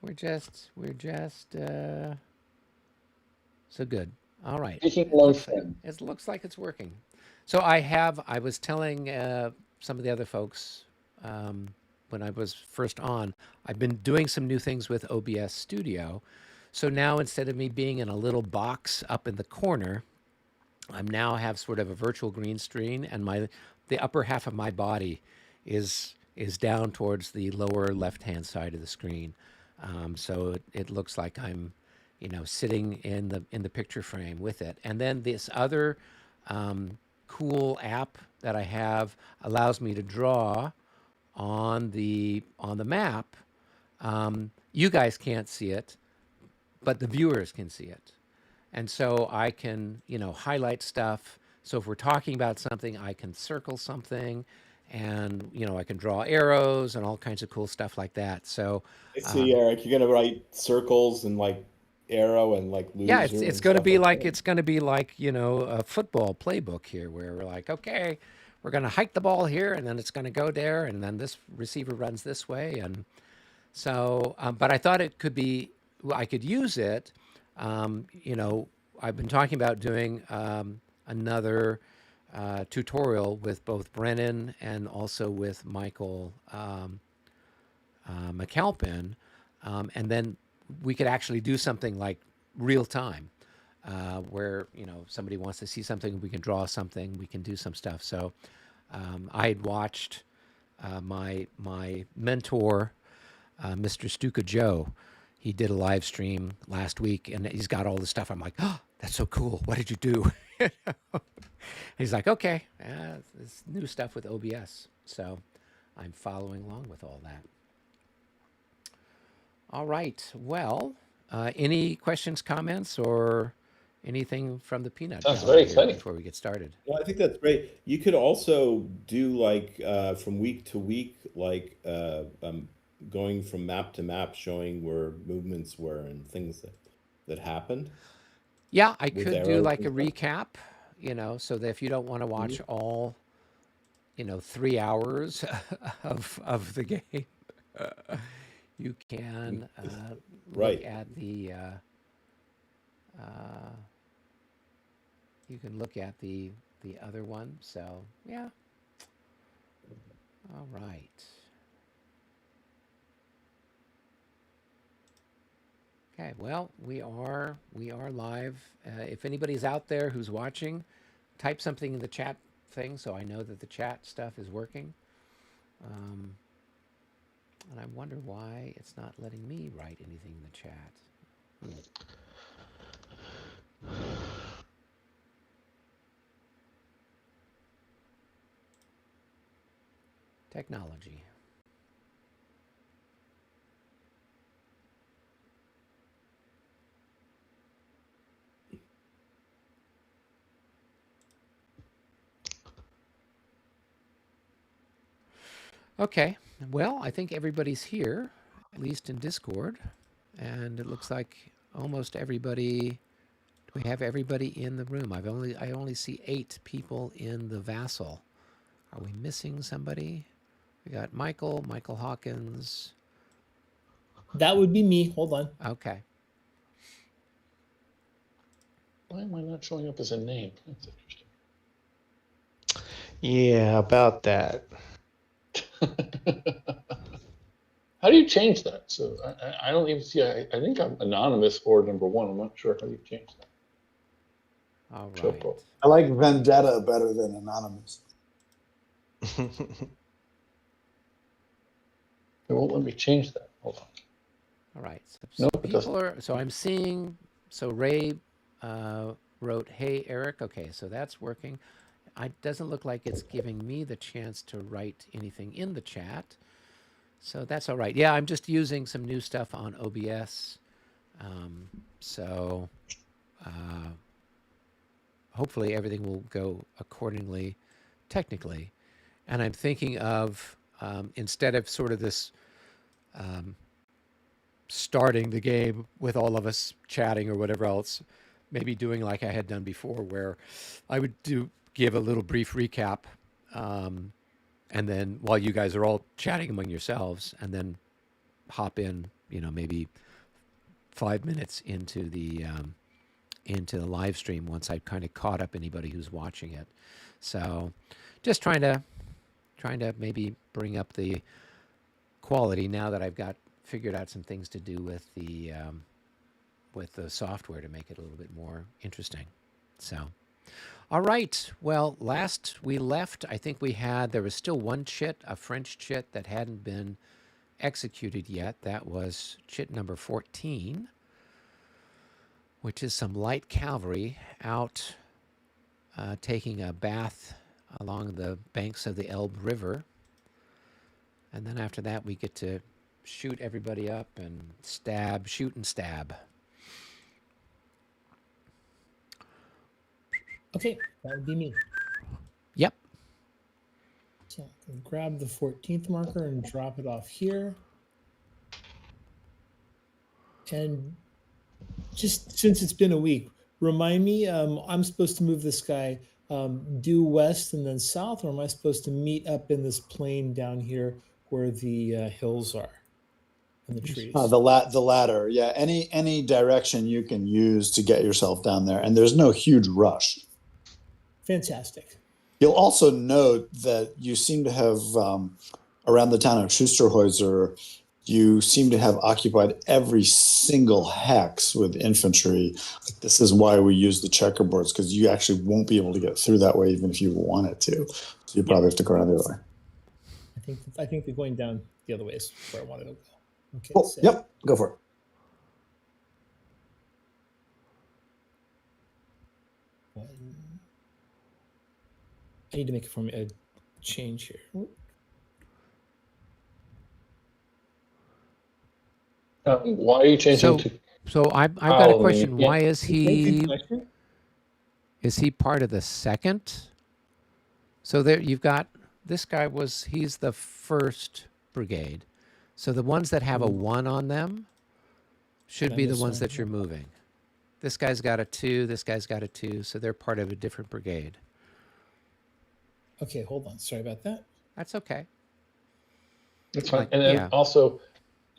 we're just so good. All right. Speaking It motion. looks like it's working. So I was telling some of the other folks when I was first on, I've been doing some new things with OBS Studio. So now instead of me being in a little box up in the corner, I'm now have sort of a virtual green screen, and the upper half of my body is down towards the lower left hand side of the screen. So it looks like I'm, sitting in the picture frame with it. And then this other cool app that I have allows me to draw on the map. You guys can't see it, but the viewers can see it. And so I can, highlight stuff. So if we're talking about something, I can circle something, and I can draw arrows and all kinds of cool stuff like that. So I see, Eric. You're gonna write circles and like arrow and like yeah, loser it's and going to stuff be like like that. it's going to be like a football playbook here, where we're like, okay, we're going to hike the ball here, and then it's going to go there, and then this receiver runs this way, and so. But I thought it could be, I could use it. I've been talking about doing another tutorial with both Brennan and also with Michael McAlpin, and then we could actually do something like real time, where somebody wants to see something, we can draw something, we can do some stuff. So I had watched my mentor, Mr. Stuka Joe. He did a live stream last week, and he's got all this stuff. I'm like, oh, that's so cool. What did you do? He's like, okay, this new stuff with OBS. So I'm following along with all that. All right. Well, any questions, comments, or anything from the peanut Sounds gallery very here exciting. before we get started? Well, I think that's great. You could also do like from week to week, like going from map to map, showing where movements were and things that happened Yeah, I with could do arrows like and a stuff. recap, so that if you don't want to watch Mhm. all, 3 hours of the game, you can look Right. at the uh, you can look at the other one. So yeah. All right. Okay. Well, we are live. If anybody's out there who's watching, type something in the chat thing so I know that the chat stuff is working. Um, and I wonder why it's not letting me write anything in the chat. Technology. Okay. Well, I think everybody's here, at least in Discord, and it looks like almost everybody. We have everybody in the room. I only see 8 people in the Vassal. Are we missing somebody? We got Michael Hawkins. That would be me. Hold on. Okay. Why am I not showing up as a name? That's interesting. Yeah, about that. How do you change that? So I don't even see. I think I'm anonymous or number one. I'm not sure how you change that. All Show right. pro. I like Vendetta better than Anonymous. It won't let me change that. Hold on. All right. So Nope, it people are. So I'm seeing. So Ray wrote, "Hey Eric." Okay, so that's working. It doesn't look like it's giving me the chance to write anything in the chat. So that's all right. Yeah, I'm just using some new stuff on OBS. So hopefully everything will go accordingly technically. And I'm thinking of, instead of sort of this starting the game with all of us chatting or whatever else, maybe doing like I had done before, where I would give a little brief recap, and then while you guys are all chatting among yourselves, and then hop in maybe 5 minutes into the live stream once I kind of caught up anybody who's watching it. So just trying to maybe bring up the quality now that I've got figured out some things to do with the software to make it a little bit more interesting. So, all right. Well, last we left, I think there was still one chit, a French chit that hadn't been executed yet. That was chit number 14, which is some light cavalry out taking a bath along the banks of the Elbe River. And then after that, we get to shoot everybody up and shoot and stab. Okay, that would be me. Yep. So I'll grab the 14th marker and drop it off here. And just since it's been a week, remind me, I'm supposed to move this guy due west and then south, or am I supposed to meet up in this plain down here where the hills are and the trees? The latter. Yeah, any direction you can use to get yourself down there, and there's no huge rush. Fantastic. You'll also note that you seem to have, around the town of Schusterhäuser, you seem to have occupied every single hex with infantry. This is why we use the checkerboards, because you actually won't be able to get through that way even if you wanted to. So you probably have to go around the other way. I think they're going down the other way is where I wanted to go. Okay. Oh, so yep, go for it. I need to make a change here. Why are you changing to? So I've got a Oh, question. yeah. Why is he? Good question. Is he part of the second? So there you've got this guy he's the first brigade. So the ones that have a 1 on them should be the ones that you're moving. This guy's got a 2, this guy's got a 2, so they're part of a different brigade. Okay, hold on. Sorry about that. That's okay. That's fine. Like, And then yeah. also,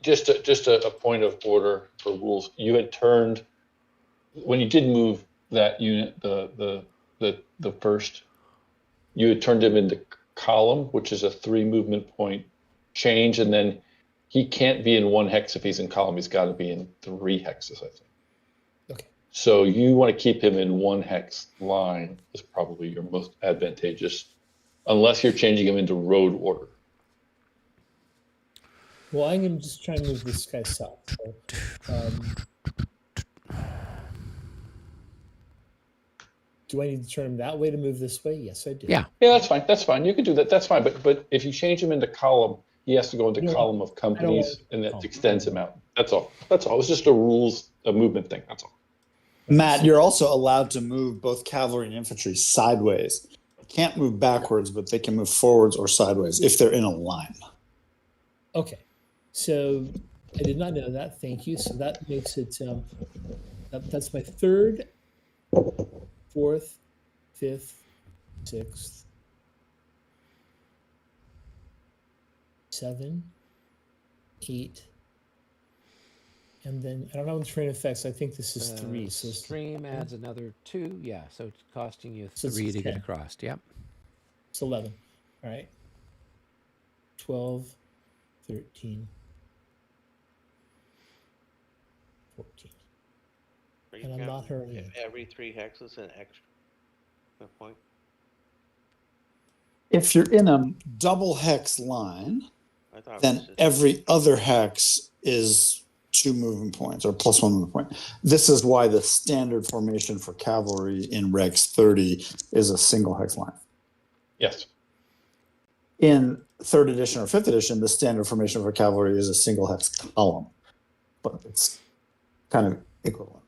just a point of order for rules. You had turned when you did move that unit, the first, you had turned him into column, which is a 3 movement point change, and then he can't be in 1 hex if he's in column. He's got to be in 3 hexes, I think. Okay. So you want to keep him in 1 hex line is probably your most advantageous, unless you're changing him into road order. Well, I'm going to just try and move this guy south. So, do I need to turn him that way to move this way? Yes, I do. Yeah. Yeah, that's fine. That's fine. You can do that. That's fine. But if you change him into column, he has to go into column of companies, and that extends him out. That's all. That's all. It's just a movement thing. That's all. Matt, you're also allowed to move both cavalry and infantry sideways. They can't move backwards, but they can move forwards or sideways if they're in a line. Okay. So I did not know that. Thank you. So that makes it, that's my 3rd, 4th, 5th, 6th, 7, 8, and then I don't know the train effects. I think this is 3. So Stream adds another 2. Yeah, so it's costing you So it's 3 to get 10. across. Yep. it's 11. All right. 12, 13, 14. And I'm not hurrying. Every 3 hexes an extra point. If you're in a double hex line, I thought it was then just- every other hex is 2 movement points or plus 1 movement point. This is why the standard formation for cavalry in Regs 30 is a single hex line. Yes. In 3rd edition or 5th edition, the standard formation for cavalry is a single hex column, but it's kind of equivalent.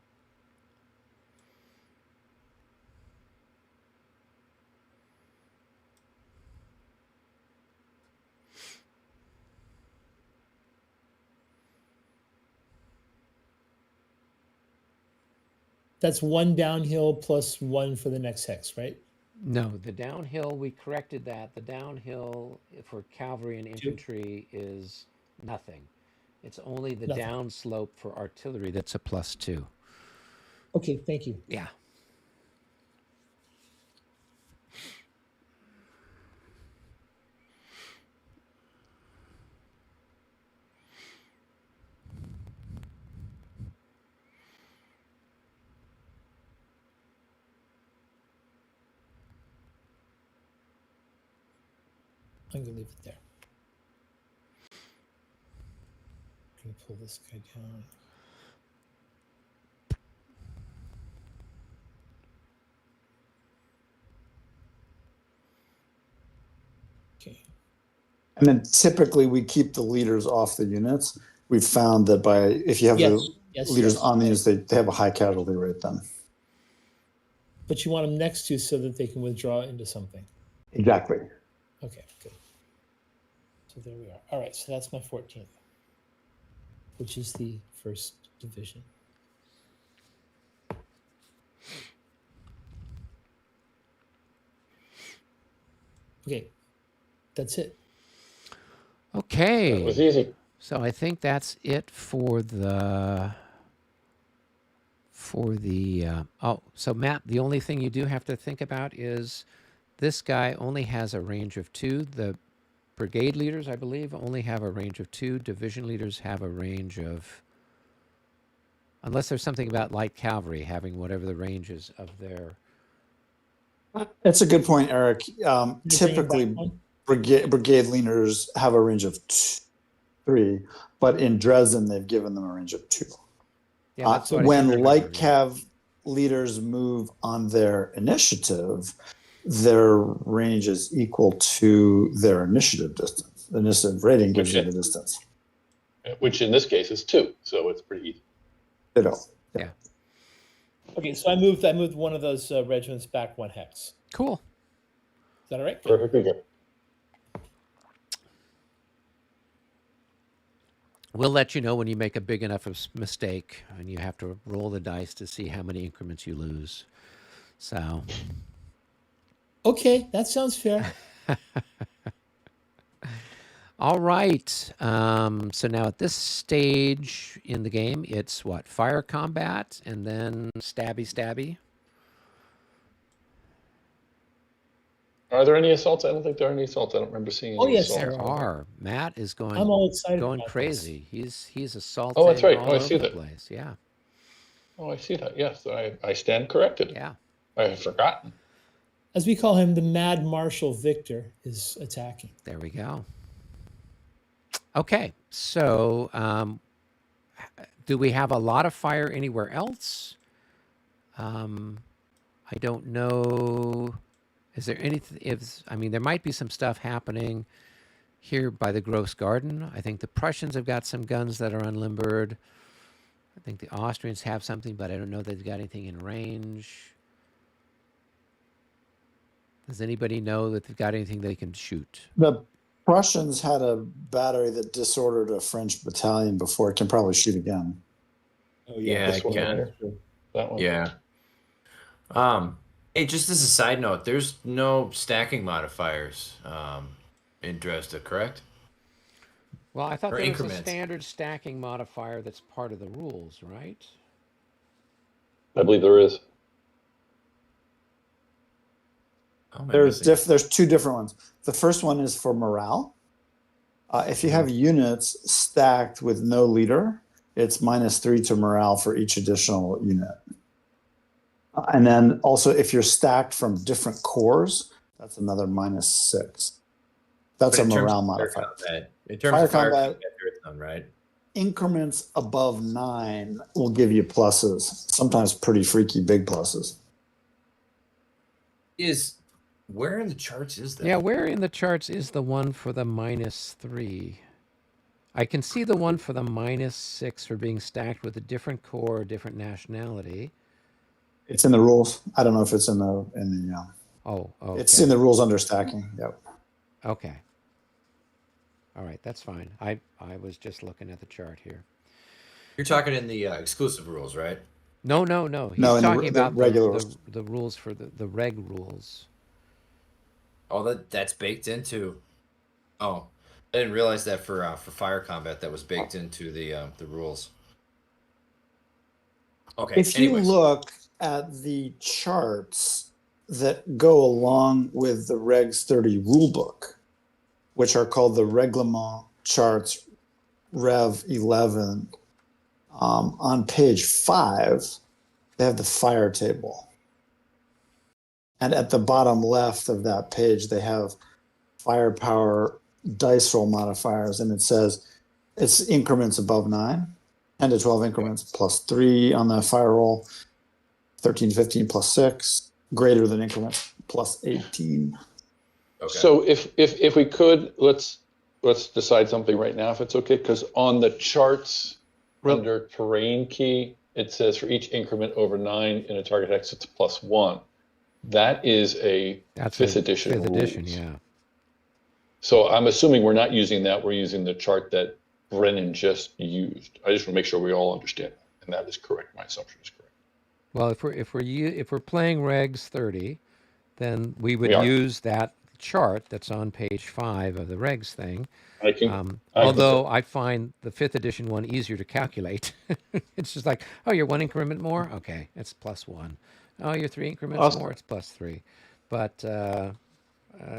That's 1 downhill plus 1 for the next hex, right? No, the downhill, we corrected that. The downhill for cavalry and infantry is nothing. It's only the Nothing. downslope for artillery that's a +2. Okay, thank you. Yeah. I'm gonna leave it there. I'm gonna pull this guy down. Okay. And then typically we keep the leaders off the units. We've found that if you have Yes, the yes, leaders yes. on the units, they have a high casualty rate then. But you want them next to so that they can withdraw into something. Exactly. Okay, good. So there we are. All right, so that's my 14th, which is the 1st Division. Okay, that's it. Okay. That was easy. So I think that's it for the so Matt, the only thing you do have to think about is this guy only has a range of 2. The brigade leaders, I believe, only have a range of 2. Division leaders have a range of, unless there's something about light cavalry having whatever the range is of their. That's a good point, Eric. Can you bring him back Typically, one? brigade leaders have a range of 3, but in Dresden, they've given them a range of 2. Yeah, that's what I When remember, light yeah. cav leaders move on their initiative, their range is equal to their initiative distance. The initiative rating gives you the distance. Which in this case is 2, so it's pretty easy. Ditto. Yeah. Okay, so I moved one of those regiments back 1 hex. Cool. Is that all right? Perfectly good. We'll let you know when you make a big enough mistake and you have to roll the dice to see how many increments you lose. So, Okay, that sounds fair. all right. So now at this stage in the game, it's what? Fire combat and then stabby. Are there any assaults? I don't think there are any assaults. I don't remember seeing any Oh, yes, assaults. There are. Matt is going I'm all excited going about crazy. He's assaulting Oh, that's right. all Oh, I over see the that. place. Yeah. Oh, I see that. Yes, I stand corrected. Yeah. I had forgotten. As we call him, the Mad Marshal Victor is attacking. There we go. Okay. So, do we have a lot of fire anywhere else? I don't know. Is there anything? I mean, there might be some stuff happening here by the Gross Garden. I think the Prussians have got some guns that are unlimbered. I think the Austrians have something, but I don't know if they've got anything in range. Does anybody know that they've got anything they can shoot? The Prussians had a battery that disordered a French battalion before. It can probably shoot again. Oh Yeah, This it one can. there. That one. Yeah. Hey, just as a side note, there's no stacking modifiers in Dresde, correct? Well, I thought Or there was a increments. standard stacking modifier that's part of the rules, right? I believe there is. Oh, am I There's missing? there's 2 different ones. The first one is for morale. If you have units stacked with no leader, it's -3 to morale for each additional unit. And then also, if you're stacked from different cores, that's another -6. That's But a in terms morale of fire modifier. combat, in terms Fire of fire combat- combat, there is none, right? Increments above 9 will give you pluses, sometimes pretty freaky big pluses. Where in the charts is that? Yeah, where in the charts is the one for the -3? I can see the one for the -6 for being stacked with a different core, different nationality. It's in the rules. I don't know if it's in the Oh, okay. It's in the rules under stacking. Yep. Okay. All right, that's fine. I was just looking at the chart here. You're talking in the exclusive rules, right? No. He's No, in talking the about regular rules. the rules for the reg rules. Oh, that's baked into. Oh, I didn't realize that for fire combat that was baked into the rules. Okay. If you Anyways, look at the charts that go along with the Regs 30 rulebook, which are called the Reglement charts Rev 11, on page 5, they have the fire table. And at the bottom left of that page, they have firepower dice roll modifiers, and it says it's increments above 9, 10 to 12 increments plus 3 on the fire roll, 13, 15 plus 6, greater than increments plus 18. okay. So if we could, let's decide something right now, if it's okay, because on the charts under terrain key, it says for each increment over 9 in a target hex, it's +1. That is That's fifth a edition fifth edition, rules. yeah. So I'm assuming we're not using that. We're using the chart that Brennan just used. I just want to make sure we all understand, and that is correct. My assumption is correct. Well, if we're playing Regs 30, then we would We are. use that chart that's on page 5 of the Regs thing. I can. Although I find the 5th edition one easier to calculate. It's just like, oh, you're 1 increment more? Okay, it's +1. Oh, you're 3 increments Also- more? It's +3. But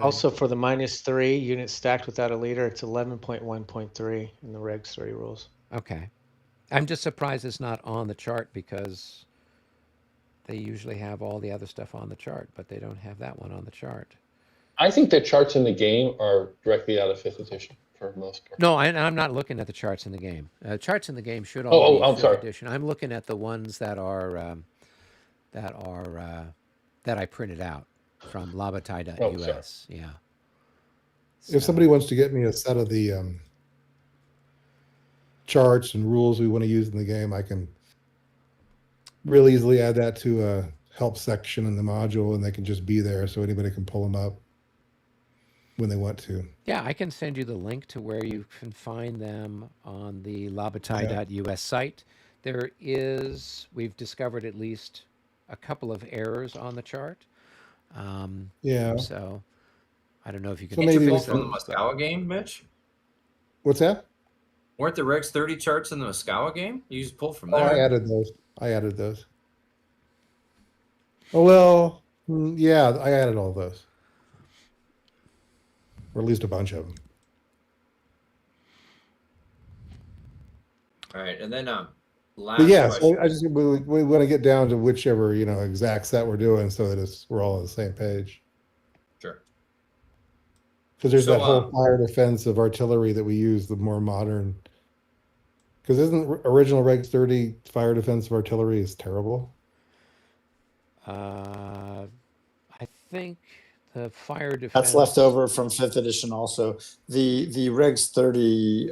Also, for the -3 units stacked without a leader, it's 11.1.3 in the Regs 30 rules. okay. I'm just surprised it's not on the chart because they usually have all the other stuff on the chart, but they don't have that one on the chart. I think the charts in the game are directly out of 5th edition for the most part. No, I'm not looking at the charts in the game. Charts in the game should Oh, all be I'm 5th sorry. edition. I'm looking at the ones that I printed out from LaBataille.us. Yeah. If somebody wants to get me a set of the charts and rules we want to use in the game, I can really easily add that to a help section in the module, and they can just be there so anybody can pull them up when they want to. Yeah, I can send you the link to where you can find them on the LaBataille.us site. We've discovered at least a couple of errors on the chart. Yeah. So I don't know if you can So maybe fix from the those, but- Moscow game, Mitch? What's that? Weren't the Regs 30 charts in the Moscow game? You just pulled from Oh, there. I added those. Oh, well, yeah, I added all those. Or at least a bunch of them. All right, and then last But yeah, question. so we want to get down to whichever, exact set we're doing so that we're all on the same page. Sure. Because there's So, that whole fire defensive artillery that we use, the more modern. Because isn't original Regs 30 fire defensive artillery is terrible? I think the fire defense. That's left over from 5th edition also. The Regs 30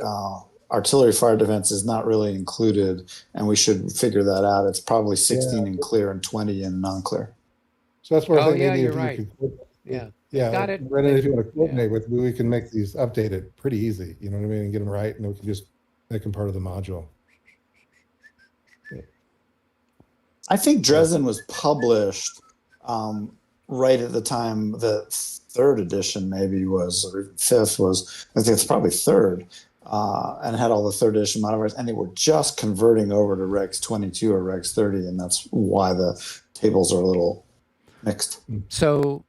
artillery fire defense is not really included, and we should figure that out. It's probably 16 in clear and 20 in non-clear. So that's what I Oh, think yeah, maybe you're if you right. could, Yeah. yeah, Got it. Brennan, if you want to coordinate with me, we can make these updated pretty easy. You know what I mean? And get them right, and we can just make them part of the module. I think Dresden was published right at the time that 3rd edition maybe was, or 5th was, I think it's probably 3rd, and had all the 3rd edition modifiers, and they were just converting over to Regs 22 or Regs 30, and that's why the tables are a little mixed. So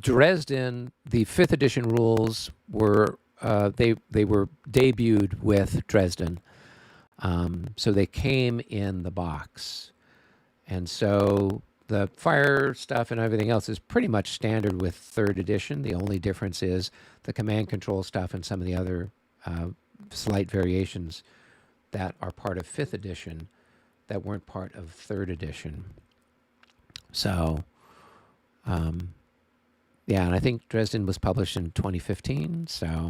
Dresden, the 5th edition rules were they were debuted with Dresden, so they came in the box, and so the fire stuff and everything else is pretty much standard with 3rd edition. The only difference is the command control stuff and some of the other slight variations that are part of 5th edition that weren't part of 3rd edition. So, yeah, and I think Dresden was published in 2015, so.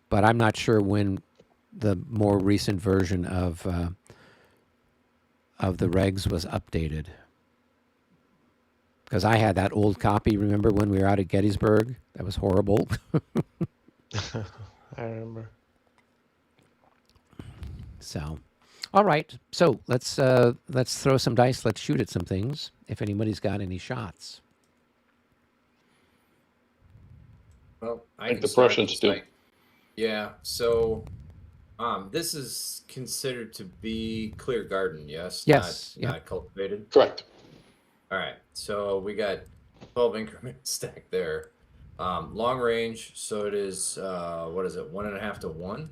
But I'm not sure when the more recent version of the regs was updated. Because I had that old copy, remember when we were out at Gettysburg? That was horrible. I remember. So, All right. So let's throw some dice. Let's shoot at some things. If anybody's got any shots. Well, I think can the start Prussians just do. like- yeah. So, this is considered to be clear garden, yes? Yes, Not, not cultivated. Correct. All right. So we got 12 increments stacked there. Long range. So it is what is it? 1.5 to 1.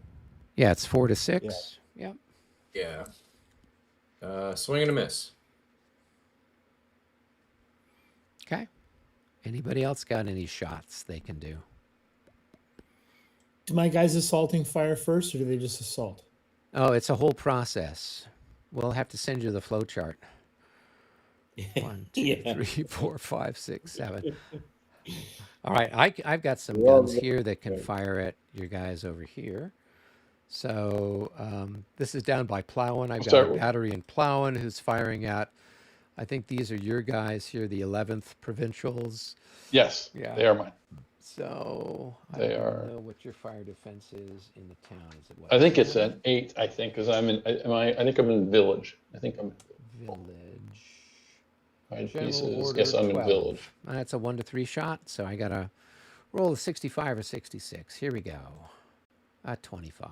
Yeah, it's 4 to 6. Yeah. Yeah. Swing and a miss. Okay. Anybody else got any shots they can do? Do my guys assaulting fire first, or do they just assault? Oh, it's a whole process. We'll have to send you the flow chart. 1, 2, Yeah. 3, 4, 5, 6, 7. All right, I've got some Well, guns here that can fire at your guys over here. So this is down by Plowin. I've got Start a with- battery in Plowin who's firing at, I think these are your guys here, the 11th Provincials. Yes, Yeah. they are mine. So I They don't are- know what your fire defense is in the town. Is it what? I think it's 7? an 8. I think because I'm in. I think I'm in village. I think I'm Village. five General pieces. order Yes, I'm 12. in village. That's a 1 to 3 shot. So I got to roll a 65 or 66. Here we go. 25.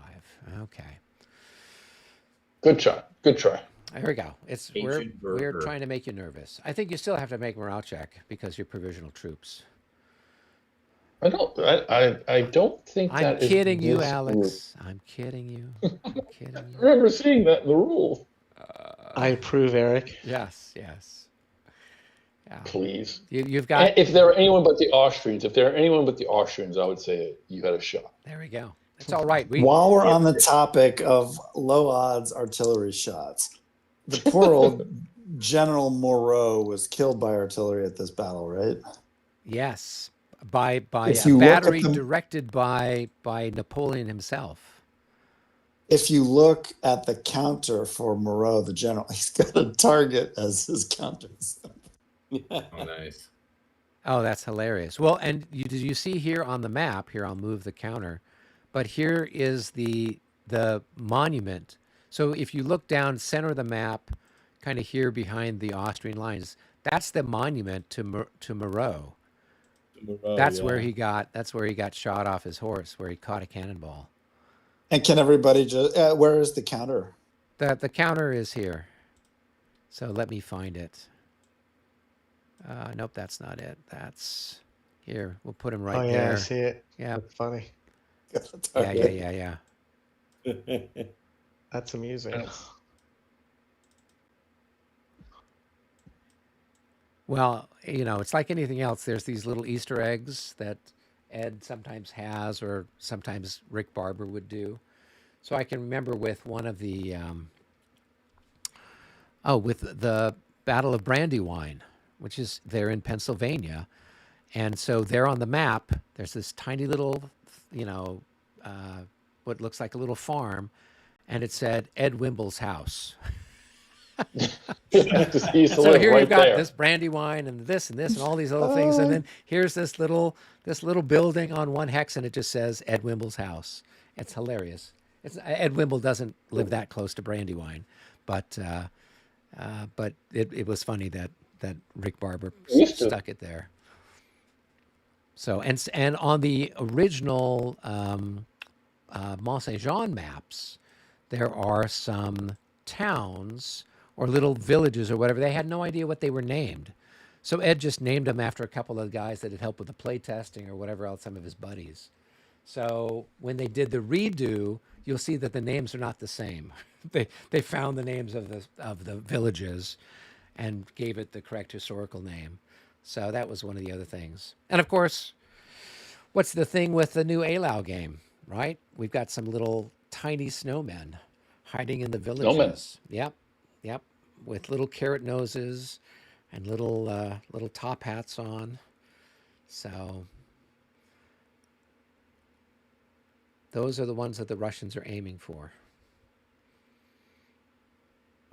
Okay. Good shot. Good try. There we go. We're Ancient burger. trying to make you nervous. I think you still have to make morale check because you're provisional troops. I don't think I'm that is kidding you, this Alex. I'm kidding you. I'm kidding rule. I you. remember seeing that in the rules. I approve, Eric. Yes, yes. Yeah. Please. You've got. If there were anyone but the Austrians, I would say you had a shot. There we go. It's all right. While we're on the topic of low odds artillery shots, the poor old General Moreau was killed by artillery at this battle, right? Yes, by If a you look at battery the- directed by Napoleon himself. If you look at the counter for Moreau, the general, he's got a target as his counter. Oh, nice. Oh, that's hilarious. Well, and did you see here on the map? Here, I'll move the counter. But here is the monument. So if you look down center of the map, kind of here behind the Austrian lines, that's the monument to Moreau. That's where he got. That's where he got shot off his horse, where he caught a cannonball. And can everybody just, where is the counter? The counter is here. So let me find it. Nope, that's not it. That's here. We'll put him right Oh yeah, there. I see it. Yeah. That's funny. Yeah. That's amusing. Well, it's like anything else. There's these little Easter eggs that Ed sometimes has, or sometimes Rick Barber would do. So I can remember with one of the, with the Battle of Brandywine, which is there in Pennsylvania. And so there on the map, there's this tiny little, what looks like a little farm, and it said Ed Wimble's house. So here right you've got there. this Brandywine and this and all these other things, and then here's this little building on one hex, and it just says Ed Wimble's house. It's hilarious. Ed Wimble doesn't live that close to Brandywine, but it was funny that Rick Barber Used to. stuck it there. So and on the original Mont Saint Jean maps, there are some towns or little villages or whatever. They had no idea what they were named. So Ed just named them after a couple of guys that had helped with the play testing or whatever else, some of his buddies. So when they did the redo, you'll see that the names are not the same. They found the names of the villages and gave it the correct historical name. So that was one of the other things. And of course, what's the thing with the new ALAU game, right? We've got some little tiny snowmen hiding in the villages. Yep. With little carrot noses and little top hats on. So those are the ones that the Russians are aiming for.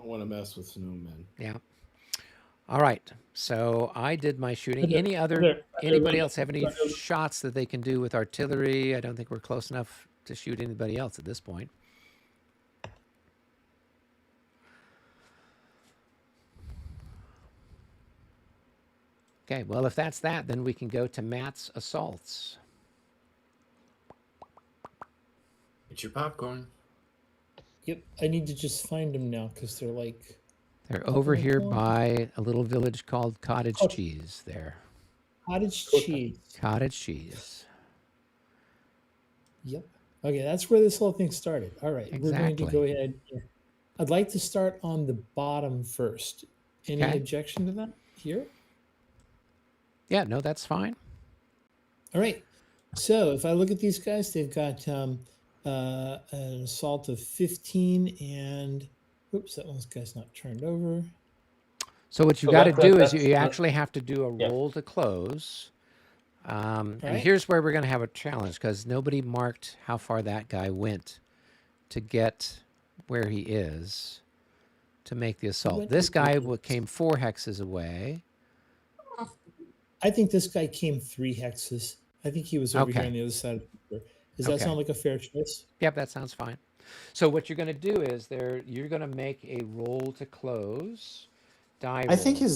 I want to mess with snowmen. Yeah. All right. So I did my shooting. Anybody Anybody else have any shots that they can do with artillery? I don't think we're close enough to shoot anybody else at this point. Okay, well, if that's that, then we can go to Matt's assaults. Get your popcorn. Yep, I need to just find them now because they're like They're up over in the here corner. by a little village called Cottage Oh. Cheese there. Cottage Cool. cheese. Cottage Cheese. Yep. Okay, that's where this whole thing started. All right, we're going to go Exactly. ahead. Here. I'd like to start on the bottom first. Any Okay. objection to that here? Yeah, no, that's fine. All right. So if I look at these guys, they've got an assault of 15 and, oops, that one's guy's not turned over. So what you So got to that- do is that's- you actually have to do a Yeah. roll to close. And right. here's where we're going to have a challenge because nobody marked how far that guy went to get where he is to make the assault. went This to guy where he came 4 hexes away. I think this guy came 3 hexes. I think he was over here Okay. on the other side of the river. Does that Okay. sound like a fair choice? Yep, that sounds fine. So what you're going to do is you're going to make a roll to close. Die I think roll.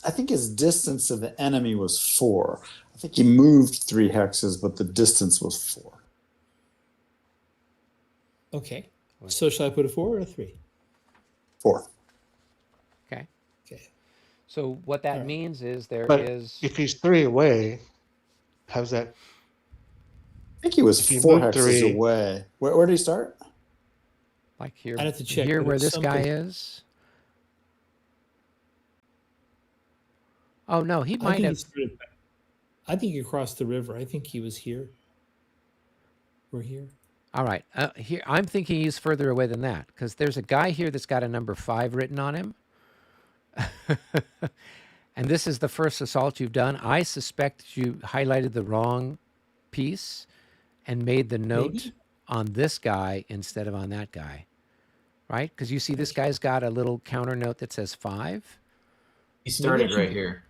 I think his distance to the enemy was 4. I think he moved 3 hexes, but the distance was 4. Okay. So shall I put a 4 or a 3? 4. Okay. Okay. So what that Alright. means is there But is if he's 3 away, how's that? I think he was If you 4 move hexes 3 away. Where did he start? like here, I'd have to check, here but where it's this guy something- is. Oh no, he I might think, have. I think he crossed the river. I think he was here. We're here. All right, here I'm thinking he's further away than that because there's a guy here that's got a number 5 written on him, and this is the first assault you've done. I suspect you highlighted the wrong piece and made the note Maybe. on this guy instead of on that guy, right? Because you see this guy's got a little counter note that says 5. He started should- right here.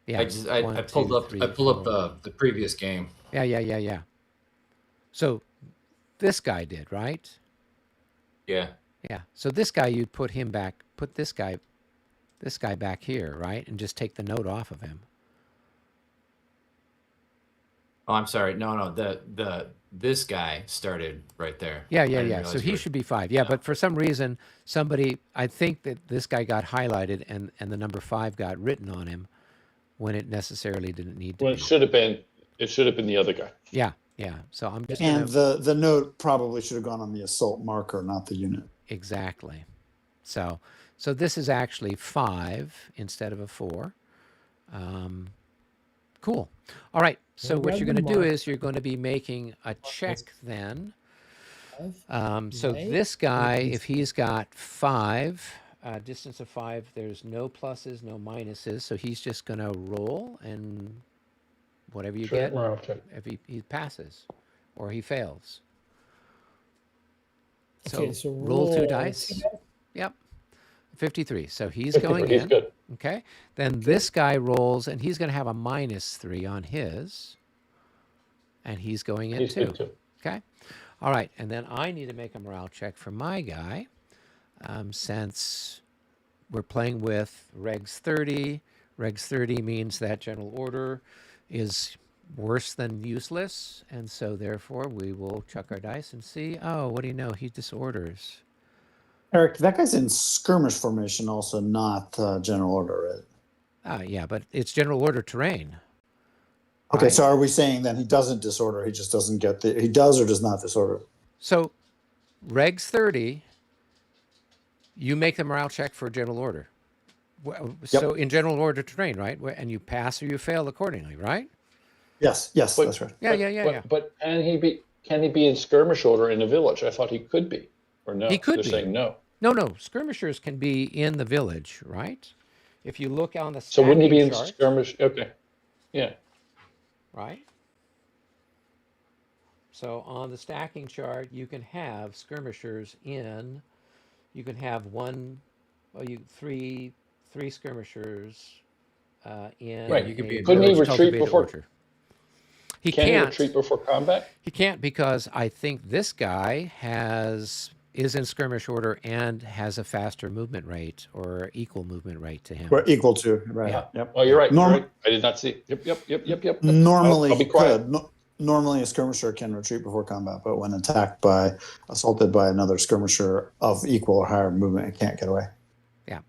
Yeah, I 1, pulled 2, up 3, I pulled 4. up the previous game. Yeah. So this guy did, right? Yeah. Yeah. So this guy, you'd put him back, put this guy back here, right? And just take the note off of him. Oh, I'm sorry. No, this guy started right there. I Yeah. didn't So realize he where- should be 5. Yeah, but for some reason, I think that this guy got highlighted and the number 5 got written on him when it necessarily didn't need to Well, be. it should have been the other guy. Yeah. So I'm just And gonna, the note probably should have gone on the assault marker, not the unit. exactly. So this is actually 5 instead of a 4. Cool. All right. So Well, what grab you're the going to do mark. is you're going to be making a check then. 5. So Right. this guy, Yes. if he's got 5, distance of 5, there's no pluses, no minuses. So he's just going to roll and whatever you Sure, get, well, okay. if he passes or he fails. Okay, so roll 2 roll dice. Yep. 53. So he's 53, going he's in. good. Okay. Then this guy rolls and he's going to have a -3 on his. And he's going in He's too. good too. Okay. All right. And then I need to make a morale check for my guy since we're playing with Regs 30. Regs 30 means that general order is worse than useless. And so therefore we will chuck our dice and see. Oh, what do you know? He disorders. Eric, that guy's in skirmish formation, also not general order, right? Yeah, but it's general order terrain. Okay, Right. so are we saying then he doesn't disorder? He just doesn't get he does or does not disorder? So, Regs 30, you make the morale check for general order. So, in general order terrain, right? And you pass or you fail accordingly, right? Yes, But- that's right. Yeah. But can he be in skirmish order in a village? I thought he could be, or no? He could They're be. saying no. No. Skirmishers can be in the village, right? If you look on the So wouldn't he be stacking in chart, skirmish? Okay. Yeah. right? So on the stacking chart, you can have skirmishers in. You can have three skirmishers in. Right, you could be a in Couldn't he village retreat cultivated before- orchard. He Can he can't. retreat before combat? He can't because I think this guy has is in skirmish order and has a faster movement rate or equal movement rate to him. We're equal to, right? Yeah. Yep. Oh, you're right. You're Norm- right. I did not see. Yep. Normally I'll be quiet. could. Normally a skirmisher can retreat before combat, but when assaulted by another skirmisher of equal or higher movement, it can't get away. Yeah.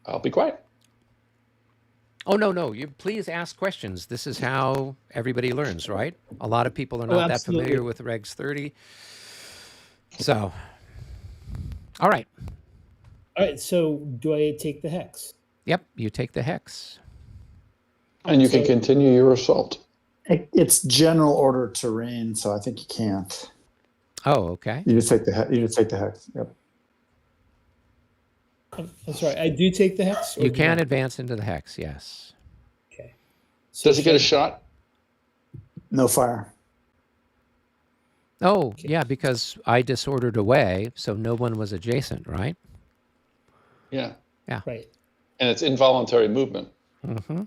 I'll be quiet. Oh, no. You please ask questions. This is how everybody learns, right? A lot of people are not that familiar absolutely. with Regs 30. So, all right. All right. So do I take the hex? Yep, you take the hex. And you can So- continue your assault. It's general order terrain, so I think you can't. Oh, okay. You just take the hex. Yep. I'm sorry. I do take the hex. or You do can not? advance into the hex, yes. Okay. So Does he get a should- shot? No fire. Oh, yeah, because I disordered away, so no one was adjacent, right? Yeah. Right. And it's involuntary movement. Mm-hmm.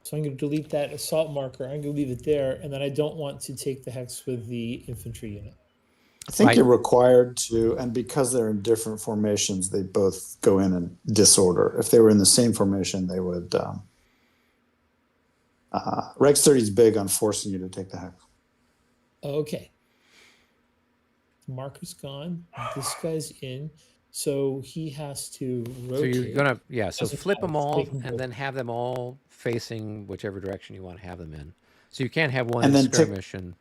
So I'm going to delete that assault marker. I'm going to leave it there, and then I don't want to take the hex with the infantry unit. I think Right. you're required to, and because they're in different formations, they both go in and disorder. If they were in the same formation, they would. Regs 30 is big on forcing you to take the hex. Okay. The marker's gone. This guy's in. So he has to So rotate. you're gonna, yeah. So Doesn't flip them matter. all, Take 'em and both. then have them all facing whichever direction you want to have them in. So you can't have one And in then skirmish and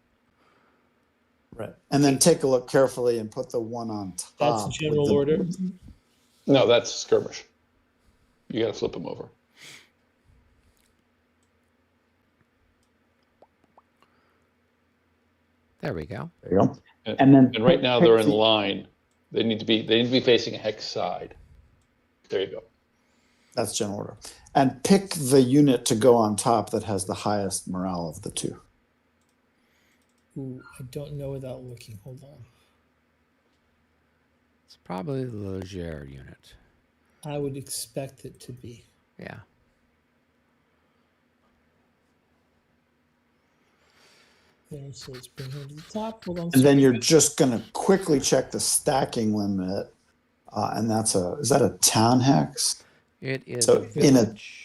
Right. And then take a look carefully and put the one on top. That's with general the- order. No, that's skirmish. You got to flip them over. there we go. There you go. And, And then and right now they're in pick the- line. They need to be facing a hex side. There you go. That's general order. And pick the unit to go on top that has the highest morale of the two. Ooh, I don't know without looking. Hold on. It's probably the Leger unit. I would expect it to be. Yeah. There, so let's bring her to the top. Hold on. And then you're just going to quickly check the stacking limit. And is that a town hex? It is So a in a- village.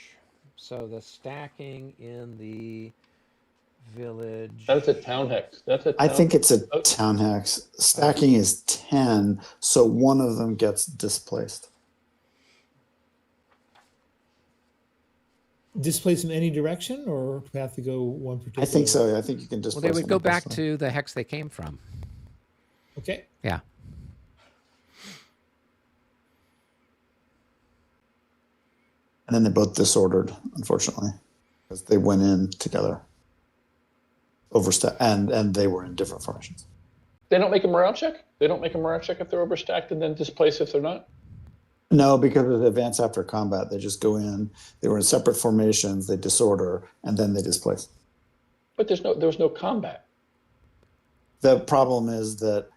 So the stacking in the village. That's a town hex. That's a I town think it's a Oh. town hex. Stacking is 10, so one of them gets displaced. displace in any direction, or we have to go one particular? I think so. I think you can Well, displace they would them go with this back one. to the hex they came from. Okay. Yeah. And then they both disordered, unfortunately, because they went in together. Overstep, and they were in different formations. They don't make a morale check? They don't make a morale check if they're overstacked and then displace if they're not? No, because of the advance after combat, they just go in. They were in separate formations. They disorder, and then they displace. But there was no combat. The problem is that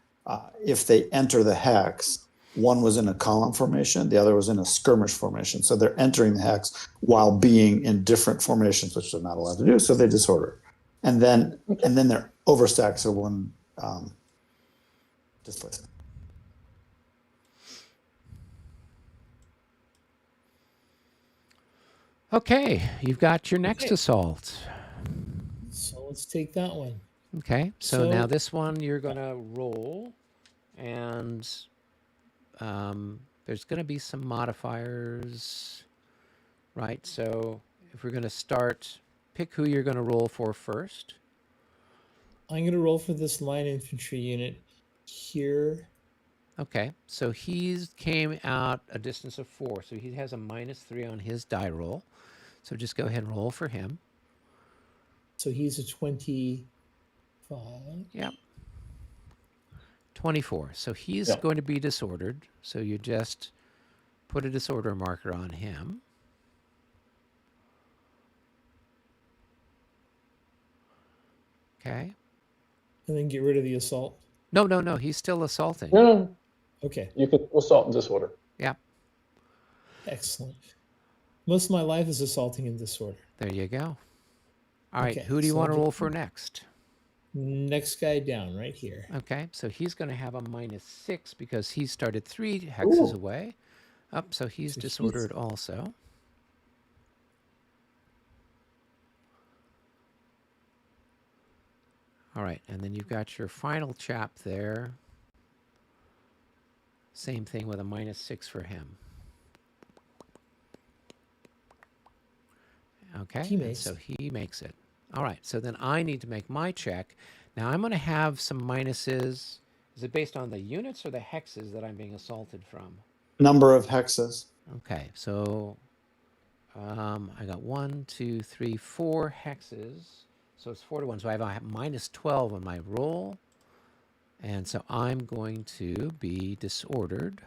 if they enter the hex, one was in a column formation, the other was in a skirmish formation. So they're entering the hex while being in different formations, which they're not allowed to do. So they disorder, and then they're overstacked. So one displaces. Okay, you've got your next Okay. assault. So let's take that one. Okay, so now So- this one you're going to roll, and there's going to be some modifiers, right? So if we're going to start, pick who you're going to roll for first. I'm going to roll for this line infantry unit here. Okay, so he's came out a distance of 4, so he has a -3 on his die roll. So just go ahead and roll for him. So he's a 25. Yep. 24. So he's Yeah. going to be disordered. So you just put a disorder marker on him. Okay. And then get rid of the assault. No. He's still assaulting. No. Okay. You can assault in disorder. Yep. Excellent. Most of my life is assaulting in disorder. There you go. All right. Okay, Who do you so want to ju- roll for next? Next guy down right here. Okay, so he's going to have a -6 because he started 3 hexes Ooh. away. Up, so he's So disordered also. All right, and then you've got your final chap there. Same thing with a -6 for him. Okay, He and makes so it. he makes it. All right, so then I need to make my check. Now I'm going to have some minuses. Is it based on the units or the hexes that I'm being assaulted from? Number of hexes. Okay, so I got 1, 2, 3, 4 hexes. So it's 4 to 1. So I have a -12 on my roll. And so I'm going to be disordered.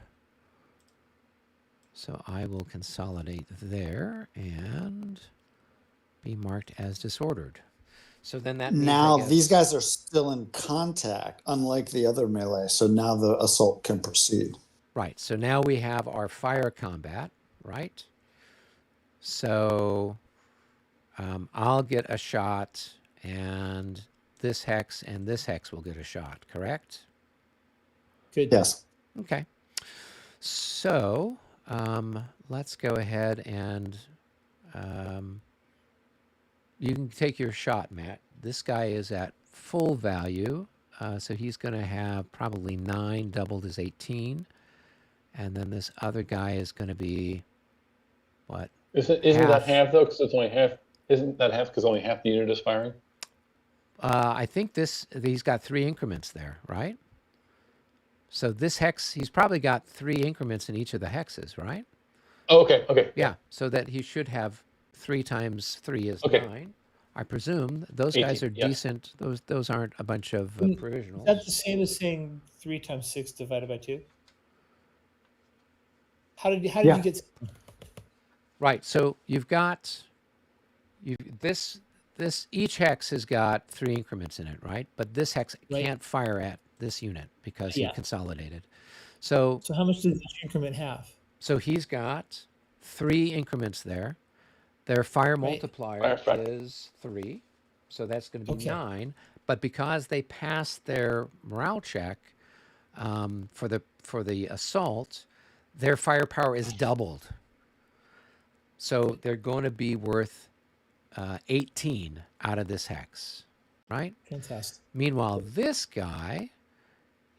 So I will consolidate there and be marked as disordered. So then that means Now I guess, these guys are still in contact, unlike the other melee. So now the assault can proceed. right. So now we have our fire combat, right? So I'll get a shot, and this hex will get a shot, correct? Good. Yes. Okay. So let's go ahead and you can take your shot, Matt. This guy is at full value, so he's going to have probably 9 doubled as 18. And then this other guy is going to be, what? Isn't that half though? Because it's only half. Isn't that half because only half the unit is firing? I think he's got 3 increments there, right? So this hex, he's probably got 3 increments in each of the hexes, right? Oh, okay. Okay. Yeah, so that he should have 3 times 3 is Okay. 9. I presume those 18, guys are yes. decent. Those aren't a bunch of Is provisionals. that the same as saying 3 times 6 divided by 2? How did Yeah. you get? Right. So you've got this each hex has got 3 increments in it, right? But this hex Right. can't fire at this unit because he Yeah. consolidated. So So how much does each increment have? so he's got 3 increments there. Their fire Right. multiplier Fire. is 3. So that's going to be Okay. 9. But because they passed their morale check for the assault, their firepower is doubled. So they're going to be worth 18 out of this hex, right? Fantastic. Meanwhile, this guy,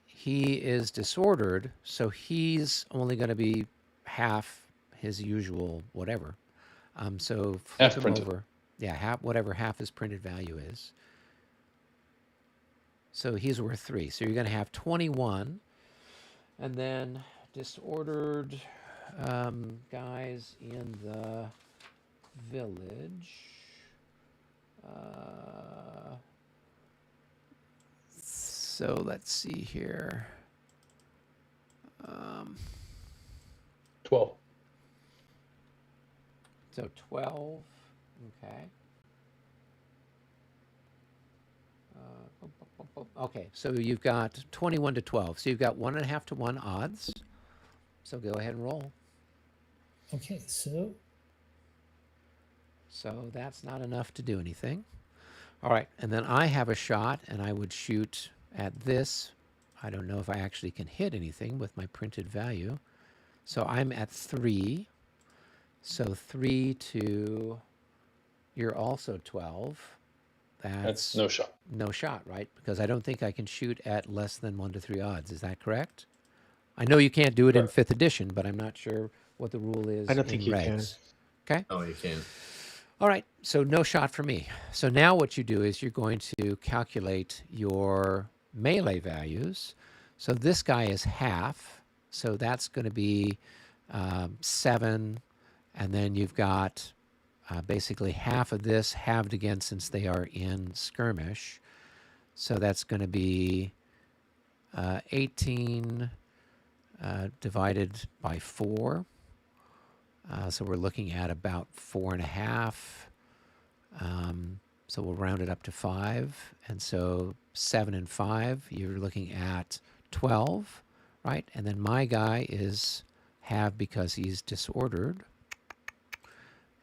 he is disordered, so he's only going to be half his usual whatever. So flip Half him printed. over. Yeah, whatever half his printed value is. So he's worth 3. So you're going to have 21. And then disordered guys in the village. So let's see here. 12. So 12. Okay. Okay, so you've got 21 to 12. So you've got 1.5 to 1 odds. So go ahead and roll. Okay, so So that's not enough to do anything. All right, and then I have a shot, and I would shoot at this. I don't know if I actually can hit anything with my printed value. So I'm at 3. So 3 to, you're also 12. That's no shot. No shot, right? Because I don't think I can shoot at less than 1 to 3 odds. Is that correct? I know you can't do it in 5th edition, but I'm not sure what the rule is I don't in think you can. regs. Okay? Oh, you can. All right, so no shot for me. So now what you do is you're going to calculate your melee values. So this guy is half, so that's going to be 7, and then you've got basically half of this halved again since they are in skirmish. So that's going to be 18 divided by 4. So we're looking at about 4.5. So we'll round it up to 5. And so 7 and 5, you're looking at 12, right? And then my guy is half because he's disordered.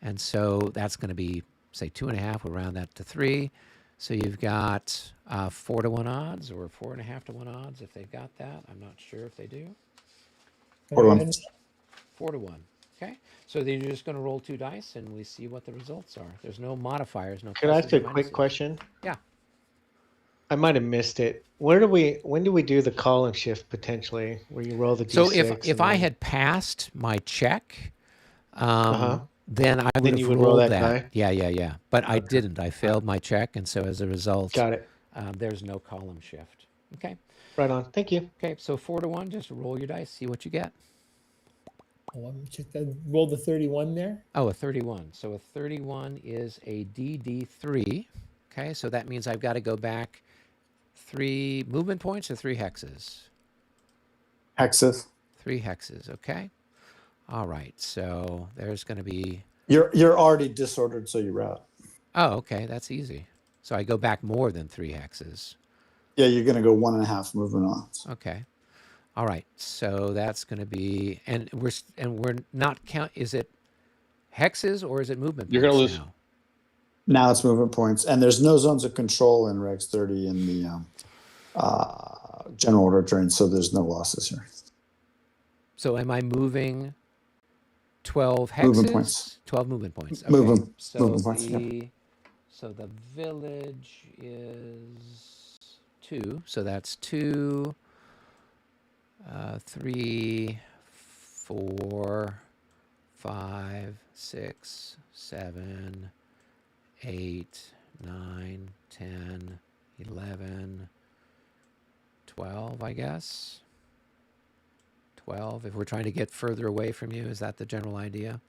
And so that's going to be, say, 2.5. We'll round that to 3. So you've got 4-to-1 odds or 4.5-to-1 odds if they've got that. I'm not sure if they do. 4-to-1. And 4-to-1. Okay. So then you're just going to roll 2 dice and we see what the results are. There's no modifiers, no. Could I ask pluses a or quick minuses. question? Yeah. I might have missed it. When do we do the column shift potentially, where you roll the d6? So if and I then- had passed my check, Uh-huh. then I would Then have you would roll rolled that that. die? Yeah. But I didn't. I failed my check, and so as a result, Got it. there's no column shift. Okay. Right on. Thank you. Okay. So 4-to-1. Just roll your dice, see what you get. let me check that. Roll the 31 there. Oh, a 31. So a 31 is a DD3. Okay. So that means I've got to go back 3 movement points or 3 hexes. Hexes. 3 hexes. Okay. All right. So there's going to be. You're already disordered, so you're out. Oh, okay. That's easy. So I go back more than 3 hexes. Yeah, you're going to go 1.5 movement odds. Okay. All right. So that's going to be, and we're not count. Is it hexes or is it movement? You're gonna points lose. now? Now it's movement points, and there's no zones of control in Regs 30 in the general order terrain, so there's no losses here. So am I moving 12 hexes? Movement points. 12 movement points. Okay. Movement So points, yep. So the village is 2. So that's 2, 3, 4, 5, 6, 7, 8, 9, 10, 11, 12, I guess. 12, if we're trying to get further away from you. Is that the general idea?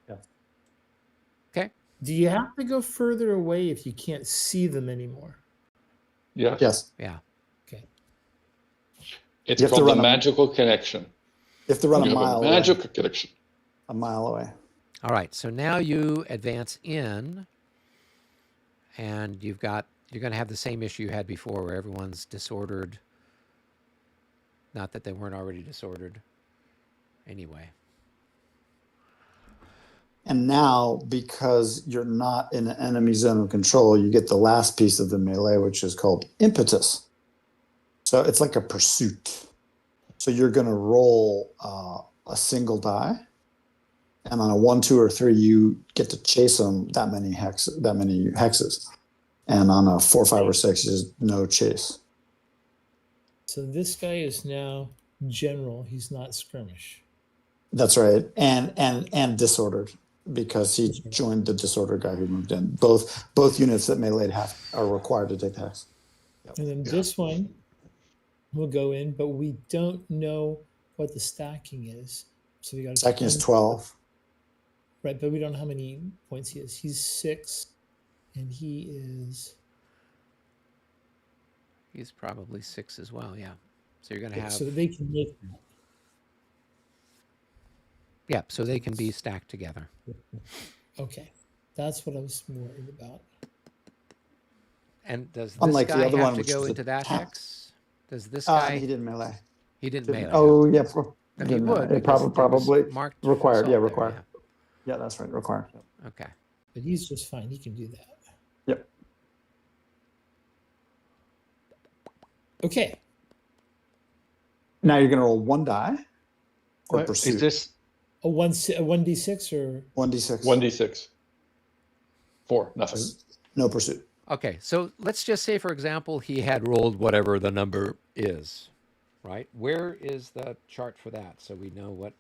Yeah. Okay. Do you have to go further away if you can't see them anymore? Yeah. Yes. Yeah. Okay. It's You have to called the run a- magical connection. You have to run You a have mile a away. magical connection. A mile away. All right. So now you advance in, and you're going to have the same issue you had before, where everyone's disordered. Not that they weren't already disordered. Anyway. And now, because you're not in an enemy zone of control, you get the last piece of the melee, which is called impetus. So it's like a pursuit. So you're going to roll a single die, and on a 1, 2, or 3, you get to chase them that many hexes. And on a 4, 5, or 6, there's no chase. So this guy is now general. He's not skirmish. That's right, and disordered, because he joined the disordered guy who moved in. Both units that meleeed are required to take the hex. And then this one will go in, but we don't know what the stacking is. So we got Stacking is 12. Right, but we don't know how many points he is. He's 6, and he's probably 6 as well. Yeah. So you're going to have. so they can make that. Yeah. So they can be stacked together. Okay, that's what I was worried about. And does this Unlike the guy other have one, to which go is a into that tap. hex? Does this guy? He didn't melee. He didn't melee. Oh, yeah. No, he would. It because probably it was marked required. Yeah, assault there, required. Yeah, that's right. Required. yeah. Okay. But he's just fine. He can do that. Yep. Okay. Now you're going to roll 1 die for What, pursuit. is this? A 1d6 or 1d6. 1d6. 4, nothing. No pursuit. Okay. So let's just say, for example, he had rolled whatever the number is, right? Where is the chart for that, so we know what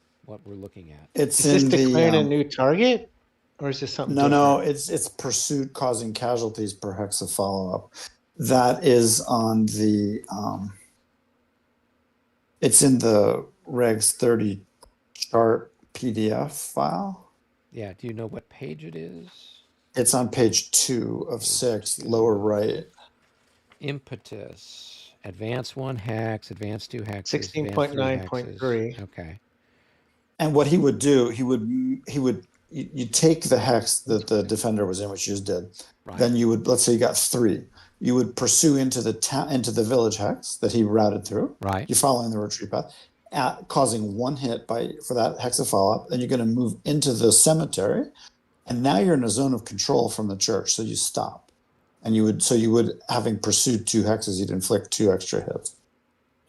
we're looking at? It's Is in this declaring a the new target, or is this something? no. different? It's pursuit causing casualties per hex of follow up. That is on the. It's in the Regs 30 chart PDF file. Yeah. Do you know what page it is? It's on page 2 of 6, lower right. Impetus. Advance 1 hex. Advance 2 hexes. advance 3 16.9.3. hexes. Okay. And what he would do, you take the hex that the defender was in, which you just did. Right. Then you would, let's say you got 3. You would pursue into the village hex that he routed through. Right. You're following the retreat path, causing 1 hit for that hex of follow up. Then you're going to move into the cemetery, and now you're in a zone of control from the church. So you stop. And you would, having pursued 2 hexes, you'd inflict 2 extra hits.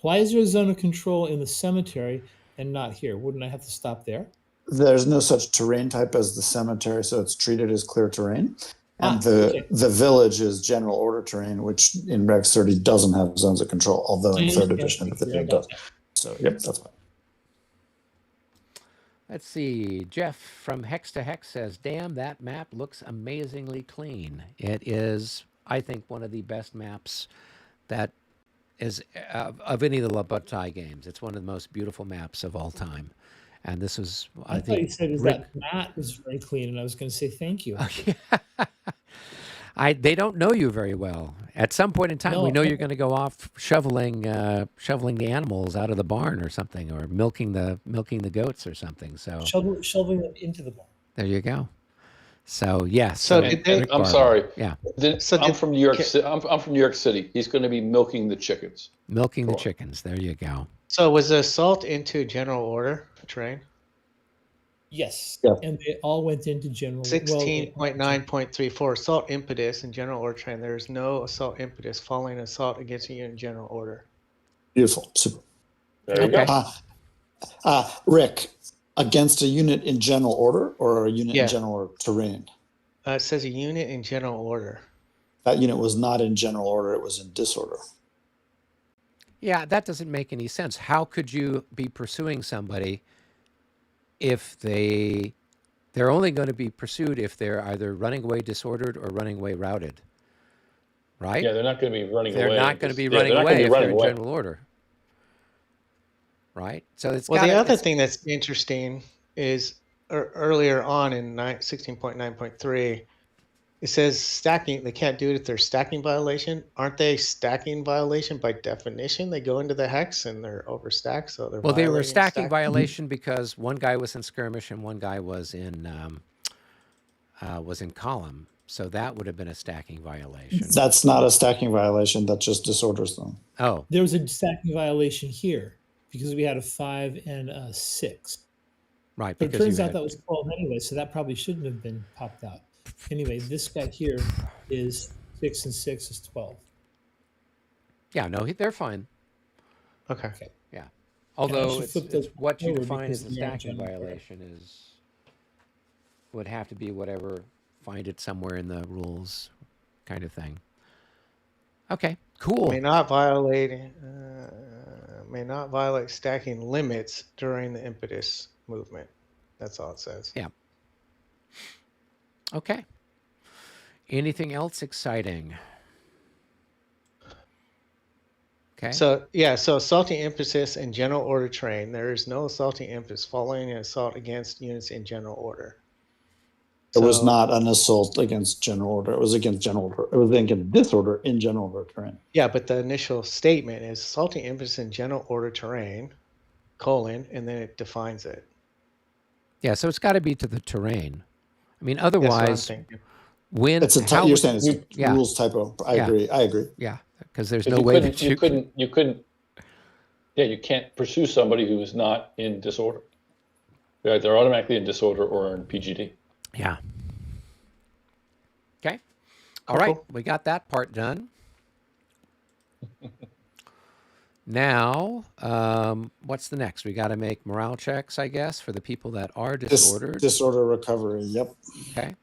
Why is there a zone of control in the cemetery and not here? Wouldn't I have to stop there? There's no such terrain type as the cemetery, so it's treated as clear terrain. And okay. the village is general order terrain, which in Regs 30 doesn't have zones of control, although in 3rd edition it does. So, yep, that's fine. Let's see. Jeff from Hex to Hex says, damn, that map looks amazingly clean. It is, I think, one of the best maps that is of any of the Bataille games. It's one of the most beautiful maps of all time. And this was, I thought you think, said that Matt was very clean, and I was going to say thank you. They don't know you very well. At some point in time, No, we know I- you're going to go off shoveling the animals out of the barn or something, or milking the goats or something. So Shoving them into the barn. there you go. So yes. So And, did they- and I'm sorry. Yeah, I'm from New York. I'm from New York City. He's going to be milking the chickens. milking the Cool. chickens. There you go. So was the assault into general order terrain? Yes. Yeah. And they all went into general. 16.9.34 assault impetus in general order terrain. There is no assault impetus following assault against a unit in general order. Beautiful. Super. There you Okay. go. Rick, against a unit in general order or a unit Yeah. in general order terrain? It says a unit in general order. That unit was not in general order, it was in disorder. Yeah, that doesn't make any sense. How could you be pursuing somebody if they're only going to be pursued if they're either running away disordered or running away routed, right? Yeah, they're not going to be running away. They're not going to be Yeah, running they're not gonna away be if running they're in away. general order, right? So it's Well, gotta, the other it's- thing that's interesting is earlier on in 16.9.3, it says stacking. They can't do it if they're stacking violation. Aren't they stacking violation by definition? They go into the hex and they're overstacked, so they're well, they were violating stacking violation because one guy was in skirmish and one guy was in column. So that would have been a stacking violation. That's not a stacking violation, that just disorders them. Oh, There was a stacking violation here because we had a 5 and a 6. right. But it Because turns you out had, that was 12 anyway, so that probably shouldn't have been popped out. Anyway, this guy here is 6 and 6 is 12. yeah, no, they're fine. Okay. Yeah. Although should it's flip those what you over define because as a they are stacking general order. violation would have to be whatever, find it somewhere in the rules kind of thing. Okay, cool. May not violate stacking limits during the impetus movement. That's all it says. Yeah. Okay. Anything else exciting? Okay. So yeah, so assaulting emphasis in general order terrain. There is no assaulting emphasis following an assault against units in general order. It was So- not an assault against general order. It was against general order. It was against disorder in general order terrain. Yeah, but the initial statement is assaulting emphasis in general order terrain, and then it defines it. Yeah, so it's got to be to the terrain. I mean, That's what I'm otherwise, thinking. when It's a how you're would- saying it's a yeah. rules typo. I Yeah. agree. yeah, because there's But no you way couldn't, that you couldn't. Yeah, you can't pursue somebody who is not in disorder. They're automatically in disorder or in PGD. Yeah. Okay. All Cool, right, cool. we got that part done. Now, what's the next? We got to make morale checks, I guess, for the people that are disordered. Disorder recovery. Yep. Okay.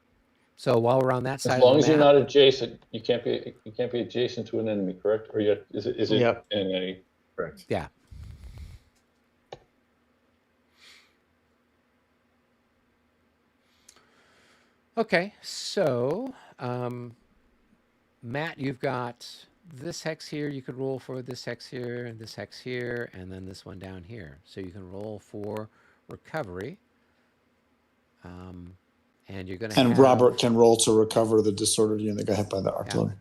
So while we're on that side As long of as the you're map, not adjacent, you can't be adjacent to an enemy, correct? Or yet is it Yep. in a Correct. yeah. Okay, so Matt, you've got this hex here. You could roll for this hex here, and this hex here, and then this one down here. So you can roll for recovery. And you're going to And have, Robert can roll to recover the disordered unit that got hit by the artillery.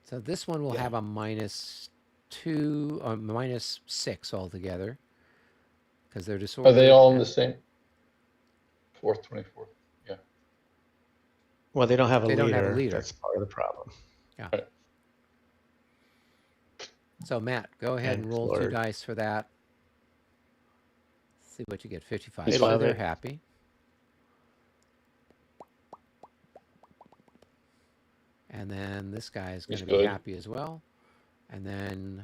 So this one will have a -2 or -6 altogether because they're disordered. Are they all in and- the same? 4th, 24th. Yeah. Well, they don't have a They leader. don't have a leader. That's part of the problem. So Matt, go ahead and roll 2 Lord. dice for that. See what you get. 55. He's So fine. they're happy. And then this guy is going He's to be good. happy as well. And then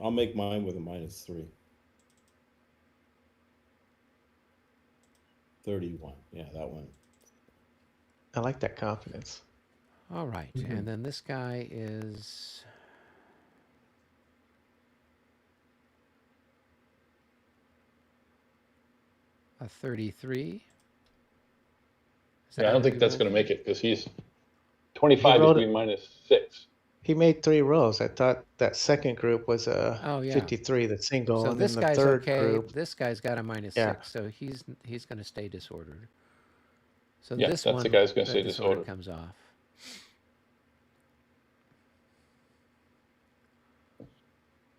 I'll make mine with a -3. 31. Yeah, that one. I like that confidence. all right. And then this guy is a 33. Is that Yeah, I how don't many think that's rolls? going to make it because he's 25 is wrote going to be -6. He made 3 rows. I thought that second group was a Oh, yeah. 53, the single, So and this then the guy's third okay. group. This guy's got a -6, Yeah. so he's going to stay disordered. So Yeah, this that's one, the guy's going to the stay disorder disordered. comes off.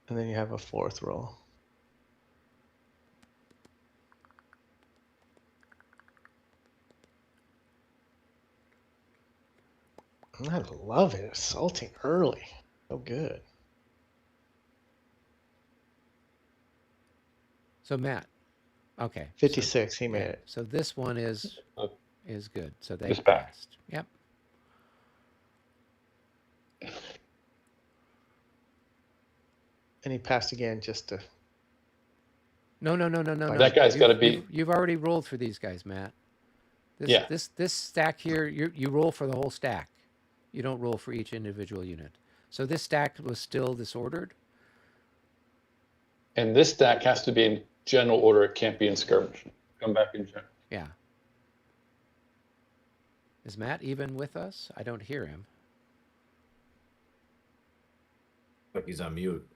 And then you have a 4th row. I love it. Assaulting early. So good. So Matt, okay. 56, he So, made yeah, it. so this one is good. So they Dispatch. passed. Yep. And he passed again just to. No. That guy's got to be. You've already rolled for these guys, Matt. Yeah. This stack here, you roll for the whole stack. You don't roll for each individual unit. So this stack was still disordered. And this stack has to be in general order. It can't be in skirmish. Come back in general. Yeah. Is Matt even with us? I don't hear him. Like he's on mute.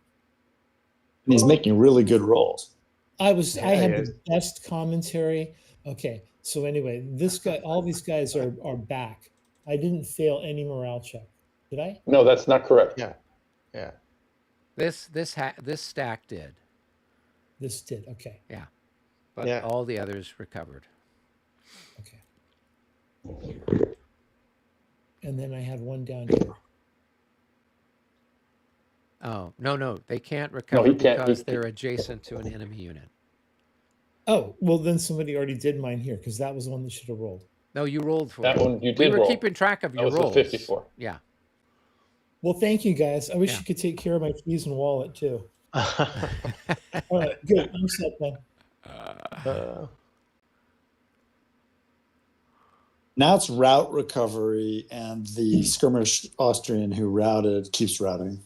And he's making really good rolls. I Yeah, had he the is. best commentary. Okay, so anyway, this guy, all these guys are back. I didn't fail any morale check, did I? No, that's not correct. Yeah. Yeah. This stack did. This did. Okay, Yeah. But Yeah. all the others recovered. okay. And then I had one down here. Oh, no, they can't recover he can't. because they're adjacent to an enemy unit. Oh, well, then somebody already did mine here because that was the one that should have rolled. No, you rolled for That it. one you We did were roll. keeping track of That your was the rolls. 54. Yeah. Well, thank you guys. I wish Yeah. you could take care of my keys and wallet too. All right, good. I'm set then. Now it's route recovery, and the skirmish Austrian who routed keeps routing.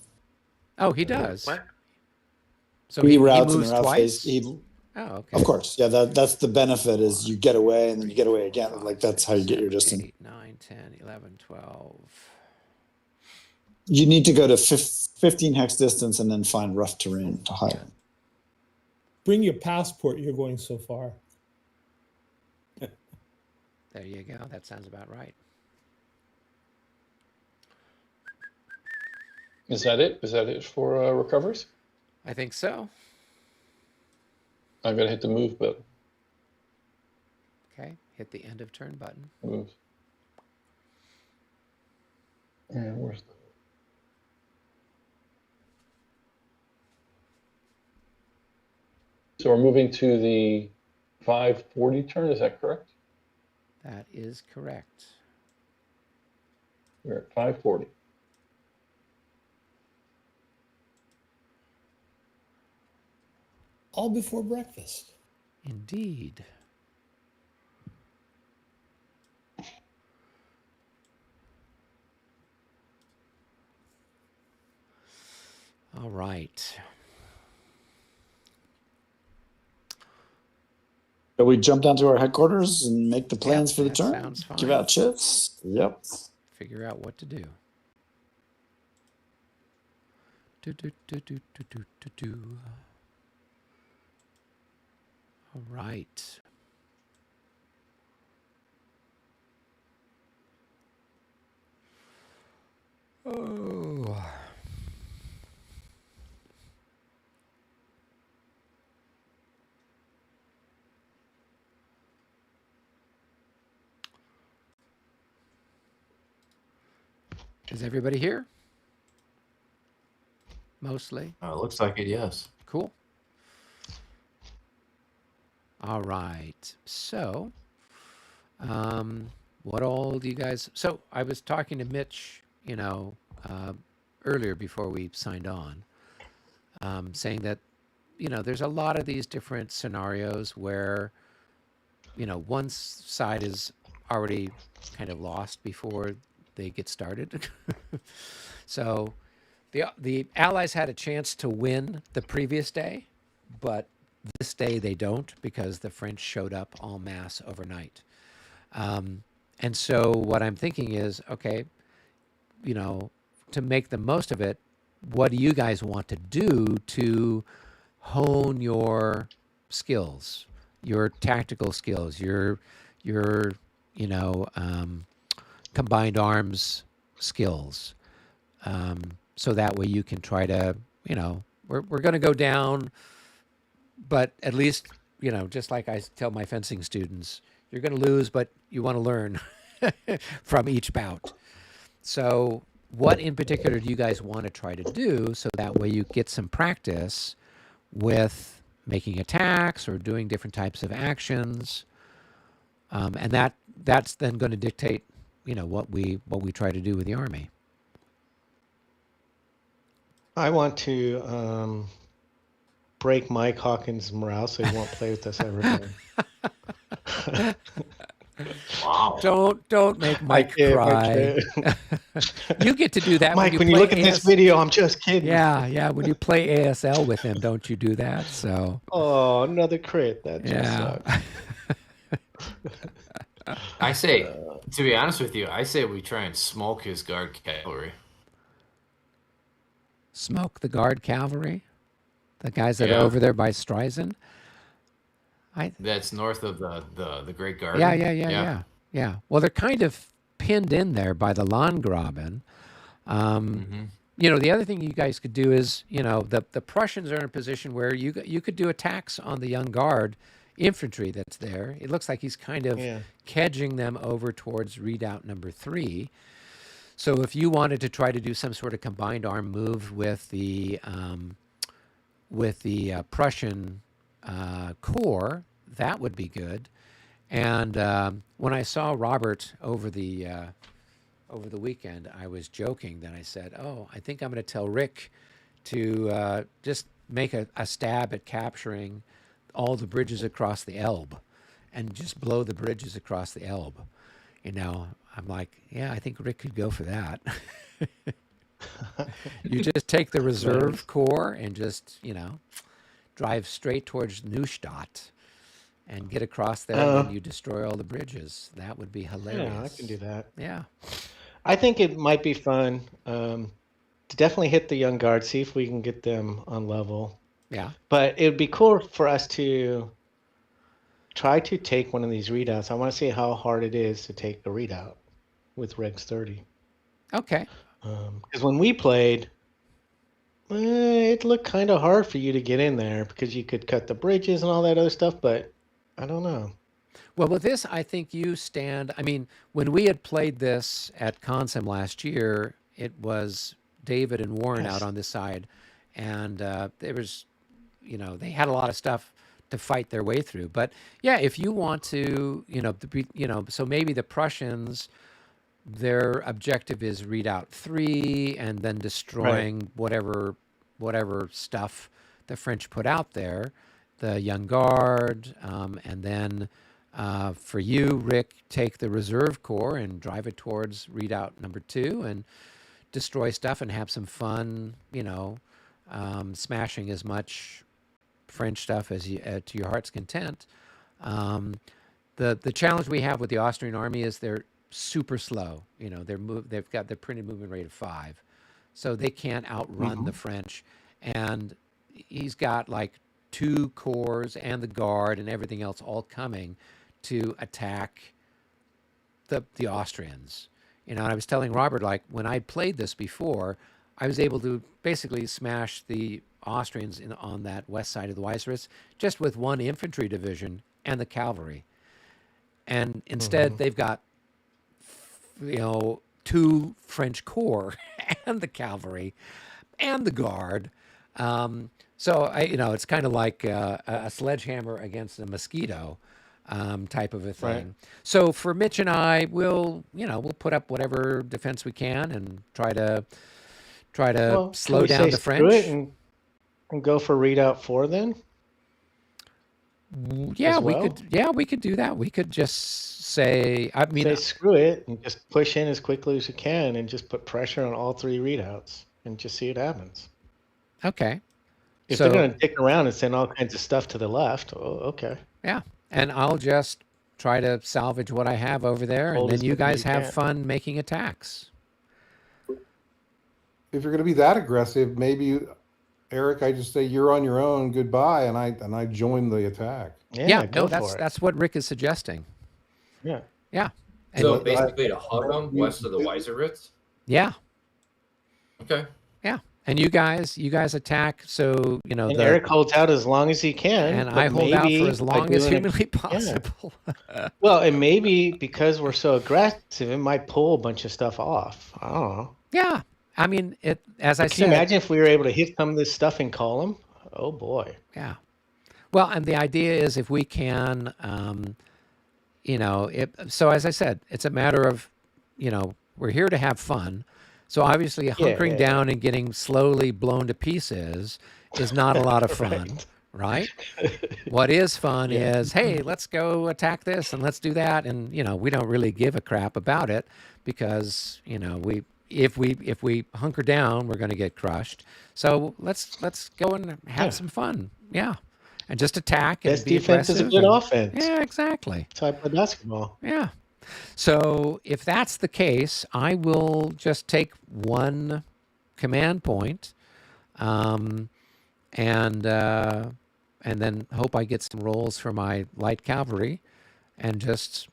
Oh, he does. What? So He he routes in moves the route twice. phase. Oh, okay. Of course, yeah. That's the benefit is you get away and then you get away again. Like that's how you get your distance. 8, 9, 10, 11, 12. You need to go to 15 hex distance and then find rough terrain to hide. Bring your passport. You're going so far. There you go. That sounds about right. Is that it? Is that it for recoveries? I think so. I'm going to hit the move button. Okay. Hit the end of turn button. Move. And where's the... So we're moving to the 540 turn, is that correct? That is correct. We're at 540. All before breakfast. Indeed. All right. So we jump down to our headquarters and make the plans for the that turn. sounds Give fine. out chips. Yep. Figure out what to do. Do. All right. Oh. Is everybody here? mostly. It looks like it, yes. Cool. All right. So, what all do you guys? So I was talking to Mitch, earlier before we signed on, saying that, there's a lot of these different scenarios where, one side is already kind of lost before they get started. So the Allies had a chance to win the previous day, but this day they don't because the French showed up en masse overnight. And so what I'm thinking is, okay, to make the most of it, what do you guys want to do to hone your skills, your tactical skills, your combined arms skills, so that way you can try to, we're going to go down, but at least, just like I tell my fencing students, you're going to lose, but you want to learn from each bout. So what in particular do you guys want to try to do so that way you get some practice with making attacks or doing different types of actions? And that's then going to dictate, what we try to do with the army. I want to break Mike Hawkins' morale so he won't play with us ever again. Wow. Don't make Mike kid, cry. You get to do that, Mike, when play you look at this video, I'm just kidding. Yeah. When you play ASL with him, don't you do that? So. Oh, another crit. That just Yeah. sucks. I say, to be honest with you, I say we try and smoke his guard cavalry. Smoke the guard cavalry, the guys that Yeah. are over there by Streisand. That's north of the Great Garden. Yeah. Well, they're kind of pinned in there by the Landgraben. The other thing you guys could do is, the Prussians are in a position where you could do attacks on the young guard infantry that's there. It looks like he's kind of kedging them over towards redoubt number 3. So if you wanted to try to do some sort of combined arm move with the Prussian corps, that would be good. And when I saw Robert over the weekend, I was joking that I said, "Oh, I think I'm going to tell Rick to just make a stab at capturing all the bridges across the Elbe, and just blow the bridges across the Elbe." I'm like, yeah, I think Rick could go for that. You just take the reserve corps and just, drive straight towards Neustadt and get across there, and you destroy all the bridges. That would be hilarious. Yeah, I can do that. Yeah. I think it might be fun to definitely hit the young guard, see if we can get them on level. Yeah. But it would be cool for us to try to take one of these readouts. I want to see how hard it is to take a readout with Regs 30. Okay. Because when we played, it looked kind of hard for you to get in there because you could cut the bridges and all that other stuff, but I don't know. Well, with this, I think you stand. I mean, when we had played this at Consim last year, it was David and Warren out on this side, and there was, they had a lot of stuff to fight their way through. But yeah, if you want to, so maybe the Prussians, their objective is redoubt 3 and then destroying whatever stuff the French put out there, the young guard, and then for you, Rick, take the reserve corps and drive it towards redoubt number 2 and destroy stuff and have some fun, smashing as much French stuff as you, to your heart's content. The challenge we have with the Austrian army is they're super slow. They've got the printed movement rate of 5, so they can't outrun the French. And he's got like 2 corps and the guard and everything else all coming to attack the Austrians. And I was telling Robert, like, when I played this before, I was able to basically smash the Austrians on that west side of the Weißeritz just with 1 infantry division and the cavalry. And instead, they've got, 2 French corps and the cavalry. and the guard. So it's kind of like a sledgehammer against a mosquito type of a thing. Right. So for Mitch and I, we'll put up whatever defense we can and try to Well, can slow we down say the screw it French. and go for readout 4 then? Yeah, as we well? could. Yeah, we could do that. We could just say. I mean, Say screw it and just push in as quickly as you can and just put pressure on all 3 readouts and just see what happens. okay. If So they're going to dick around and send all kinds of stuff to the left, okay. yeah, and I'll just try to salvage what I have over there, and Hold then as you much as guys you have can. fun making attacks. If you're going to be that aggressive, maybe Eric, I just say you're on your own, goodbye, and I join the attack. Yeah, No, go for it. that's what Rick is suggesting. Yeah. Yeah, and So But basically, to hug them you- west of the Weiseritz. yeah, Okay. yeah. And you guys attack. So And Eric holds out as long as he can. and but I hold out maybe for as by long as doing it- humanly possible. Well, and maybe because we're so aggressive, it might pull a bunch of stuff off. I don't know. Yeah, I mean, as I Can you said. imagine if we were able to hit some of this stuff in column? Oh boy. Yeah. Well, and the idea is if we can, so as I said, it's a matter of, we're here to have fun. So obviously hunkering yeah. down and getting slowly blown to pieces is not a lot of fun, right? What is fun is, hey, let's go attack this and let's do that. And, we don't really give a crap about it because, if we hunker down, we're going to get crushed. So let's go and have some fun. Yeah. And just attack and Best be defense is a aggressive good and- offense. Yeah, exactly. That's how I play basketball. Yeah. So if that's the case, I will just take one command point, and then hope I get some rolls for my light cavalry, and just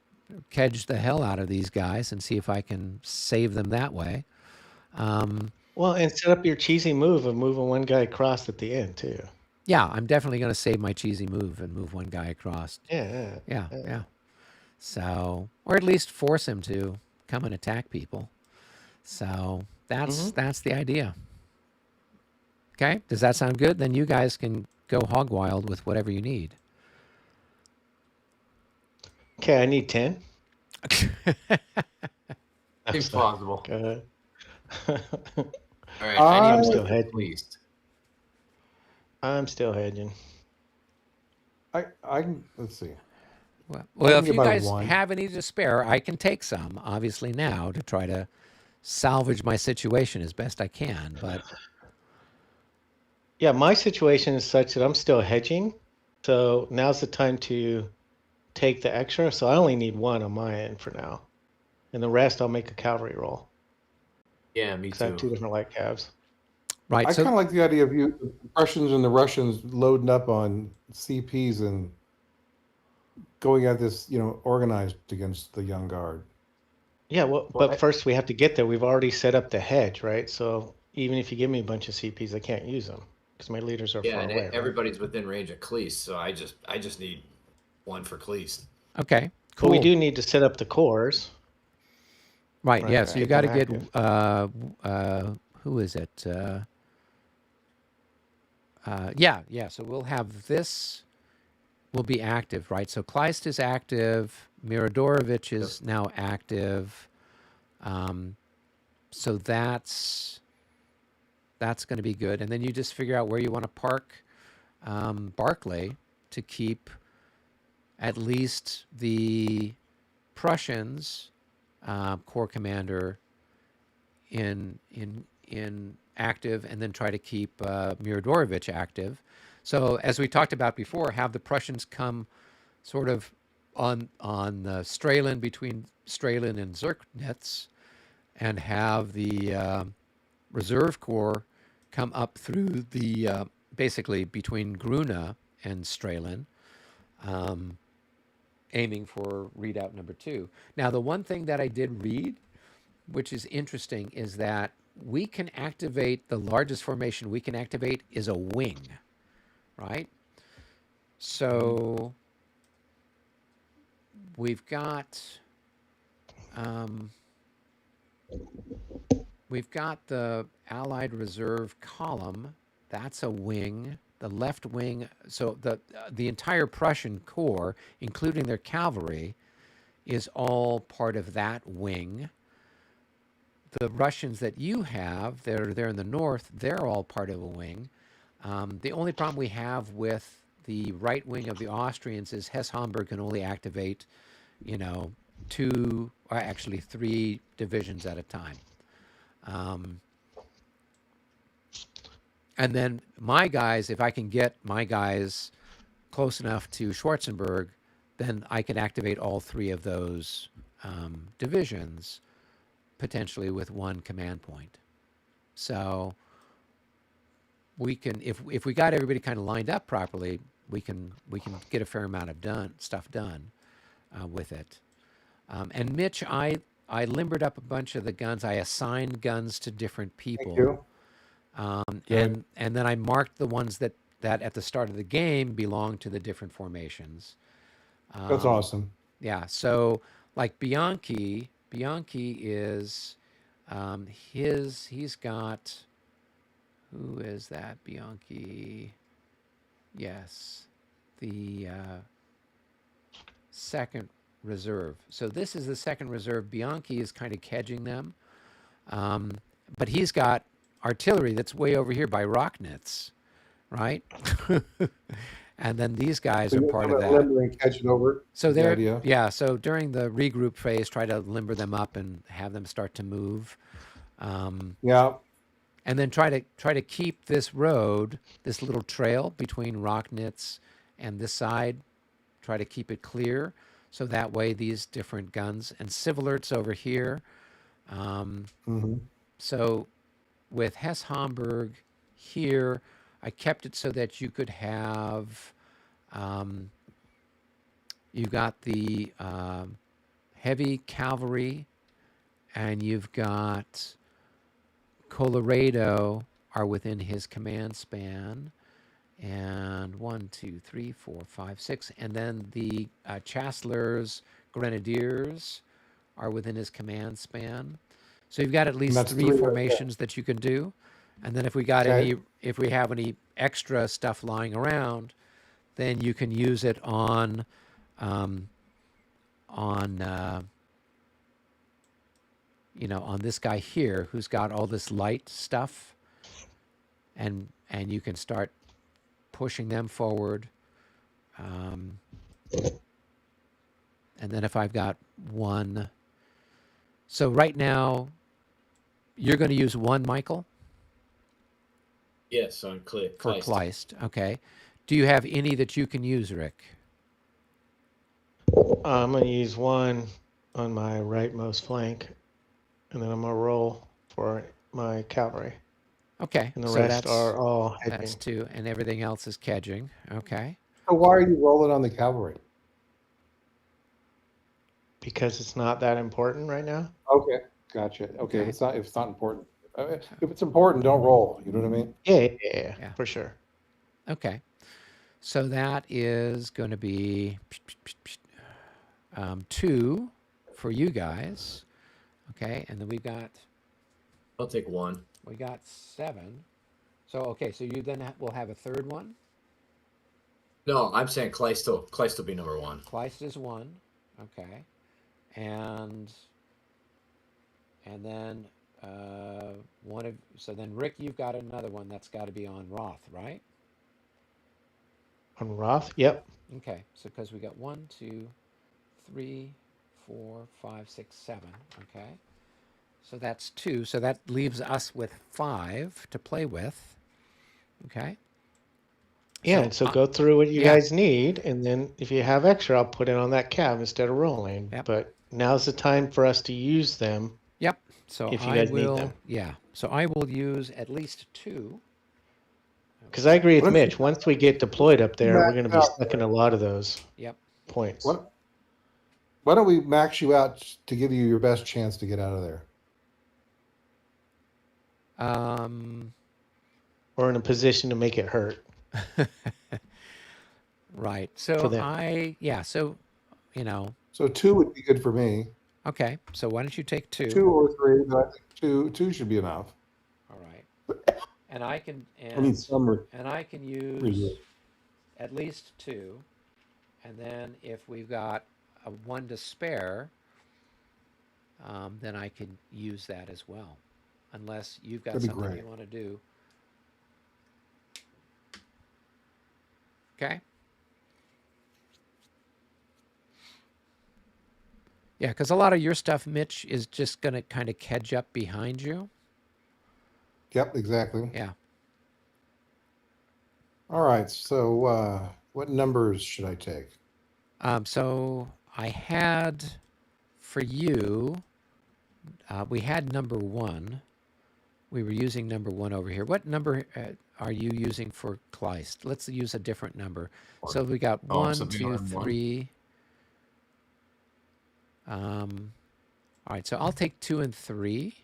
kedge the hell out of these guys and see if I can save them that way. Well, and set up your cheesy move of moving one guy across at the end too. Yeah, I'm definitely going to save my cheesy move and move one guy across. Yeah. So, or at least force him to come and attack people. So that's the idea. Okay, does that sound good? Then you guys can go hog wild with whatever you need. Okay, I need 10. Seems plausible. Go ahead. All right. I I'm need still one hedging. at least. I'm still hedging. I can, let's see. Well, can if get you by guys one. have any to spare, I can take some, obviously, now to try to salvage my situation as best I can. But Yeah, my situation is such that I'm still hedging. So now's the time to take the extra. So I only need 1 on my end for now. And the rest I'll make a cavalry roll. Yeah, me Because I have 2 too. different light calves. right, I so kind of like the idea of the Prussians and the Russians loading up on CPs and going at this, organized against the young guard. Yeah, well, but first we have to get there. We've already set up the hedge, right? So even if you give me a bunch of CPs, I can't use them because my leaders are Yeah, far and away. right? everybody's within range of Cleese, so I just need 1 for Cleese. okay, But cool. we do need to set up the cores. Right, Right, yeah. So you keep got to them get who is it? Yeah. So we'll have this. Will be active, right? So Kleist is active. Miradorovich is now active. So that's going to be good. And then you just figure out where you want to park Barclay to keep at least the Prussians corps commander in active, and then try to keep Miradorovich active. So as we talked about before, have the Prussians come sort of on Strelin, between Strelin and Zirknitz, and have the reserve corps come up through the basically between Gruna and Strelin, aiming for readout number 2. Now, the one thing that I did read, which is interesting, is that we can activate, the largest formation we can activate is a wing, right? So we've got we've got the Allied Reserve column. That's a wing. The left wing. So the entire Prussian corps, including their cavalry, is all part of that wing. The Russians that you have, they're in the north. They're all part of a wing. The only problem we have with the right wing of the Austrians is Hesse-Homburg can only activate, 2 or actually 3 divisions at a time. And then my guys, if I can get my guys close enough to Schwarzenberg, then I can activate all 3 of those divisions, potentially with 1 command point. So we can, if we got everybody kind of lined up properly, we can get a fair amount of stuff done with it. And Mitch, I limbered up a bunch of the guns. I assigned guns to different people. Thank you. And then I marked the ones that at the start of the game belong to the different formations. That's awesome. Yeah. So like Bianchi is he's got, who is that? Bianchi. Yes. The second reserve. So this is the second reserve. Bianchi is kind of kedging them. But he's got artillery that's way over here by Rocknitz, right? And then these guys are part of that. And catching over. So the they're, idea. yeah, so during the regroup phase, try to limber them up and have them start to move. Yeah. And then try to keep this road, this little trail between Rocknitz and this side, try to keep it clear. So that way these different guns, and Civilert's over here. So with Hesse-Homburg here, I kept it so that you could have, you got the heavy cavalry, and you've got Colorado are within his command span, and 1, 2, 3, 4, 5, 6, and then the Chancellor's Grenadiers are within his command span. So you've got at least that's 3 3 right formations that you can do, and then if we got Okay. if we have any extra stuff lying around, then you can use it on on this guy here who's got all this light stuff, and you can start pushing them forward. And then if I've got 1, so right now you're going to use 1, Michael, Yes, on for Kleist. Kleist. Okay. Do you have any that you can use, Rick? I'm going to use 1 on my rightmost flank, and then I'm going to roll for my cavalry. Okay. And the so rest that's, are all hedging. that's 2, and everything else is kedging. Okay. So why are you rolling on the cavalry? Because it's not that important right now. Okay, gotcha. Okay, Okay. if it's not important. If it's important, don't roll. You know what I mean? Yeah, for sure. Okay. So that is going to be 2 for you guys. Okay. And then we got I'll take 1. 7. So, okay. So you then will have a third one. No, I'm saying Kleist will be number 1. Kleist is 1. Okay. And then so then Rick, you've got another one that's got to be on Roth, right? On Roth, yep. Okay. So because we got 1, 2, 3, 4, 5, 6, 7. Okay. So that's 2. So that leaves us with 5 to play with. Okay. Yeah, So, and so go through what you yeah. guys need, and then if you have extra, I'll put it on that cav instead of rolling. Yep. But now's the time for us to use them. Yep. So If you I guys need will. them. Yeah. So I will use at least 2. Because I agree with What if- Mitch. Once we get deployed up there, we're going to be Max out stuck in a lot of those Yep. points. Why don't we max you out to give you your best chance to get out of there? Or in a position to make it hurt. Right. For So them. So So 2 would be good for me. okay. So why don't you take 2? 2 or 3, but I think Two should be enough. All right. And I can I need some and I can use reserve. at least 2. And then if we've got a 1 to spare, then I can use that as well. Unless you've got That'd be something great. you want to do. Okay. Yeah, because a lot of your stuff, Mitch, is just going to kind of kedge up behind you. Yep, exactly. Yeah. All right. So what numbers should I take? So I had for you, we had number 1. We were using number 1 over here. What number are you using for Kleist? Let's use a different number. So we got Oh, 1, something 2, on 1? 3. All right, so I'll take 2 and 3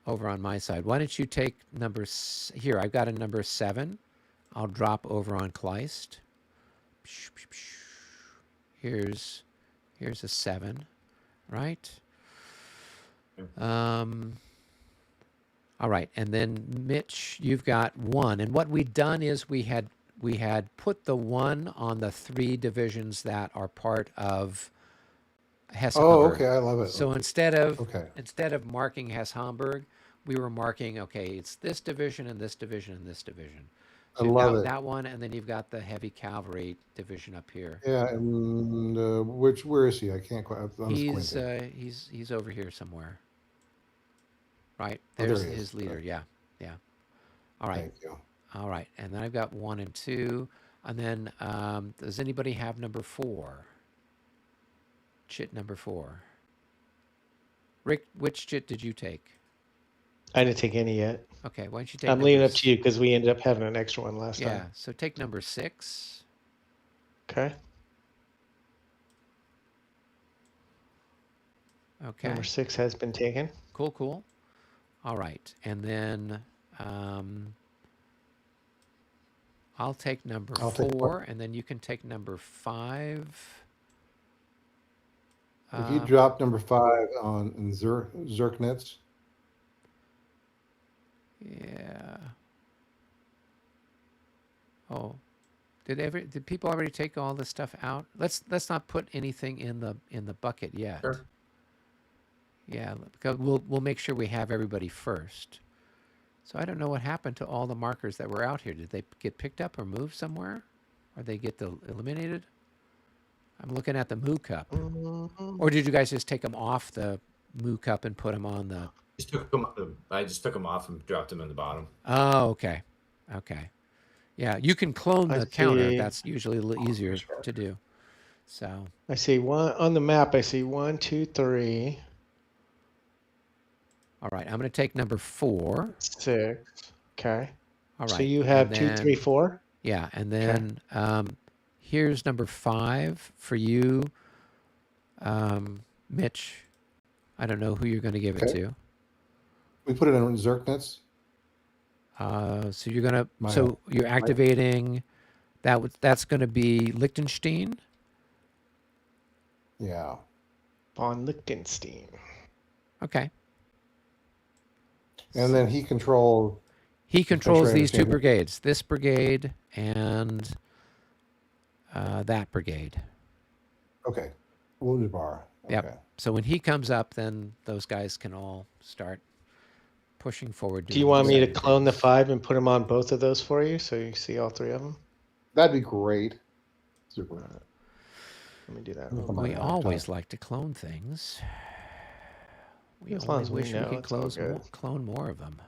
over on my side. Why don't you take here? I've got a number 7. I'll drop over on Kleist. Here's a 7, right? All right, and then Mitch, you've got 1, and what we'd done is we had put the 1 on the 3 divisions that are part of Hesse Oh, Homburg. okay. I love it. So instead of marking Hesse Homburg, we were marking, okay, it's this division and this division and this division. So I you've love got it. that one, and then you've got the heavy cavalry division up here. Yeah, and where is he? I can't quite. I'm squinting. He's over here somewhere. Right, Oh, there there's he is. his leader. Yeah. All right. Thank you. All right, and then I've got 1 and 2, and then does anybody have number 4? Chit number 4. Rick, which chit did you take? I didn't take any yet. Okay, why don't you take? I'm leaving up to you because we ended up having an extra one last Yeah, time. so take number 6. Okay. Okay. Number 6 has been taken. Cool. All right, and then I'll take number 4, and then you can take number 5. If you drop number 5 on Zerknitz. Yeah. Oh, did people already take all this stuff out? Let's not put anything in the bucket yet. Sure. Yeah, because we'll make sure we have everybody first. So I don't know what happened to all the markers that were out here. Did they get picked up or moved somewhere, or they get eliminated? I'm looking at the Moo Cup. Or did you guys just take them off the Moo Cup and put them on the? I just took them off and dropped them in the bottom. Oh, okay. Yeah, you can clone the counter. That's usually a little easier to do. So I see 1 on the map. I see 1, 2, 3. All right, I'm going to take number 4. 6. Okay. All right. So you have 2, 3, 4. Yeah, and then here's number 5 for you, Mitch. I don't know who you're going to give it to. We put it in Zerknitz. So you're gonna. You're activating that. That's going to be Liechtenstein. Yeah. Von Liechtenstein. Okay. And then he controls. He controls these 2 brigades. This brigade and that brigade. Okay. Wounded bar. Okay. Yep. So when he comes up, then those guys can all start pushing forward. Do you want me to clone the 5 and put them on both of those for you so you see all 3 of them? That'd be great. Super. Let me do that. We always like to clone things. We only wish we could clone more of them.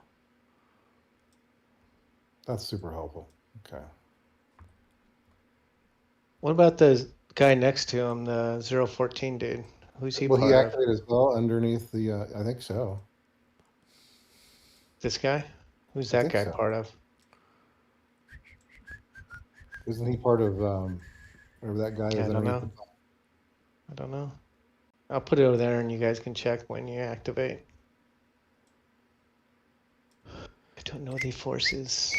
That's super helpful. Okay. What about the guy next to him, the 014 dude? Who's he Will part he of? activate as well underneath the? I think so. This guy? Who's that guy part of? Isn't he part of whatever that guy is? I don't know. I don't know. I'll put it over there and you guys can check when you activate. I don't know the forces.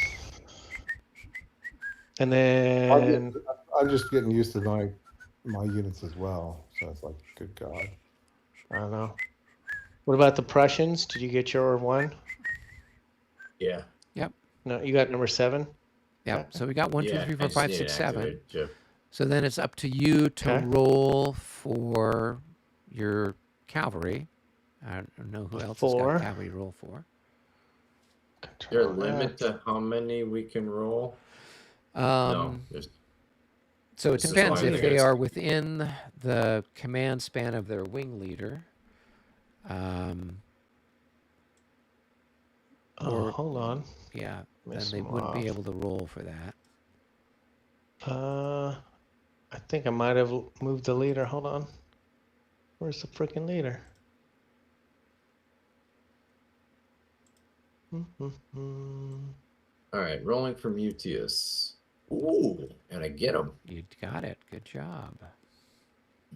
And then I'm just getting used to my units as well. So it's like, good God. I don't know. What about the Prussians? Did you get your one? Yeah. Yep. No, you got number 7. Yep. So we got 1, 2, Yeah. 3, I 4, just 5, need 6, to 7. activate it, Jeff. So then it's up to you to Okay. roll for your cavalry. I don't know who else has 4. got cavalry roll for. Is there a Control limit F. to how many we can roll? No. Um, There's so it This is depends why if they're they gonna are stick- within the command span of their wing leader. Oh, Or- hold on. Yeah, then Miss they them wouldn't be off. able to roll for that. I think I might have moved the leader. Hold on. Where's the freaking leader? All right, rolling for Mutius. Ooh, and I get him. You got it. Good job.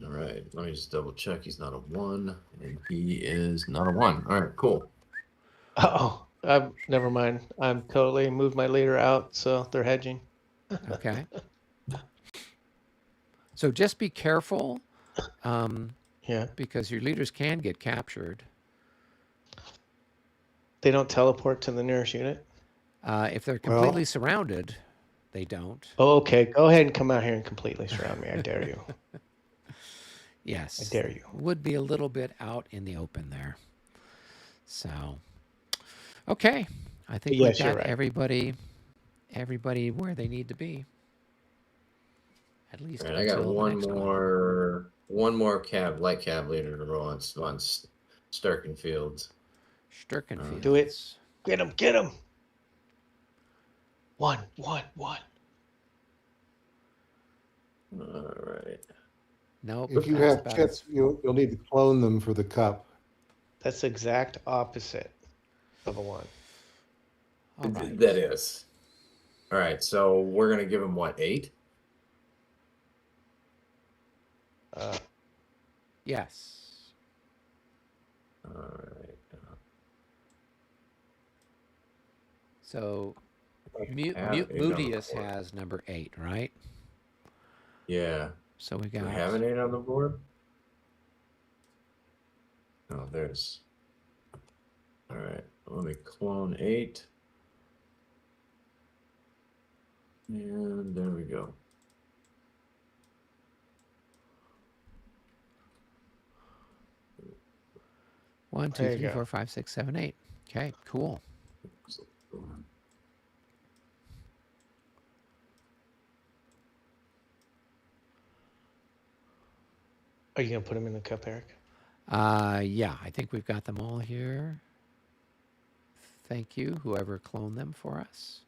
All right, let me just double check. He's not a 1, and he is not a 1. All right, cool. Oh, never mind. I'm totally moved my leader out, so they're hedging. Okay. So just be careful, Yeah. because your leaders can get captured. They don't teleport to the nearest unit. If they're Well- completely surrounded, they don't. Oh, okay. Go ahead and come out here and completely surround me. I dare you. Yes. I dare you. Would be a little bit out in the open there. So, okay. I think Yes, we've you're got right. everybody where they need to be. At least All right, I got until the one next more light cav leader to roll on Starkenfield. Sturkenfields. Do it. Get him. Get him. 1, 1, 1. All right. Nope. If you that's have about kits, you'll need to clone them for the cup. That's the exact opposite of a 1. all right. That is. All right, so we're going to give him what, 8? Yes. All right. So have 8 on the Mutius board. has number 8, right? Yeah. So we Do got we have an 8 on the board? Oh, there's. All right, let me clone 8. And there we go. one, There two, you three, go. 4, 5, 6, 7, 8. Okay, cool. Are you going to put him in the cup, Eric? Yeah, I think we've got them all here. Thank you, whoever cloned them for us.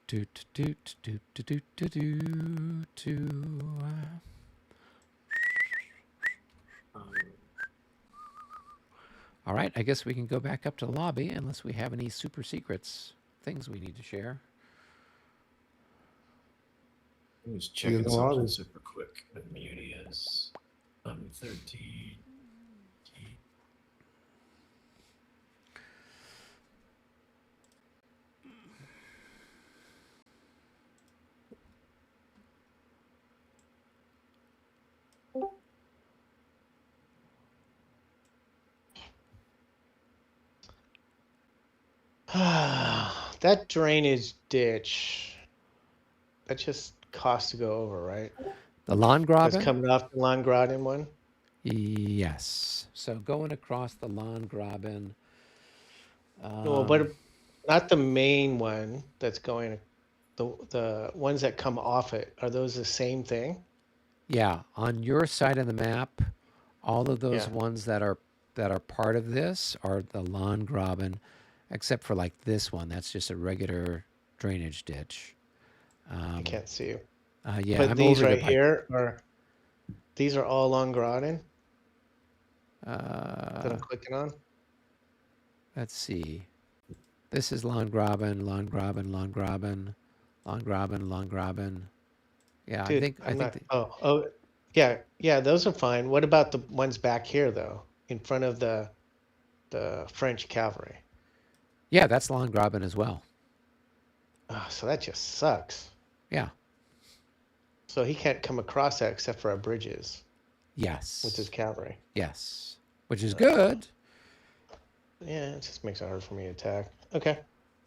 Do do do do do do do do. All right, I guess we can go back up to the lobby unless we have any super secrets, things we need to share. Let me just See you in check the lobby. something super quick. Mutius. 13. That drainage ditch, that just costs to go over, right? The That's Landgraben? coming off the Landgraben one. Yes. So going across the Landgraben. No, but not the main one that's going. The ones that come off it, are those the same thing? Yeah, on your side of the map, all of those Yeah. ones that are part of this are the Landgraben, except for like this one. That's just a regular drainage ditch. I can't see you. Yeah, But I'm these over right the, here these are all Landgraben that Uh, I'm clicking on. let's see. This is Landgraben, Landgraben, Landgraben, Landgraben, Landgraben. Yeah, Dude, I think yeah, those are fine. What about the ones back here though, in front of the French cavalry? Yeah, that's Landgraben as well. Oh, so that just sucks. Yeah. So he can't come across that except for our bridges Yes. with his cavalry. Yes. Which is good. Yeah, it just makes it hard for me to attack. Okay,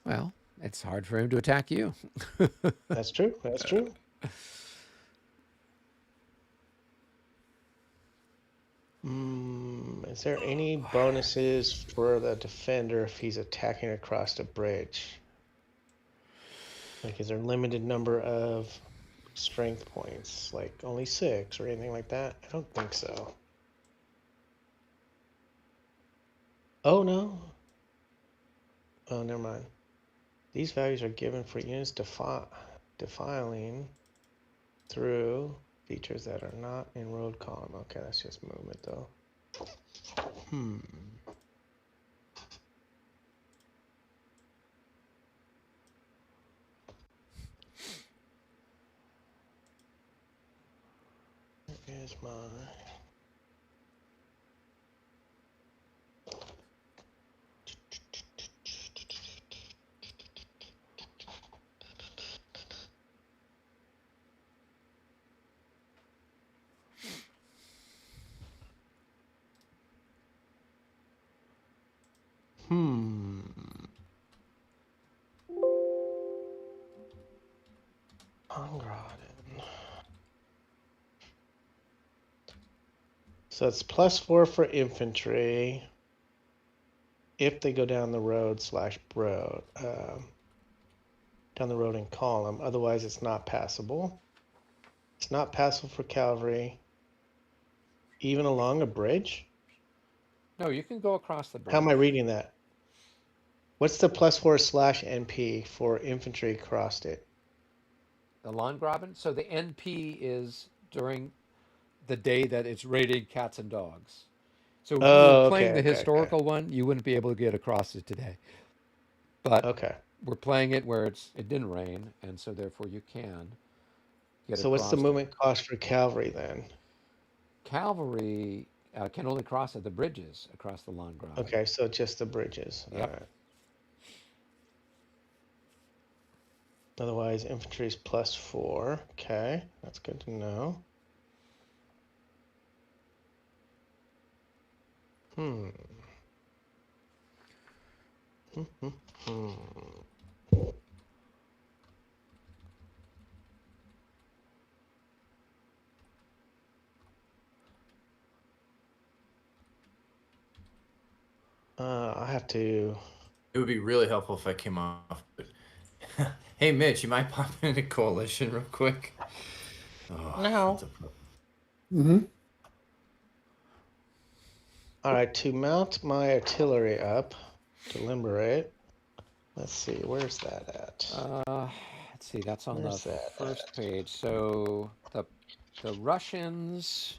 Well, it's hard for him to attack you. that's true. That's true. Is there any bonuses for the defender if he's attacking across the bridge? Like, is there a limited number of strength points, like only 6 or anything like that? I don't think so. Oh, no. Oh, never mind. These values are given for units defiling through features that are not in road column. Okay, that's just movement, though. Here's my... Angraden. So it's +4 for infantry if they go down the road /road, down the road in column. Otherwise, it's not passable. It's not passable for cavalry, even along a bridge. No, you can go across the bridge. How am I reading that? What's the +4 /NP for infantry crossed it? The Landgraben. So the NP is during the day that it's rated cats and dogs. So if you were playing the historical one, you wouldn't be able to get across it today. But we're playing it where it didn't rain, and so therefore you can get So what's the movement cost for cavalry then? Cavalry can only cross at the bridges across the Landgraben. Okay, so just the bridges. Yep. All right. Otherwise, infantry is +4. Okay, that's good to know. I have to... It would be really helpful if I came off. Hey, Mitch, you might pop into coalition real quick? Oh, No. All right, to mount my artillery up, to limber it. Let's see, where's that at? Let's see, that's on Where's the that first page. So the Russians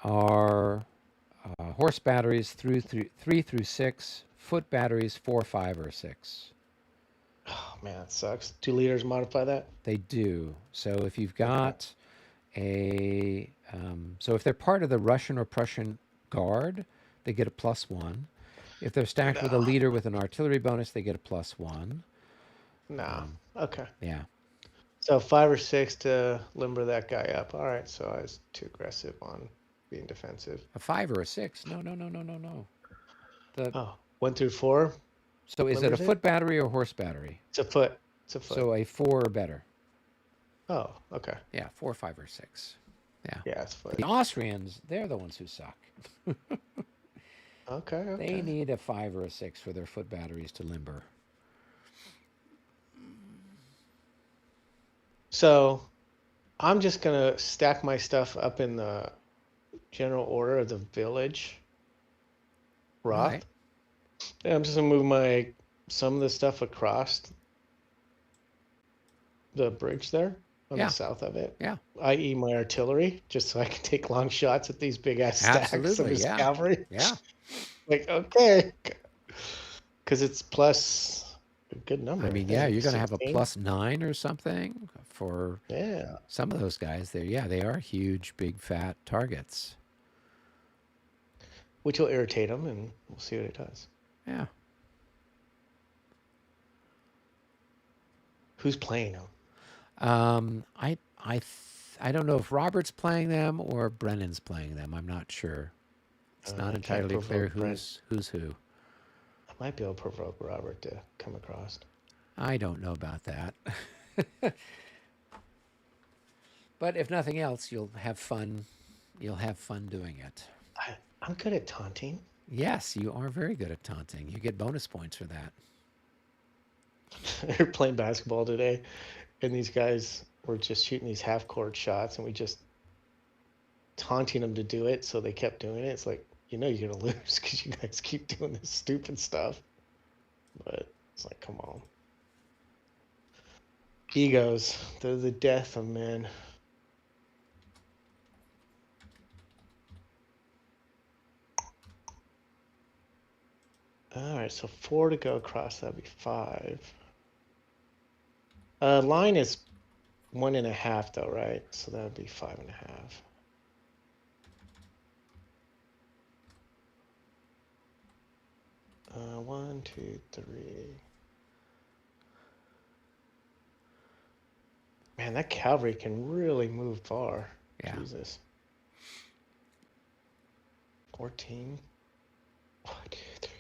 are horse batteries 3 through 6, foot batteries 4, 5, or 6. Oh man, that sucks. Do leaders modify that? They do. So if you've got so if they're part of the Russian or Prussian Guard, they get a +1. If they're stacked with a leader with an artillery bonus, they get a +1. No. Okay. Yeah. So 5 or 6 to limber that guy up. All right, so I was too aggressive on being defensive. A 5 or a 6? No. Oh, 1 through 4? So is it a foot battery or horse battery? It's a foot. It's a foot. So a 4 or better. Oh, okay. Yeah, 4, 5, or 6. Yeah. Yeah, it's foot. The Austrians, they're the ones who suck. Okay. They need a 5 or a 6 for their foot batteries to limber. So I'm just going to stack my stuff up in the general order of the village. Roth. Right. Yeah, I'm just going to move some of the stuff across the bridge there on the south of it. Yeah. I.e. my artillery, just so I can take long shots at these big ass stacks of Absolutely, his yeah. cavalry. Yeah. Like, okay. Because it's plus a good number. I mean, yeah, you're going to have a 16. +9 or something for Yeah. some of those guys. They are huge, big, fat targets. Which will irritate them, and we'll see what it does. Yeah. Who's playing them? I don't know if Robert's playing them or Brennan's playing them. I'm not sure. It's not I can't entirely clear provoke Brennan. who's who. I might be able to provoke Robert to come across. I don't know about that. But if nothing else, you'll have fun. You'll have fun doing it. I'm good at taunting. Yes, you are very good at taunting. You get bonus points for that. We were playing basketball today, and these guys were just shooting these half-court shots, and we just taunting them to do it, so they kept doing it. It's like, you're gonna lose because you guys keep doing this stupid stuff. But it's like, come on. Egos, they're the death of men. All right, so 4 to go across, that'd be 5. Line is 1.5 though, right? So that would be 5.5. 1, 2, 3. Man, that cavalry can really move far. Yeah. Jesus. 14. 1, 2, 3.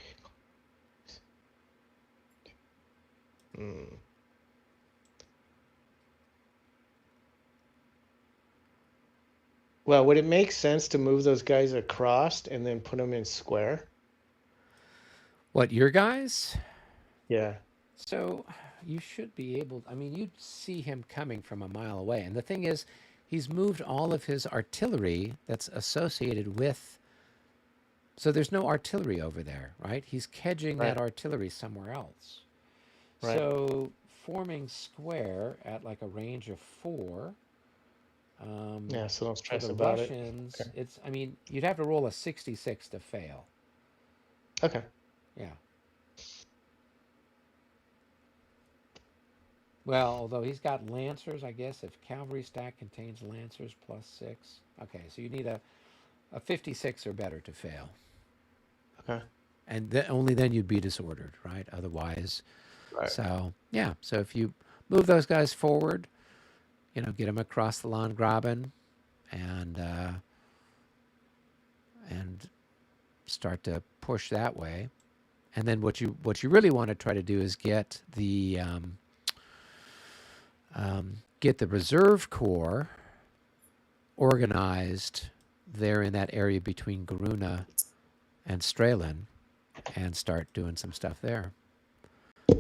Well, would it make sense to move those guys across and then put them in square? What, your guys? Yeah. So you should be able, I mean, you'd see him coming from a mile away. And the thing is, he's moved all of his artillery that's associated with, so there's no artillery over there, right? He's kedging Right. that artillery somewhere else. Right. So forming square at like a range of 4. Yeah, so don't For stress the about Russians, it. Okay. it's, I mean, you'd have to roll a 66 to fail. Okay. Yeah. Well, although he's got lancers, I guess if cavalry stack contains lancers +6. Okay, so you need a 56 or better to fail. Okay. And only then you'd be disordered, right? Otherwise. Right. So, yeah. So if you move those guys forward, get them across the Landgraben and start to push that way. And then what you really want to try to do is get the reserve corps organized there in that area between Garuna and Strelin and start doing some stuff there.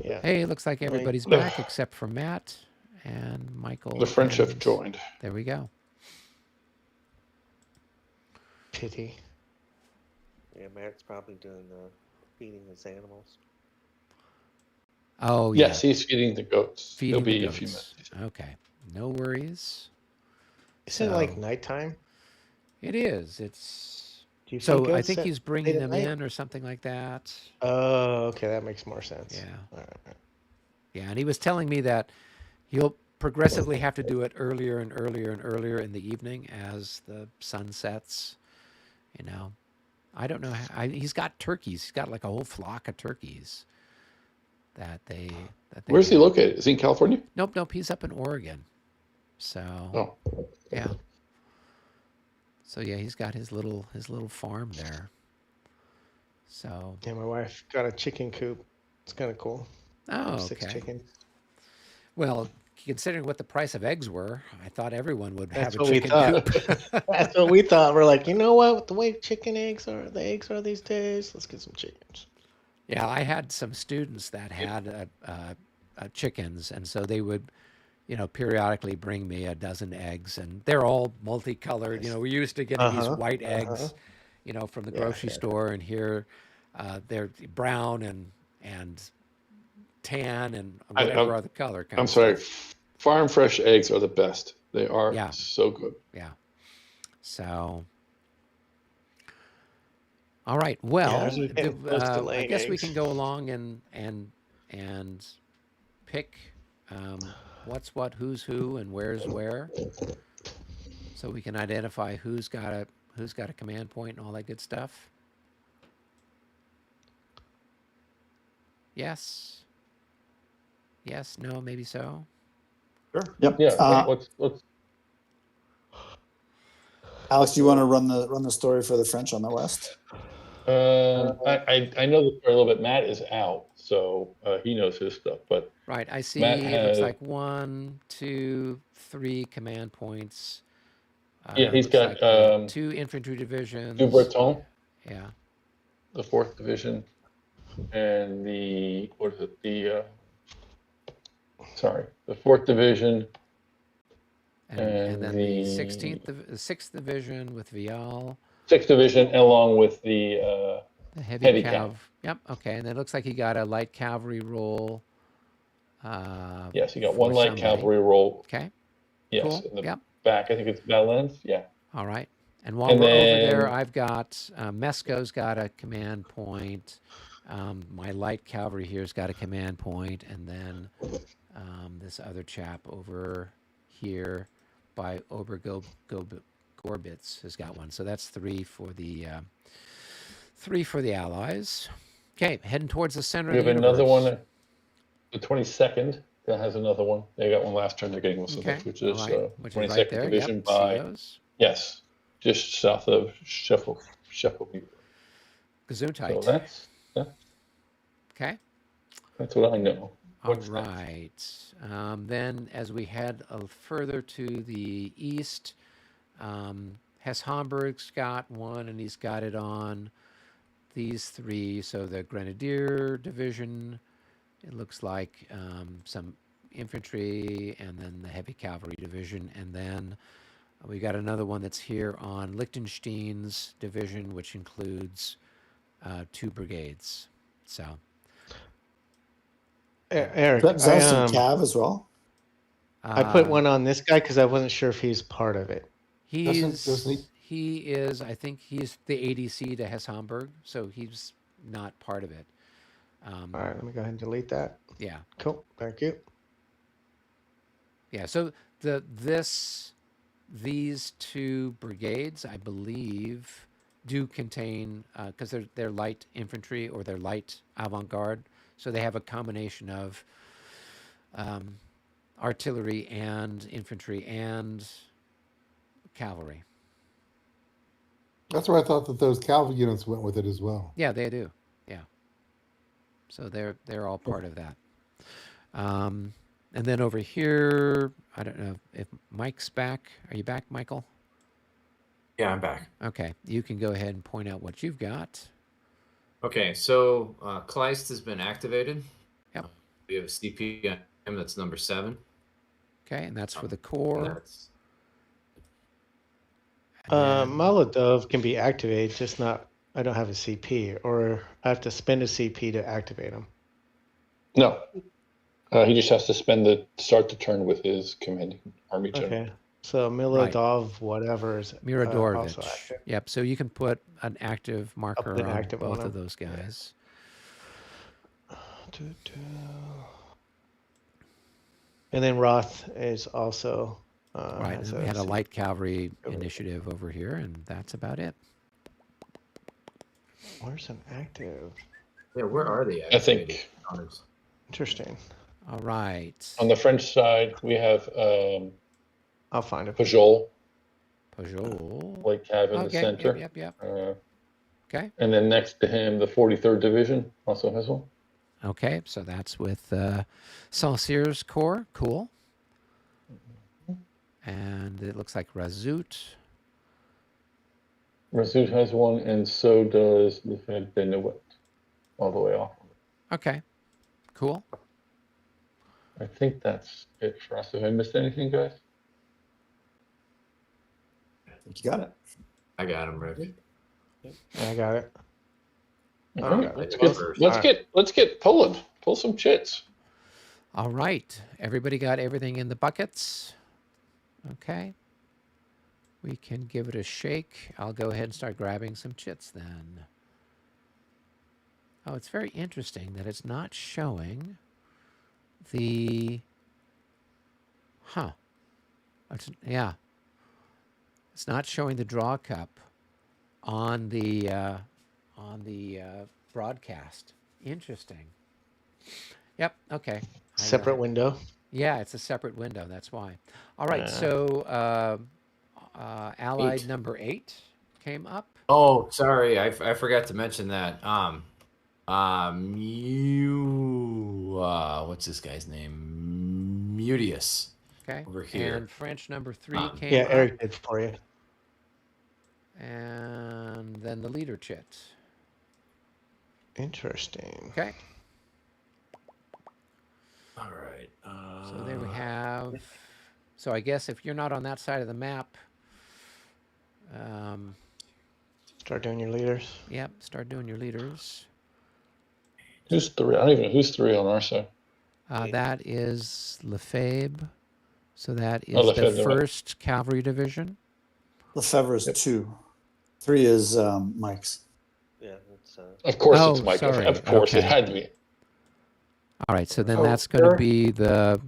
Yeah. Hey, it looks like everybody's back except for Matt and Michael. The French have and- joined. There we go. Pity. Yeah, Matt's probably doing feeding his animals. Oh, yeah. Yes, he's feeding the goats. Feeding He'll be the a few goats. minutes. Okay. No worries. Isn't it So- like nighttime? It is. It's Do you so feed I goats think at he's bringing late at them night? in or something like that. Oh, okay, that makes more sense. Yeah. All right. Yeah, and he was telling me that he'll progressively have to do it earlier and earlier and earlier in the evening as the sun sets. I don't know. He's got turkeys. He's got like a whole flock of turkeys that they. Where's he located? Is he in California? Nope. He's up in Oregon. So Oh, yeah. So yeah, he's got his little farm there. So Yeah, my wife got a chicken coop. It's kind of cool. oh, 6 okay. chickens. Well, considering what the price of eggs were, I thought everyone would That's have a what we chicken thought. coop. That's what we thought. We're like, you know what? With the way the eggs are these days, let's get some chickens. Yeah, I had some students that had chickens, and so they would, periodically bring me a dozen eggs, and they're all multicolored. Nice. We're used to getting these Uh-huh, white eggs, from the grocery store, and here they're brown and tan and whatever other color. I'm sorry. Farm fresh eggs are the best. They are Yeah. so good. Yeah. So. All right. Well, ours are getting close to I laying guess we eggs. can go along and pick what's what, who's who, and where's where, so we can identify who's got a command point and all that good stuff. Yes. Yes, no, maybe so. Sure. Yep. Yeah. Let's. Alex, do you want to run the story for the French on the west? I know the story a little bit. Matt is out, so he knows his stuff. But Right, I see. Matt It looks has. like 1, 2, 3 command points. Yeah, he's looks got like 2 infantry divisions. Du Breton, Yeah. the 4th Division, and the what is it? The 4th Division. And then the 6th Division with Vial. 6th Division, along with the The heavy heavy cav. Yep. Okay. And it looks like he got a light cavalry roll. Yes, you got for 1 light somebody. cavalry roll. Okay. Yes, Cool. in the Yep. back. I think it's Valence. Yeah. All right. And while And we're over there, then- I've got Mesco's got a command point. My light cavalry here's got a command point, and then this other chap over here by Gorbitz has got one. So that's 3 for the 3 for the Allies. Okay, heading towards the center We of have the another universe. one, the 22nd. That has another one. They got one last turn. They're getting with Okay, which all is right. Which is 22nd right there. Division Yep, by see those. yes, just south of Sheffield. So Gesundheit. that's Okay. what I know. All What's next? right. Then, as we head further to the east, Hesse Homburg's got one, and he's got it on these 3. So the Grenadier Division, it looks like some infantry, and then the Heavy Cavalry Division, and then we got another one that's here on Liechtenstein's division, which includes 2 brigades. So. Eric, Does that have some I, cav as well? I put one on this guy because I wasn't sure if he's part of it. Doesn't He is. I think he's the ADC to Hesse Homburg, so he's not part of it. All right, let me go ahead and delete that. Yeah, Cool, thank you. yeah. So these 2 brigades, I believe, do contain because they're light infantry or they're light avant-garde, so they have a combination of artillery and infantry and cavalry. That's where I thought that those cavalry units went with it as well. Yeah, they do. Yeah. So they're all part of that. And then over here, I don't know if Mike's back. Are you back, Michael? Yeah, I'm back. Okay, you can go ahead and point out what you've got. Okay, so Kleist has been activated. Yep. We have a CP on him that's number 7. Okay, and that's for the And core. that's- And then- Molotov can be activated, just not. I don't have a CP, or I have to spend a CP to activate him. No, he just has to start the turn with his commanding army general. Okay, so Milodov, whatever is also Mirodorovich. active. Yep. So you can put an active marker put an on active both on of him. those guys. And then Roth is also Right. And has then we had a C- light cavalry initiative over here, and that's about it. Where's an active? Yeah, where are they? I think Interesting. All right. on the French side we have I'll find it. Pajol, Pajol. light cav in the Okay. center. Yep. Uh, Okay. and then next to him, the 43rd Division also has one. Okay. So that's with Saint-Cyr's Corps. Cool. And it looks like Razout. Rasout has one, and so does Lieutenant Benoit, all the way off. Okay. Cool. I think that's it for us. Have I missed anything, guys? I think you got it. I got him, Rick. I got it. All right, Okay. let's get pulling. Pull some chits. All right. Everybody got everything in the buckets? Okay. We can give it a shake. I'll go ahead and start grabbing some chits then. Oh, it's very interesting that it's not showing the... Huh. Yeah. It's not showing the draw cup on the broadcast. Interesting. Yep. Okay. Separate window. Yeah, it's a separate window. That's why. All right. Yeah. So Allied 8. number 8 came up. Oh, sorry, I forgot to mention that. What's this guy's name? Mutius. Okay. Over here. And French number 3 came Yeah, up. Eric did for you. And then the leader chit. Interesting. Okay. All right. So there we have. So I guess if you're not on that side of the map, Start doing your leaders. yep, start doing your leaders. Who's 3? I don't even know who's 3 on our side. That is Lefebvre. So that is Lefebvre, the right. 1st Cavalry Division. Lefebvre is 2. 3 is Mike's. Yeah, it's Of course, it's Oh, Mike. sorry. Of course, it Okay. had to be. All right, so then Oh, that's going to sure. be the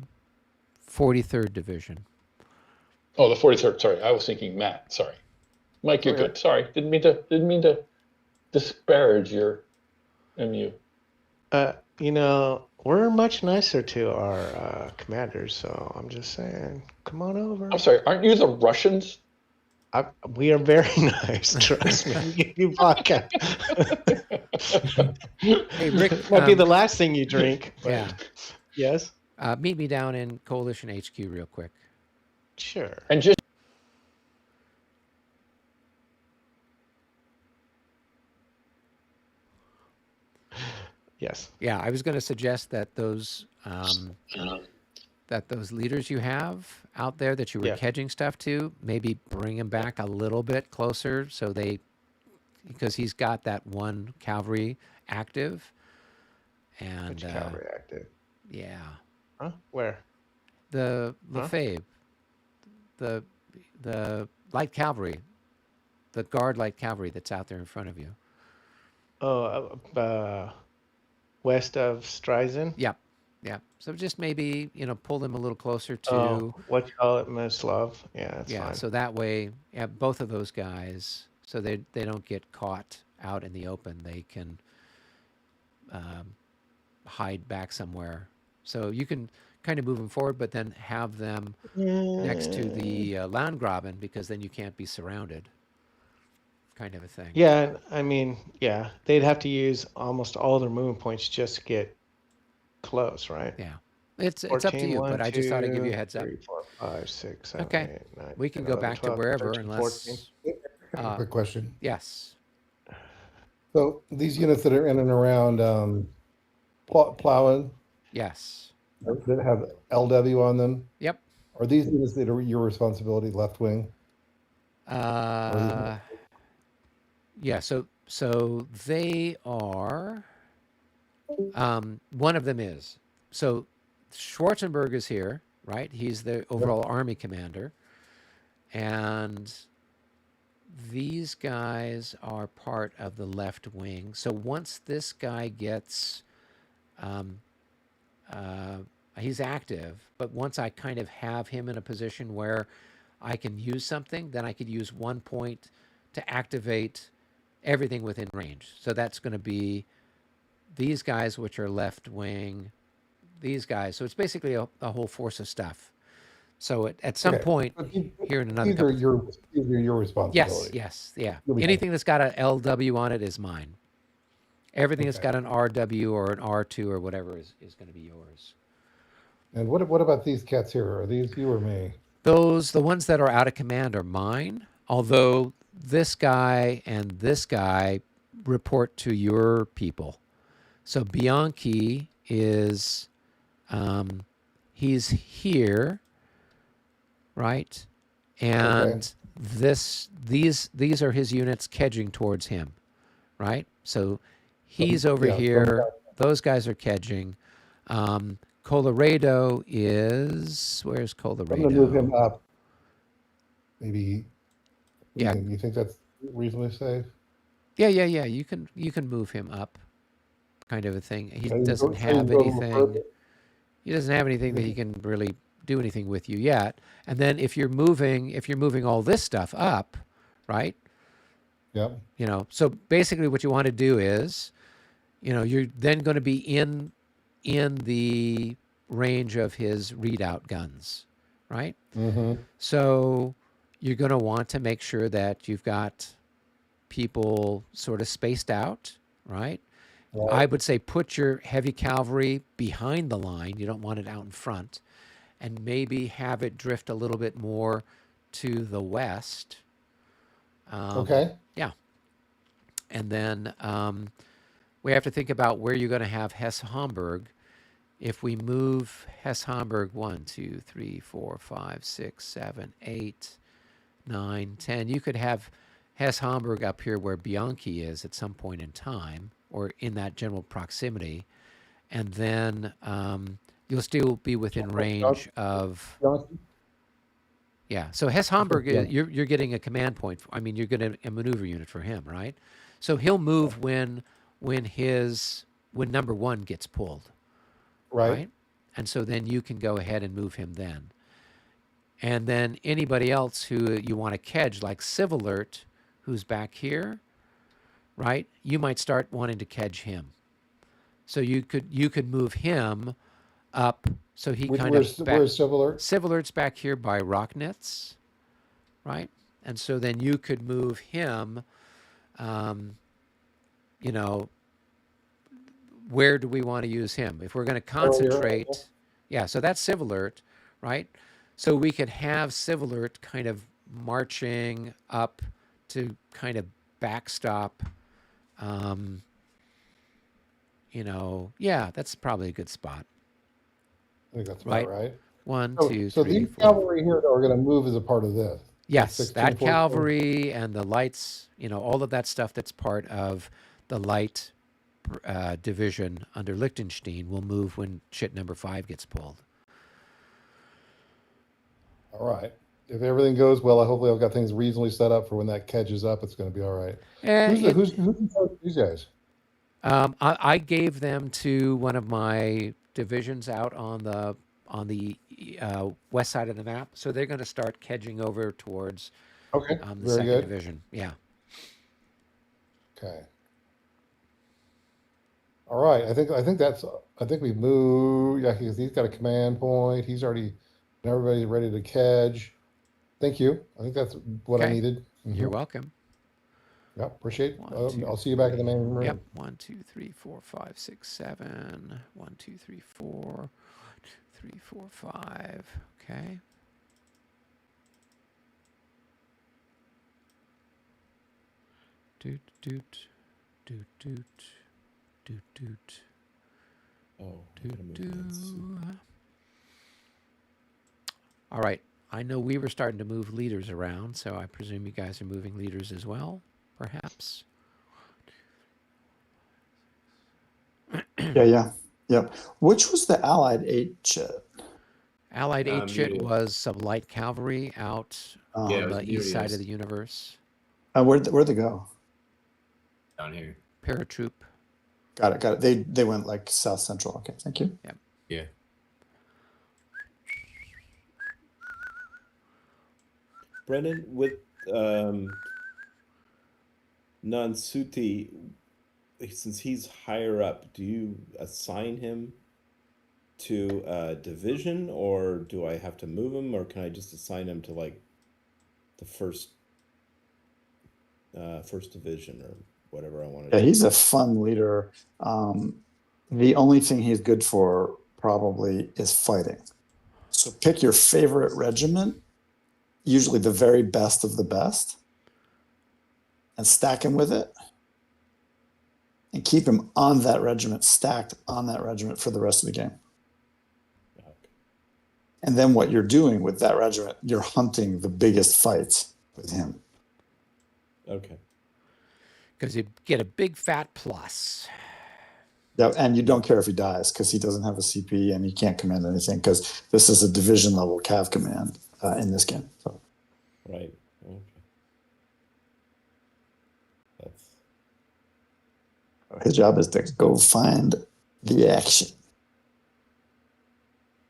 43rd Division. Oh, the 43rd. Sorry, I was thinking Matt. Sorry, Mike. You're Okay. good. Sorry, didn't mean to disparage your MU. We're much nicer to our commanders, so I'm just saying, come on over. I'm sorry. Aren't you the Russians? We are very nice. Trust me. You vodka. Hey, Rick, Might be the last thing you drink. But yeah, Yes. meet me down in Coalition HQ real quick. Sure. And just Yes. Yeah, I was going to suggest that those leaders you have out there that you were Yeah. kedging stuff to, maybe bring them back a little bit closer so because he's got that 1 cavalry active. And Which cavalry active? yeah, Huh? Where? the Huh? Lefebvre, the light cavalry, the guard light cavalry that's out there in front of you. Oh, west of Streisand. Yep. So just maybe pull them a little closer to. Oh, what you call it, Mislav? Yeah, that's Yeah, fine. so that way, both of those guys, so they don't get caught out in the open. They can hide back somewhere. So you can kind of move them forward, but then have them next to the Landgraben, because then you can't be surrounded, kind of a thing. Yeah, I mean, yeah, they'd have to use almost all their movement points just to get close, right? Yeah. It's up to 14, you, 1, but I just thought I'd give you a 2, heads up. 3, 4, 5, 6, 7, Okay. 8, 9, We can 10, go 11, back 12, to wherever 13, unless. 14. Quick question. Yes. So these units that are in and around Plowing, Yes. that have LW on them, Yep. are these units that are your responsibility, left wing? Yeah. So they are. One of them is. So Schwarzenberg is here, right? He's the overall army commander, and these guys are part of the left wing. So once this guy gets, he's active, but once I kind of have him in a position where I can use something, then I could use 1 point to activate everything within range. So that's going to be these guys, which are left wing, these guys. So it's basically a whole force of stuff. So at some Okay. point But here in another these are couple. your responsibility. Yes, yeah. You'll be Anything that's got an LW on it is mine. Everything that's Okay. got an RW or an R2 or whatever is going to be yours. And what about these cats here? Are these you or me? The ones that are out of command are mine, although this guy and this guy report to your people. So Bianchi is, he's here, right? And these are his units kedging towards him, right? So he's over yeah, here. Those guys are kedging. Colorado is, where's Colorado? I'm going to move him up. Maybe. Yeah. You think that's reasonably safe? Yeah. You can move him up, kind of a thing. He So you doesn't go- so have you go anything. further. He doesn't have anything that he can really do anything with you yet. And then if you're moving all this stuff up, right? Yep. So basically what you want to do is, you're then going to be in the range of his readout guns, right? Mm-hmm. So you're going to want to make sure that you've got people sort of spaced out, right? I would say put your heavy cavalry behind the line. You don't want it out in front. And maybe have it drift a little bit more to the west. Okay. Yeah. And then we have to think about where you're going to have Hesse-Homburg. If we move Hesse-Homburg 1, 2, 3, 4, 5, 6, 7, 8, 9, 10, you could have Hesse-Homburg up here where Bianchi is at some point in time, or in that general proximity. And then you'll still be within range of... Yeah, so Hesse-Homburg, you're getting a command point. I mean, you're getting a maneuver unit for him, right? So he'll move when number 1 gets pulled, Right. And so then you can go ahead and move him then. And then anybody else who you want to kedge, like Civilert, who's back here, right? You might start wanting to kedge him. So you could move him up so he kind of Where's Civilert? Civilert's back here by Rocknitz, right? And so then you could move him, you know, where do we want to use him? If we're going to concentrate, yeah, so that's Civilert, right? So we could have Civilert kind of marching up to kind of backstop, you know, yeah, that's probably a good spot. I think that's about right. 1, So, 2, so 3, these 4. cavalry here are going to move as a part of this. Yes, 16, that 14. cavalry and the lights, you know, all of that stuff that's part of the light division under Liechtenstein will move when shit number 5 gets pulled. All right. If everything goes well, hopefully I've got things reasonably set up for when that catches up. It's going to be all right. Who's in charge of these guys? I gave them to one of my divisions out on the west side of the map, so they're going to start kedging over towards Okay, the very second good. division. Yeah. Okay. All right. I think we've moved. Yeah, he's got a command point. He's already, and everybody's ready to kedge. Thank you. I think that's what I Okay. needed. You're welcome. Yeah, appreciate it. 1, 2, I'll see you back in the main room. Yep. 1, 2, 3, 4, 5, 6, 7. 1, 2, 3, 4. 1, 2, 3, 4, 5. Okay. Doot doot doot doot doot doot Oh, I gotta doot move that suit. doot. All right. I know we were starting to move leaders around, so I presume you guys are moving leaders as well, perhaps. Yeah. Which was the Allied 8 jet? Allied 8 shit muted. was some light cavalry out Yeah, it on was the east side muted. of the universe. Where'd they go? Down here. Paratroop. Got it. They went like south central. Okay, thank you. Yeah. Brendan, with Nansuti, since he's higher up, do you assign him to a division, or do I have to move him, or can I just assign him to like the first division or whatever I want to Yeah, do? he's a fun leader. The only thing he's good for probably is fighting. So pick your favorite regiment, usually the very best of the best, and stack him with it. And keep him on that regiment, stacked on that regiment for the rest of the game. Okay. And then what you're doing with that regiment, you're hunting the biggest fights with him. Okay. Because you get a big fat plus. Yeah, and you don't care if he dies because he doesn't have a CP and he can't command anything because this is a division level cav command in this game. So. Right. Okay. That's His job is to go find the action.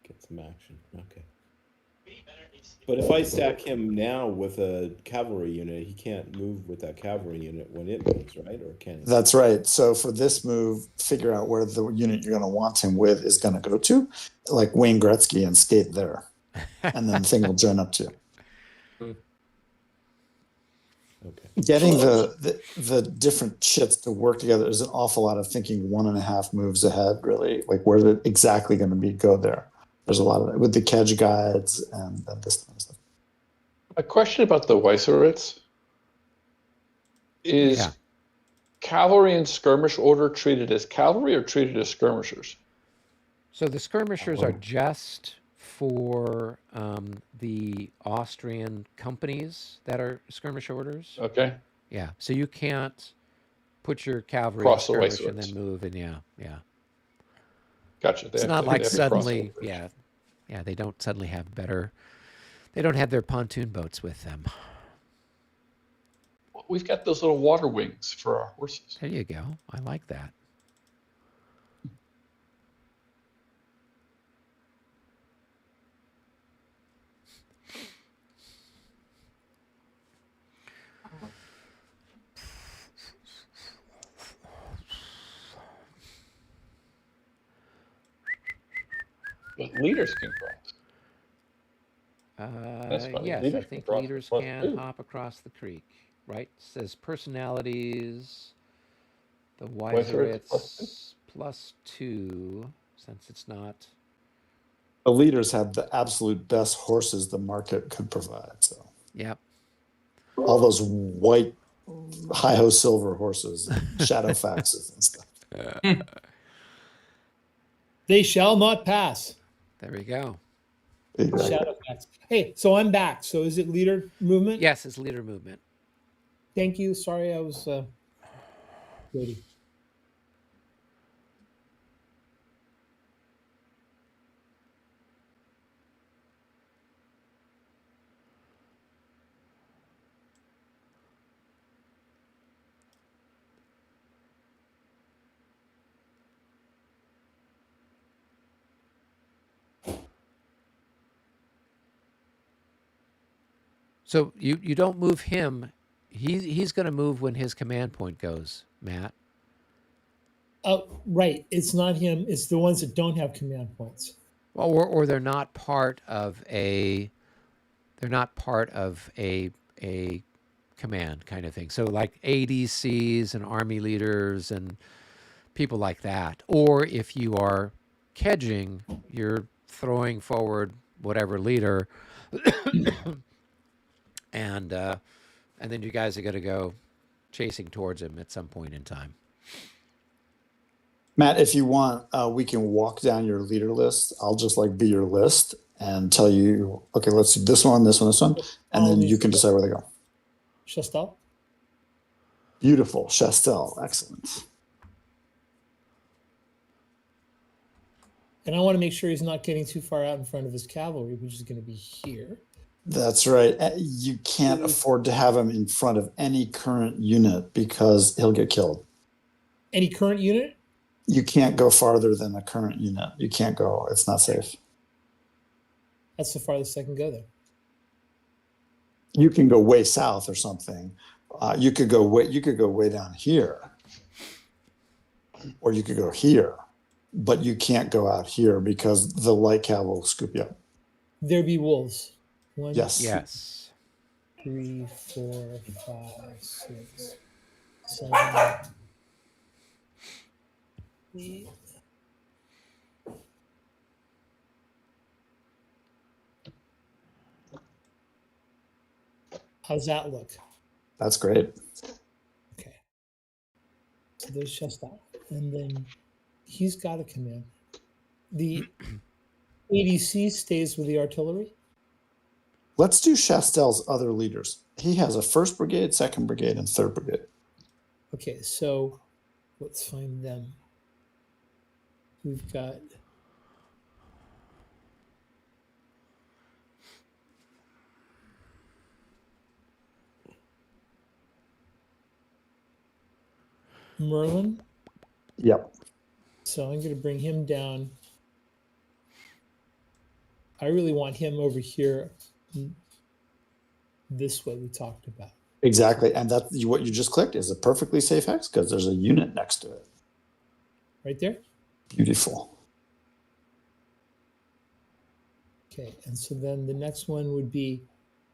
get some action. Okay. But if I stack him now with a cavalry unit, he can't move with that cavalry unit when it moves, right? Or can he? That's right. So for this move, figure out where the unit you're going to want him with is going to go to, like Wayne Gretzky, and skate there. And then the thing will join up to you. Okay. Getting the different chits to work together is an awful lot of thinking 1.5 moves ahead, really. Like where's it exactly going to be go there? There's a lot of it with the Kedge guides and this kind of stuff. A question about the Weißeritz. Is Yeah. cavalry and skirmish order treated as cavalry or treated as skirmishers? So the skirmishers are just for the Austrian companies that are skirmish orders. Okay. Yeah. So you can't put your cavalry Cross the skirmish and Weißeritz. then move, and yeah. Gotcha. It's not like they have to cross suddenly, the bridge. yeah, they don't suddenly have better, they don't have their pontoon boats with them. We've got those little water wings for our horses. There you go. I like that. But leaders can cross. That's funny. Yes, I Leaders think can cross leaders plus can two. hop across the creek, right? It says personalities, the Weißeritz Weißeritz +2, since it's not. The leaders have the absolute best horses the market could provide. So Yep. all those white high-ho silver horses, Shadowfaxes and stuff. They shall not pass. There we go. Exactly. Shadowfax. Hey, so I'm back. So is it leader movement? Yes, it's leader movement. Thank you. Sorry, I was waiting. So you don't move him. He's going to move when his command point goes, Matt. Right. It's not him. It's the ones that don't have command points. Well, or they're not part of a. They're not part of a command kind of thing. So like ADCs and army leaders and people like that. Or if you are kedging, you're throwing forward whatever leader, and then you guys are going to go chasing towards him at some point in time. Matt, if you want, we can walk down your leader list. I'll just like be your list and tell you, okay, let's do this one, and then you can decide where they go. Chastel? Beautiful. Chastel. Excellent. And I want to make sure he's not getting too far out in front of his cavalry, which is going to be here. That's right. You can't afford to have him in front of any current unit because he'll get killed. Any current unit? You can't go farther than a current unit. You can't go. It's not safe. That's the farthest I can go there. You can go way south or something. You could go way down here, or you could go here, but you can't go out here because the light cav will scoop you up. There be wolves. 1, Yes. Yes. 2, 3, 4, 5, 6, 7, 8. How's that look? That's great. Okay. So there's Chastel. And then he's got a command. The ADC stays with the artillery. Let's do Chastel's other leaders. He has a 1st Brigade, 2nd Brigade, and 3rd Brigade. Okay, so let's find them. We've got Merlin. Yep. So I'm going to bring him down. I really want him over here this way we talked about. Exactly. And that what you just clicked is a perfectly safe hex because there's a unit next to it. Right there? Beautiful. Okay, and so then the next one would be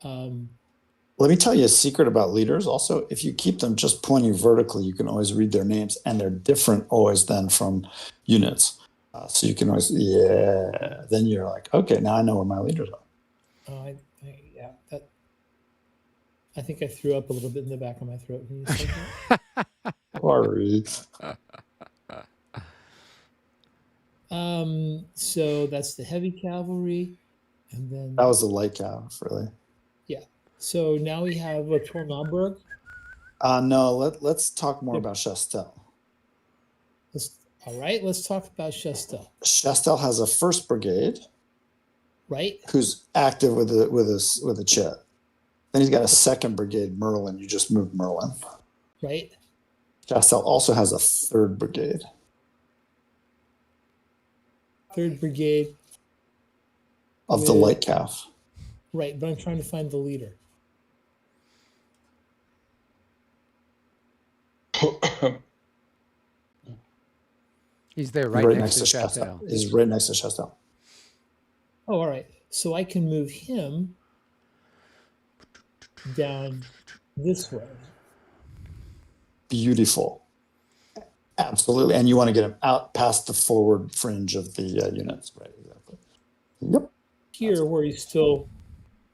Let me tell you a secret about leaders. Also, if you keep them just pointing vertically, you can always read their names, and they're different always then from units. So you can always, then you're like, okay, now I know where my leaders are. yeah, that. I think I threw up a little bit in the back of my throat when you said that. Sorry. So that's the heavy cavalry, and then That was the light cav, really. yeah. So now we have a Tornauburg. No, let's talk more about Chastel. All right, let's talk about Chastel. Chastel has a 1st brigade, right? Who's active with a chit. Then he's got a 2nd brigade, Merlin. You just moved Merlin. Right. Chastel also has a 3rd brigade. 3rd brigade of the light cav. Right, but I'm trying to find the leader. He's there right next to Chastel. Chastel. He's right next to Chastel. Oh, all right. So I can move him down this way. Beautiful. Absolutely. And you want to get him out past the forward fringe of the units. Right, exactly. Yep. Here where he's still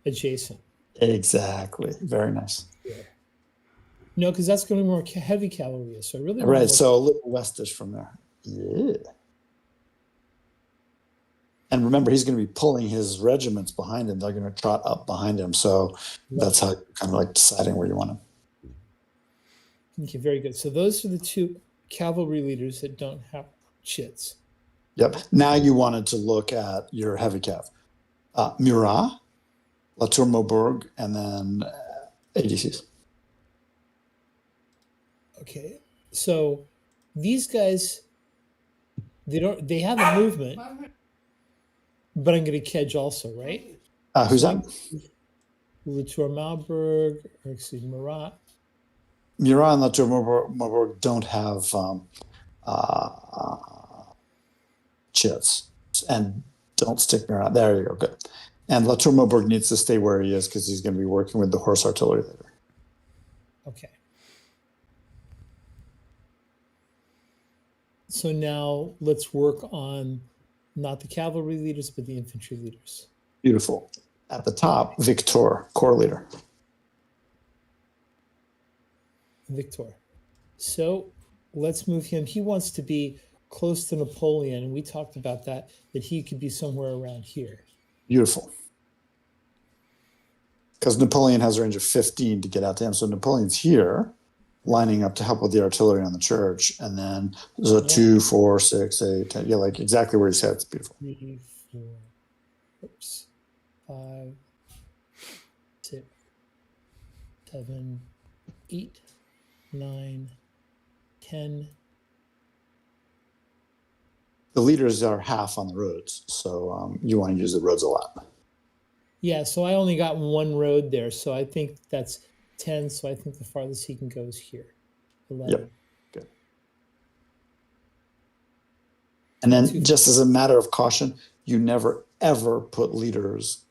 adjacent. Exactly. Very nice. Yeah. No, because that's going to be more heavy cavalry. So I really right. So a little westish from there. Yeah. And remember, he's going to be pulling his regiments behind him. They're going to trot up behind him. So that's how you're kind of like deciding where you want him. Okay, very good. So those are the 2 cavalry leaders that don't have chits. Yep. Now you wanted to look at your heavy cav. Murat, La Tour Maubourg, and then ADCs. Okay. So these guys, they have a movement, but I'm going to kedge also, right? Who's that? La Tour Maubourg, or excuse me, Murat. Murat and La Tour Maubourg don't have chits, and don't stick Murat. There you go. Good. And La Tour Maubourg needs to stay where he is because he's going to be working with the horse artillery later. Okay. So now let's work on not the cavalry leaders, but the infantry leaders. Beautiful. At the top, Victor, corps leader. Victor. So let's move him. He wants to be close to Napoleon, and we talked about that he could be somewhere around here. Beautiful. Because Napoleon has a range of 15 to get out to him. So Napoleon's here, lining up to help with the artillery on the church. And then there's a 2, 4, 6, 8, 10. Yeah, like exactly where he said. It's beautiful. 3, 4, 5, 6, 7, 8, 9, 10. The leaders are half on the roads. So you want to use the roads a lot. Yeah, so I only got 1 road there. So I think that's 10. So I think the farthest he can go is here. 11. Yep. Good. And then just as a matter of caution, you never, ever put leaders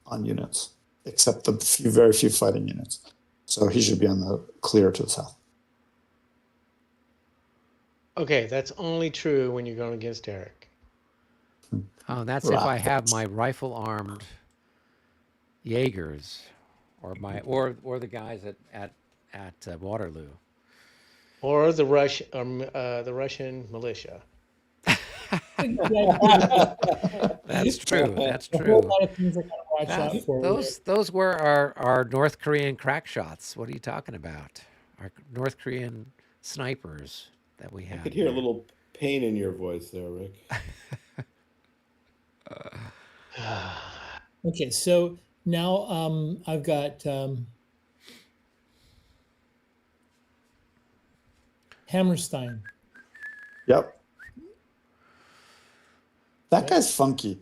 on units, except the very few fighting units. So he should be on the clear to the south. Okay, that's only true when you're going against Eric. Oh, that's if I have my rifle-armed Jaegers, or the guys at Waterloo, or the Russian militia. That's true. That's A whole true. lot of things I gotta watch out for. Those were our North Korean crack shots. What are you talking about? Our North Korean snipers that we had. I could hear a little pain in your voice there, Rick. Okay, so now I've got Hammerstein. Yep. That guy's funky.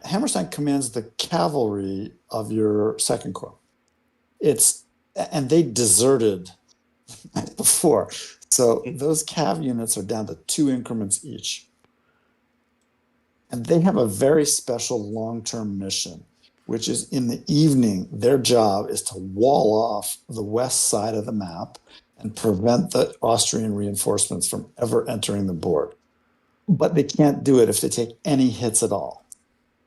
Hammerstein commands the cavalry of your second corps. And they deserted before. So those cav units are down to 2 increments each. And they have a very special long-term mission, which is in the evening, their job is to wall off the west side of the map and prevent the Austrian reinforcements from ever entering the board. But they can't do it if they take any hits at all.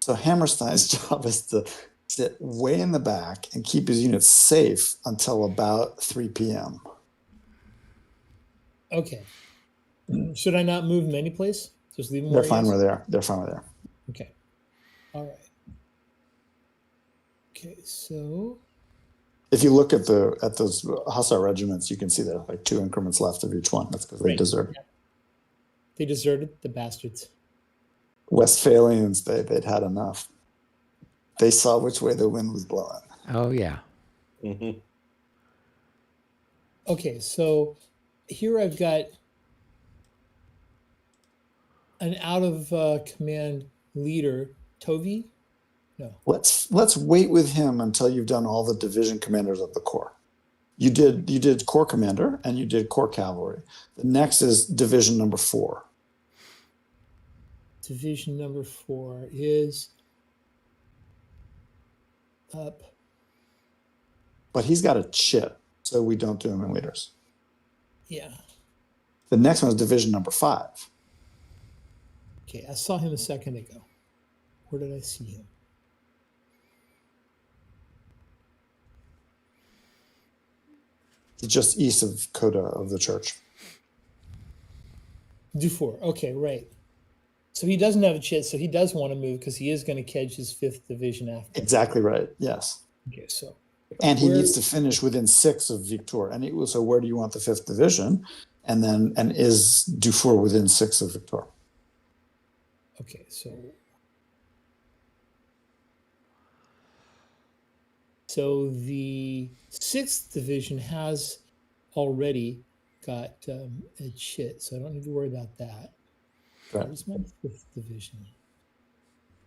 So Hammerstein's job is to sit way in the back and keep his units safe until about 3 p.m. Okay. Should I not move them any place? Just leave them They're where fine he is? where they are. They're fine where they are. Okay. All right. Okay, so If you look at those Hussar regiments, you can see there are like 2 increments left of each one. That's because they Right. deserted. Yeah. They deserted, the bastards. Westphalians, they'd had enough. They saw which way the wind was blowing. Oh yeah. Mhm. Okay, so here I've got an out of command leader, Tovi. No. Let's wait with him until you've done all the division commanders of the corps. You did corps commander and you did corps cavalry. The next is division number 4. Division number 4 is up. But he's got a chit, so we don't do him in leaders. Yeah. The next one is division number 5. Okay, I saw him a second ago. Where did I see him? He's just east of Coda of the church. Dufour. Okay, right. So he doesn't have a chit, so he does want to move because he is going to catch his 5th division after. Exactly right. Yes. Okay, so. And he Where- needs to finish within 6 of Victor. And so where do you want the 5th division? And is Dufour within 6 of Victor? Okay, so the 6th division has already got a chit, so I don't need to worry about that. Right. Where's my 5th division?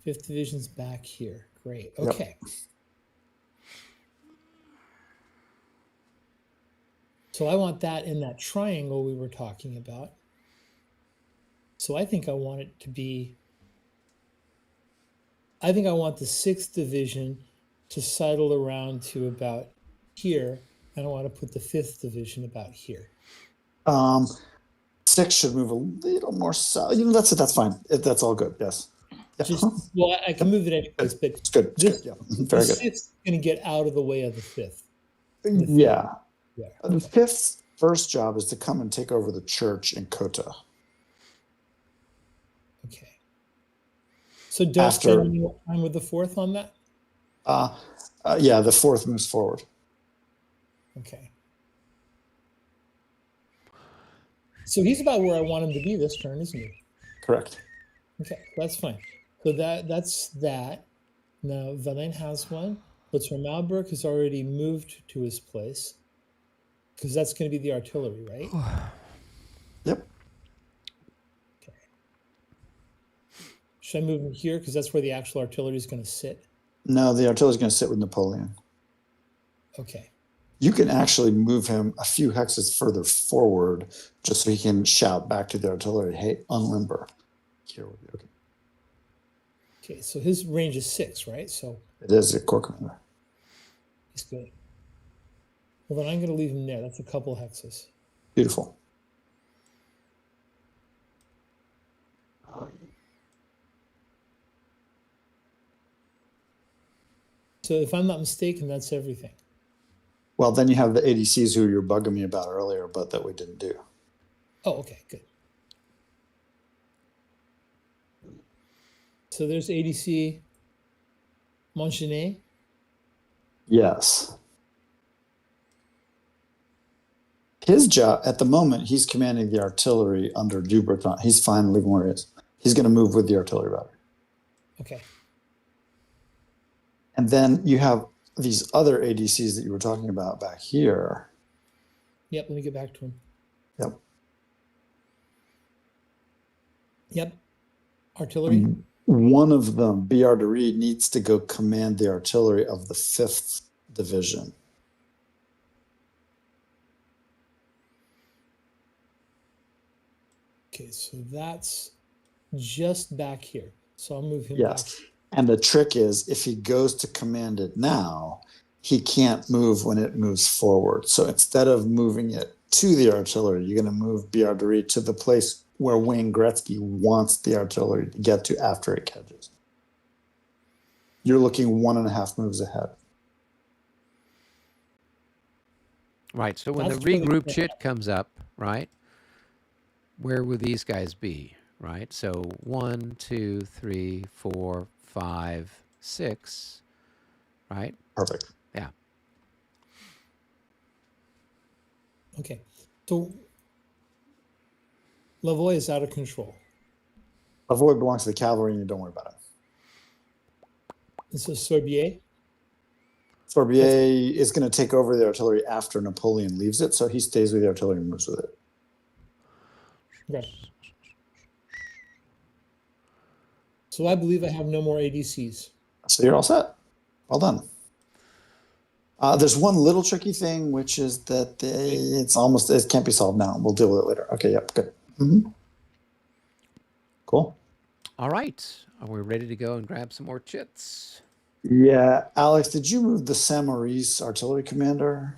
5th division's back here. Great. Yep. Okay. So I want that in that triangle we were talking about. So I think I want it to be, I think I want the 6th division to sidle around to about here, and I want to put the 5th division about here. 6 should move a little more south. That's fine. That's all good. Yes. Yeah. Just, well, I can move it anyways, but It's good. It's this, good. Yeah. Very the good. 6th is going to get out of the way of the 5th. Yeah. Yeah. The 5th first job is to come and take over the church in Kota. Okay. So don't After- spend any more time with the 4th on that? Yeah, the 4th moves forward. Okay. So he's about where I want him to be this turn, isn't he? Correct. Okay, that's fine. So that's that. Now Valin has one. Lutzer Malberg has already moved to his place because that's going to be the artillery, right? Yep. Okay. Should I move him here because that's where the actual artillery is going to sit? No, the artillery is going to sit with Napoleon. Okay. You can actually move him a few hexes further forward just so he can shout back to the artillery, hey, unlimber. Here would be okay. Okay, so his range is 6, right? So It is a corps commander. he's good. Well, then I'm going to leave him there. That's a couple hexes. Beautiful. So if I'm not mistaken, that's everything. Well, then you have the ADCs who you were bugging me about earlier, but that we didn't do. Oh, okay, good. So there's ADC Montgenet. Yes. His job at the moment, he's commanding the artillery under Dubreton. He's fine leaving where he is. He's going to move with the artillery battery. Okay. And then you have these other ADCs that you were talking about back here. Yep, let me get back to him. Yep. Yep. Artillery. one of them, BR de Reed, needs to go command the artillery of the 5th Division. Okay, so that's just back here. So I'll move him Yes. back. And the trick is, if he goes to command it now, he can't move when it moves forward. So instead of moving it to the artillery, you're going to move BR de Reed to the place where Wayne Gretzky wants the artillery to get to after it catches. You're looking 1.5 moves ahead. Right. So when That's the where the- regroup chit comes up, right, where will these guys be? Right. So 1, 2, 3, 4, 5, 6. Right. Perfect. Yeah. Okay, so Lavoie is out of control. Lavoie belongs to the cavalry, and you don't worry about it. And so Sorbier, Sorbier is going to take over the artillery after Napoleon leaves it, so he stays with the artillery and moves with it. okay. So I believe I have no more ADCs. So you're all set. Well done. There's one little tricky thing, which is that it can't be solved now. We'll deal with it later. Okay, yep, good. Mm-hmm. Cool. All right. Are we ready to go and grab some more chits? Yeah, Alex, did you move the Saint-Maurice artillery commander?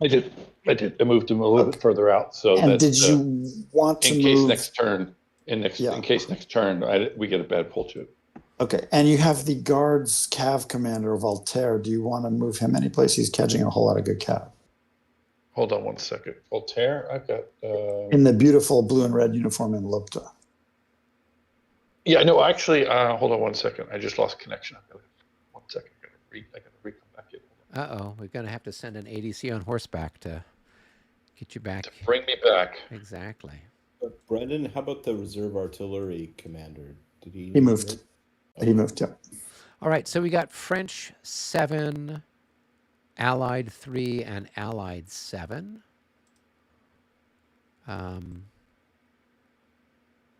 I did. I moved him a little bit further out so And that did you want to in move? case next turn, Yeah. in case next turn we get a bad pull chip. Okay, and you have the Guards Cav commander, Voltaire. Do you want to move him anyplace? He's catching a whole lot of good cav. Hold on one second. Voltaire, I've got. In the beautiful blue and red uniform in Lopta. Yeah, no, actually, hold on one second. I just lost connection. One second. I gotta come back in. Uh-oh. We're going to have to send an ADC on horseback to get you back. To bring me back. Exactly. But Brendan, how about the reserve artillery commander? Did he? He moved. He moved, yeah. All right. So we got French 7, Allied 3, and Allied 7.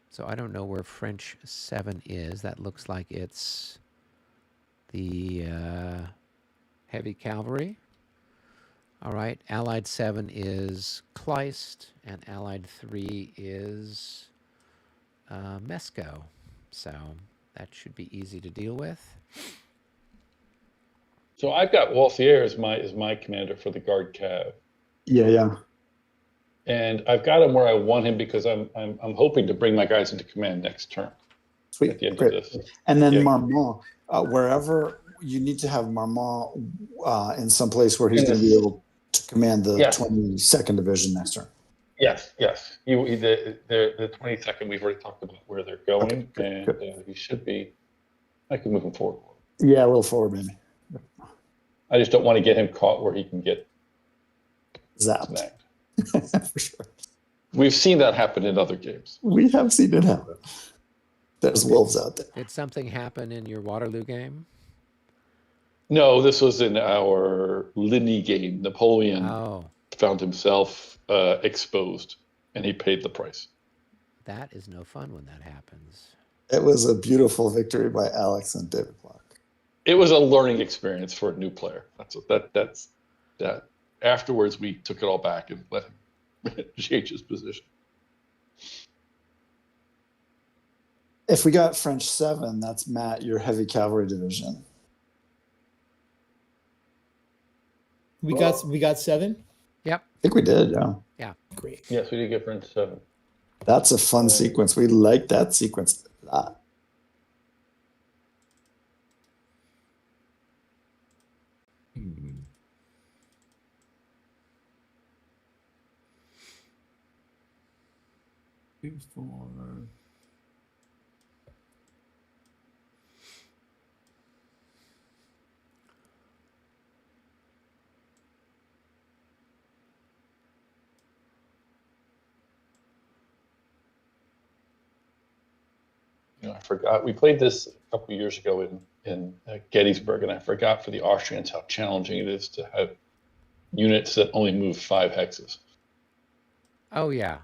So I don't know where French 7 is. That looks like it's the heavy cavalry. All right. Allied 7 is Kleist, and Allied 3 is Mesco. So that should be easy to deal with. So I've got Walthier as my commander for the Guard Cav. Yeah. And I've got him where I want him because I'm hoping to bring my guys into command next turn. Sweet. At the end Great. of this. And then Yeah. Marmont, wherever you need to have Marmont in some place where he's going to be able to command the 22nd Division next turn. Yes. The 22nd, we've already talked about where they're going, Okay, and he should be. I can move him forward. Yeah, a little forward, maybe. I just don't want to get him caught where he can get Zapped. snagged. For sure. We've seen that happen in other games. We have seen it happen. There's wolves out there. Did something happen in your Waterloo game? No, this was in our Linny game. Napoleon Oh, found himself exposed, and he paid the price. that is no fun when that happens. It was a beautiful victory by Alex and David Clark. It was a learning experience for a new player. That's that. Afterwards, we took it all back and let him change his position. If we got French 7, that's Matt, your heavy cavalry division. We got 7. Yep. I think we did, yeah. Great. Yes, we did get French 7. That's a fun sequence. We like that sequence a lot. I forgot. We played this a couple of years ago in Gettysburg, and I forgot for the Austrians how challenging it is to have units that only move 5 hexes. Oh yeah.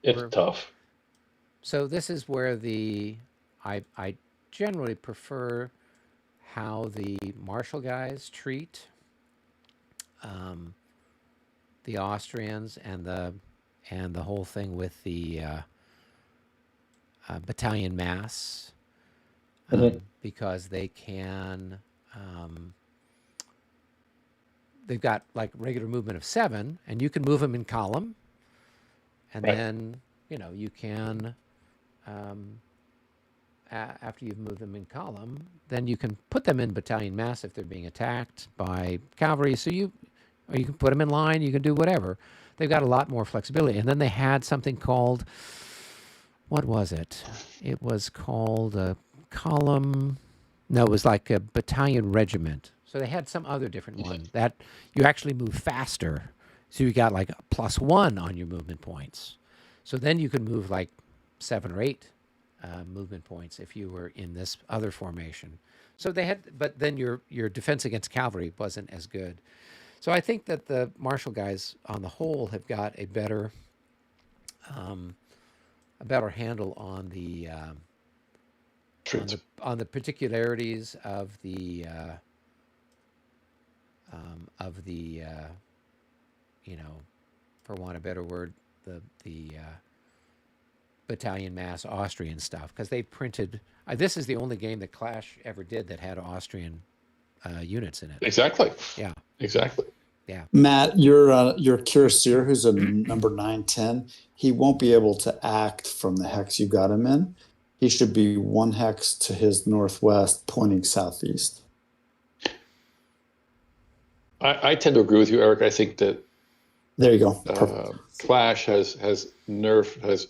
It's tough. So this is where the I generally prefer how the Marshall guys treat the Austrians and the whole thing with the battalion mass, because they can. They've got like regular movement of 7, and you can move them in column, and then you can. After you've moved them in column, then you can put them in battalion mass if they're being attacked by cavalry. So you can put them in line. You can do whatever. They've got a lot more flexibility. And then they had something called, what was it? It was called a column. No, it was like a battalion regiment. So they had some other different one that you actually move faster. So you got like a +1 on your movement points. So then you could move like 7 or 8 movement points if you were in this other formation. So they had, but then your defense against cavalry wasn't as good. So I think that the Marshall guys on the whole have got a better handle on the particularities of the for want of a better word, the battalion mass Austrian stuff, because they printed. This is the only game that Clash ever did that had Austrian units in it. Exactly. Yeah. Exactly. Yeah. Matt, your Cuirassier, who's a number 910, he won't be able to act from the hex you got him in. He should be 1 hex to his northwest, pointing southeast. I tend to agree with you, Eric. I think that there you go. Clash has nerfed.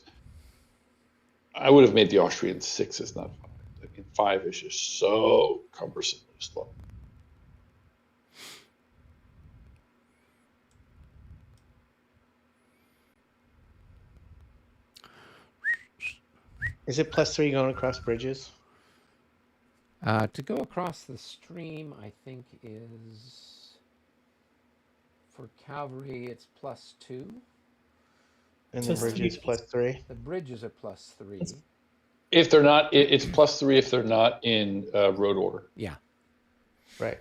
I would have made the Austrian 6s, not 5. I mean, 5 is just so cumbersomely slow. Is it +3 going across bridges? To go across the stream, I think is for cavalry. It's +2. And the bridge is +3. The bridges are +3. If they're not, it's +3 if they're not in road order. Yeah. Right.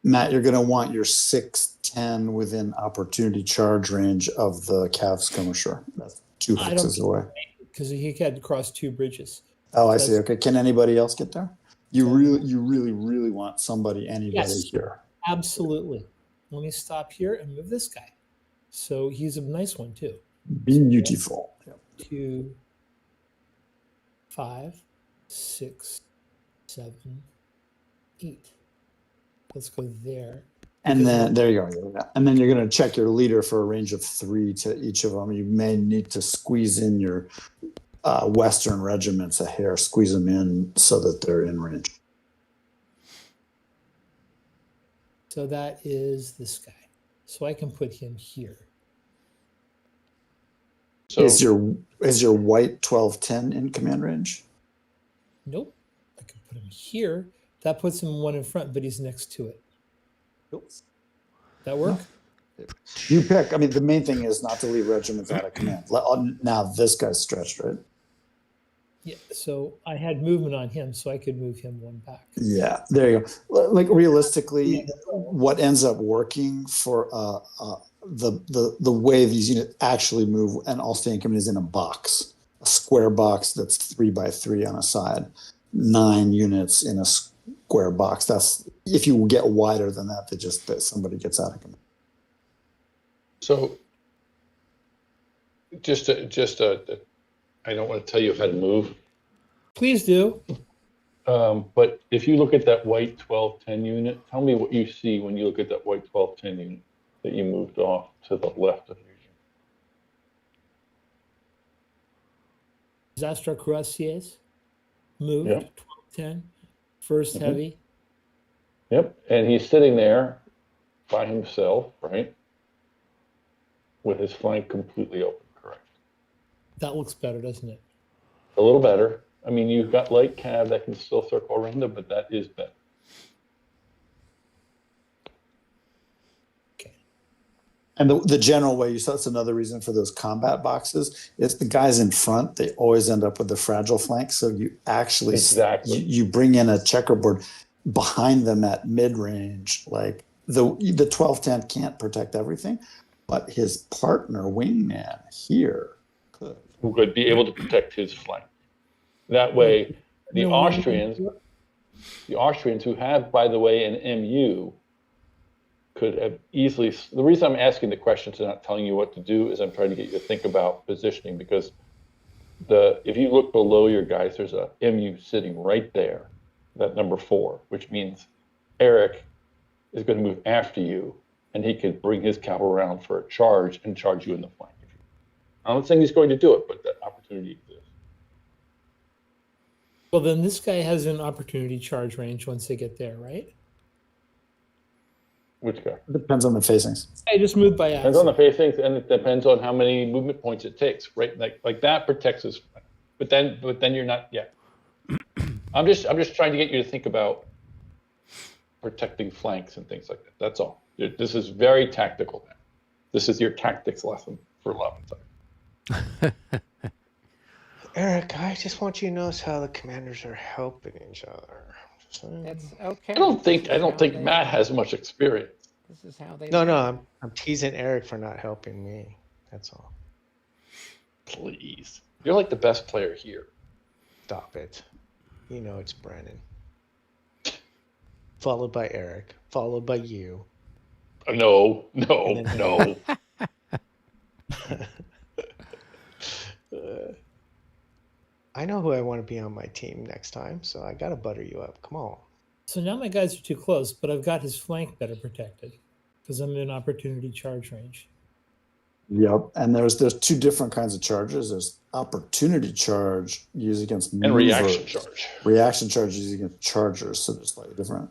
Matt, you're going to want your 610 within opportunity charge range of the Cav skirmisher. That's 2 hexes away. Because he had to cross 2 bridges. Oh, I see. Okay. Can anybody else get there? You really want anybody Yes, here. Absolutely. Let me stop here and move this guy. So he's a nice one too. Beautiful. 2, 5, 6, 7, 8. Let's go there. And then there you go. And then you're going to check your leader for a range of 3 to each of them. You may need to squeeze in your Western regiments a hair, squeeze them in so that they're in range. So that is this guy. So I can put him here. So is your white 1210 in command range? Nope. I can put him here. That puts him 1 in front, but he's next to it. Nope. That work? You pick. I mean, the main thing is not to leave regiments out of command. Now this guy's stretched, right? Yeah. So I had movement on him, so I could move him 1 back. Yeah, there you go. Like realistically, what ends up working for the way these units actually move and all stay in command is in a box, a square box that's 3 by 3 on a side, 9 units in a square box. That's if you get wider than that, that somebody gets out of command. So I don't want to tell you how to move. Please do. But if you look at that white 1210 unit, tell me what you see when you look at that white 1210 unit that you moved off to the left of your unit. Zastra Cuirassiers moved. Yep. 1210. First heavy. Yep. And he's sitting there by himself, right? With his flank completely open, correct? That looks better, doesn't it? A little better. I mean, you've got light cav that can still circle around them, but that is better. Okay. And the general way you saw, that's another reason for those combat boxes, is the guys in front, they always end up with the fragile flank. So you actually, Exactly. you bring in a checkerboard behind them at mid-range. Like the 1210 can't protect everything, but his partner, Wingman, here could. Who could be able to protect his flank. That way, the Austrians, who have, by the way, an MU, could have easily. The reason I'm asking the questions and not telling you what to do is I'm trying to get you to think about positioning, because if you look below your guys, there's a MU sitting right there, that number 4, which means Eric is going to move after you, and he could bring his cavalry around for a charge and charge you in the flank. I'm not saying he's going to do it, but that opportunity exists. Well, then this guy has an opportunity charge range once they get there, right? Which guy? It depends on the facings. I just moved by Depends on the accident. facings, and it depends on how many movement points it takes, right? Like that protects us, but then you're not yet. I'm just trying to get you to think about protecting flanks and things like that. That's all. This is very tactical now. This is your tactics lesson for 11th. Eric, I just want you to notice how the commanders are helping each other. That's okay. I don't think Matt has much experience. This is how they. No, I'm teasing Eric for not helping me. That's all. Please, you're like the best player here. Stop it. You know it's Brennan. Followed by Eric. Followed by you. No. I know who I want to be on my team next time, so I got to butter you up. Come on. So now my guys are too close, but I've got his flank better protected because I'm in opportunity charge range. Yep, and there's 2 different kinds of charges. There's opportunity charge used against And reaction charge. Reaction charge used against chargers, so they're slightly different.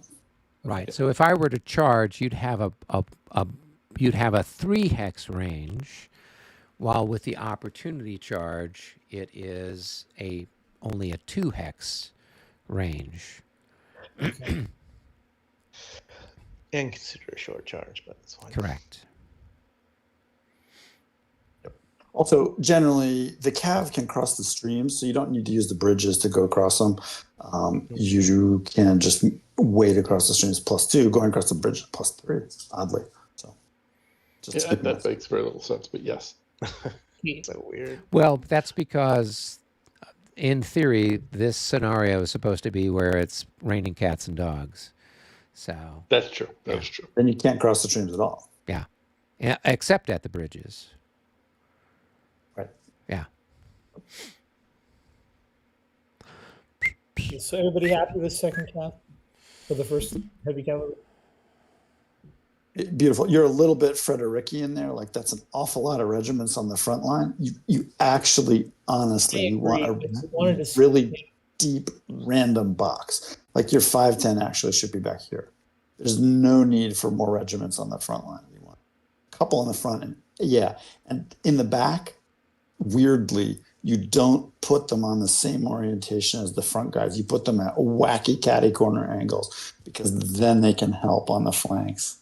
Right. So if I were to charge, you'd have a 3 hex range, while with the opportunity charge, it is only a 2 hex range. Okay. And consider a short charge, but that's fine. Correct. Also, generally, the cav can cross the streams, so you don't need to use the bridges to go across them. You can just wade across the streams +2, going across the bridge +3, oddly. So, just That makes very little sense, but yes. So weird. Well, that's because, in theory, this scenario is supposed to be where it's raining cats and dogs. So That's true. That's true. Then you can't cross the streams at all. yeah, except at the bridges. Right. Yeah. So everybody happy with second cav for the first heavy cavalry? Beautiful. You're a little bit Frederician there. Like, that's an awful lot of regiments on the front line. You actually, honestly, you want a really deep random box. Like, your 510 actually should be back here. There's no need for more regiments on the front line. You want a couple on the front, and in the back, weirdly, you don't put them on the same orientation as the front guys. You put them at wacky catty corner angles, because then they can help on the flanks.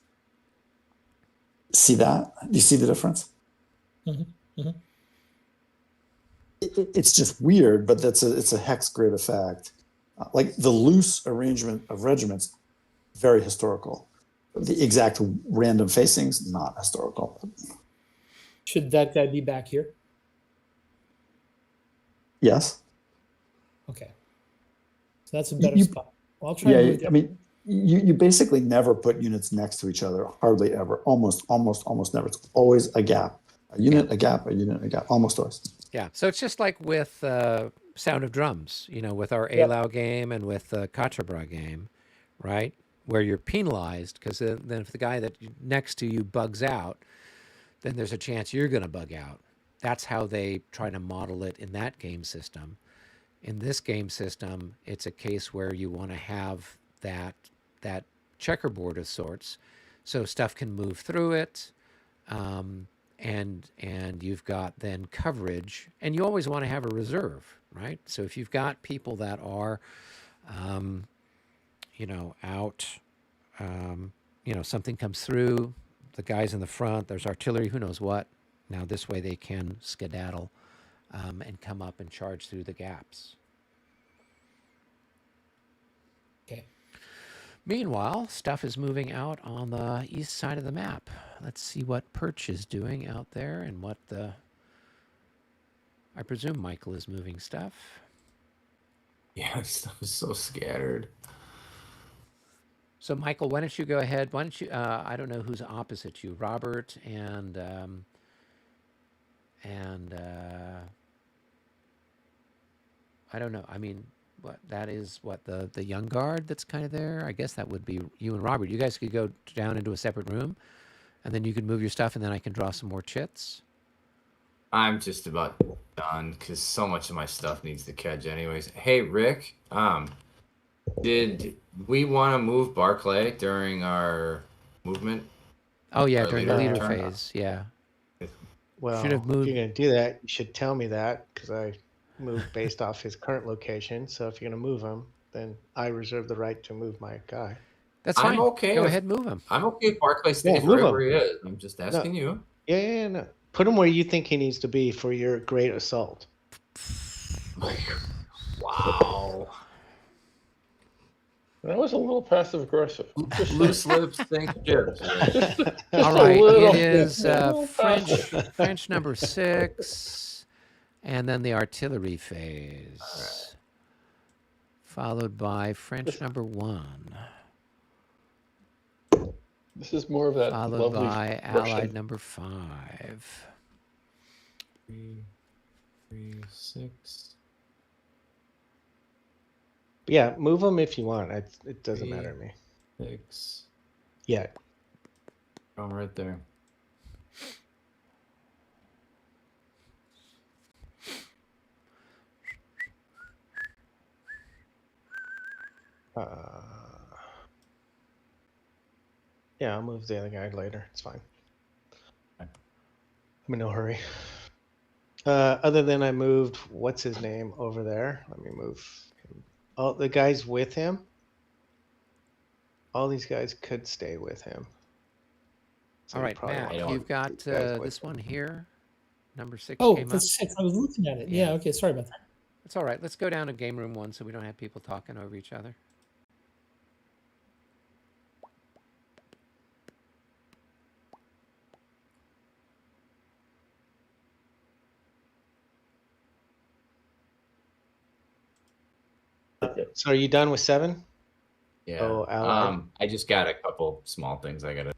See that? Do you see the difference? Mm-hmm. Mm-hmm. It's just weird, but it's a hex grid effect. Like, the loose arrangement of regiments, very historical. The exact random facings, not historical. Should that guy be back here? Yes. Okay. So that's a better spot. Well, I'll try. Yeah, I mean, you basically never put units next to each other. Hardly ever. Almost never. It's always a gap. A unit, a gap, a unit, a gap. Almost always. Yeah. So it's just like with Sound of Drums, with our Alau game and with the Kachabra game, right? Where you're penalized because then if the guy that next to you bugs out, then there's a chance you're going to bug out. That's how they try to model it in that game system. In this game system, it's a case where you want to have that checkerboard of sorts, so stuff can move through it, and you've got then coverage, and you always want to have a reserve, right? So if you've got people that are, out, something comes through, the guys in the front. There's artillery, who knows what. Now this way they can skedaddle and come up and charge through the gaps. Okay. Meanwhile, stuff is moving out on the east side of the map. Let's see what Perch is doing out there and what the... I presume Michael is moving stuff. Yeah, stuff is so scattered. So, Michael, why don't you go ahead? Why don't you... I don't know who's opposite you. Robert and I don't know. I mean, what that is, what the young guard that's kind of there. I guess that would be you and Robert. You guys could go down into a separate room, and then you could move your stuff, and then I can draw some more chits. I'm just about done because so much of my stuff needs to catch anyways. Hey, Rick, did we want to move Barclay during our movement? Oh yeah, Or during the leader leader turn? phase. Yeah. Well, Should have if moved- you're going to do that, you should tell me that because I moved based off his current location. So if you're going to move him, then I reserve the right to move my guy. That's I'm fine. okay Go if- ahead, move him. I'm okay if Barclay stays move wherever him. he is. I'm just asking you. Yeah, no. Put him where you think he needs to be for your great assault. Wow. That was a little passive aggressive. Loose lips think chips. All right, little- it is a little French number 6, and then the artillery phase, followed by French number 1, This is more of that followed lovely by Russian. Allied number 5. 3, 6. Yeah, move him if you want. It doesn't matter to me. 6. Yeah. I'm right there. Yeah, I'll move the other guy later. It's fine. Okay. I'm in no hurry. Other than I moved, what's his name over there? Let me move him. Oh, the guys with him. All these guys could stay with him. So All you right, probably Matt, wanna you've move got these guys with this him. one here. Number 6 Oh, came up. that's 6. I was looking at it. Yeah. Yeah. Okay. Sorry about that. It's all right. Let's go down to game room 1 so we don't have people talking over each other. So are you done with 7? Yeah. Oh, Allied. I just got a couple small things I gotta.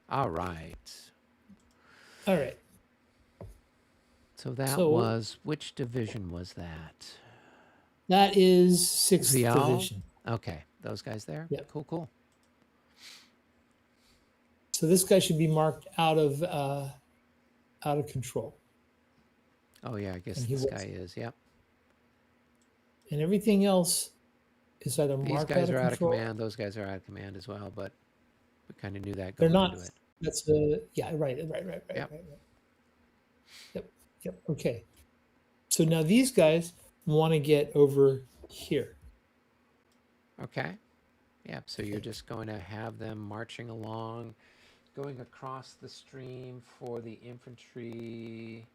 All right. All right. So that So- was, which division was that? That is 6th Vial? division. Okay, those guys there? Yep. Cool, cool. So this guy should be marked out of control, Oh yeah, I guess And he this was- guy is, yep. and everything else is either These marked guys out are of out of control. they're those guys are out of command as well, but we kind of knew that They're going not. into it. That's yeah, right. Yep. Yep. Okay. So now these guys want to get over here. Okay. Yep, so you're just going to have them marching along, going across the stream for the infantry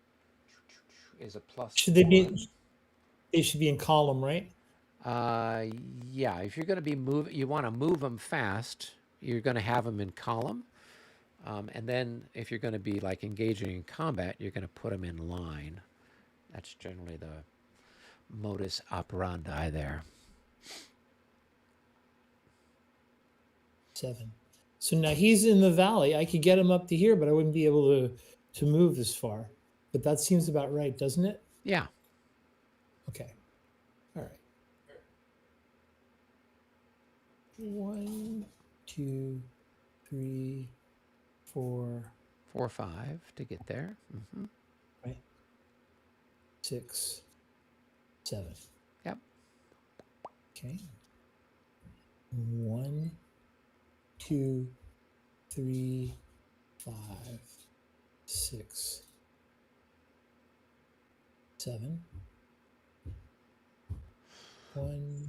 is a plus Should they be? 1. They should be in column, right? Yeah, if you're going to be you want to move them fast, you're going to have them in column. And then if you're going to be like engaging in combat, you're going to put them in line. That's generally the modus operandi there. 7. So now he's in the valley. I could get him up to here, but I wouldn't be able to move this far. But that seems about right, doesn't it? Yeah. Okay. All right. 1, 2, 3, 4, 4 or 5 to get there. Hmm. 6, 7. Yep. Okay. 1, 2, 3, 5, 6, 7. 1,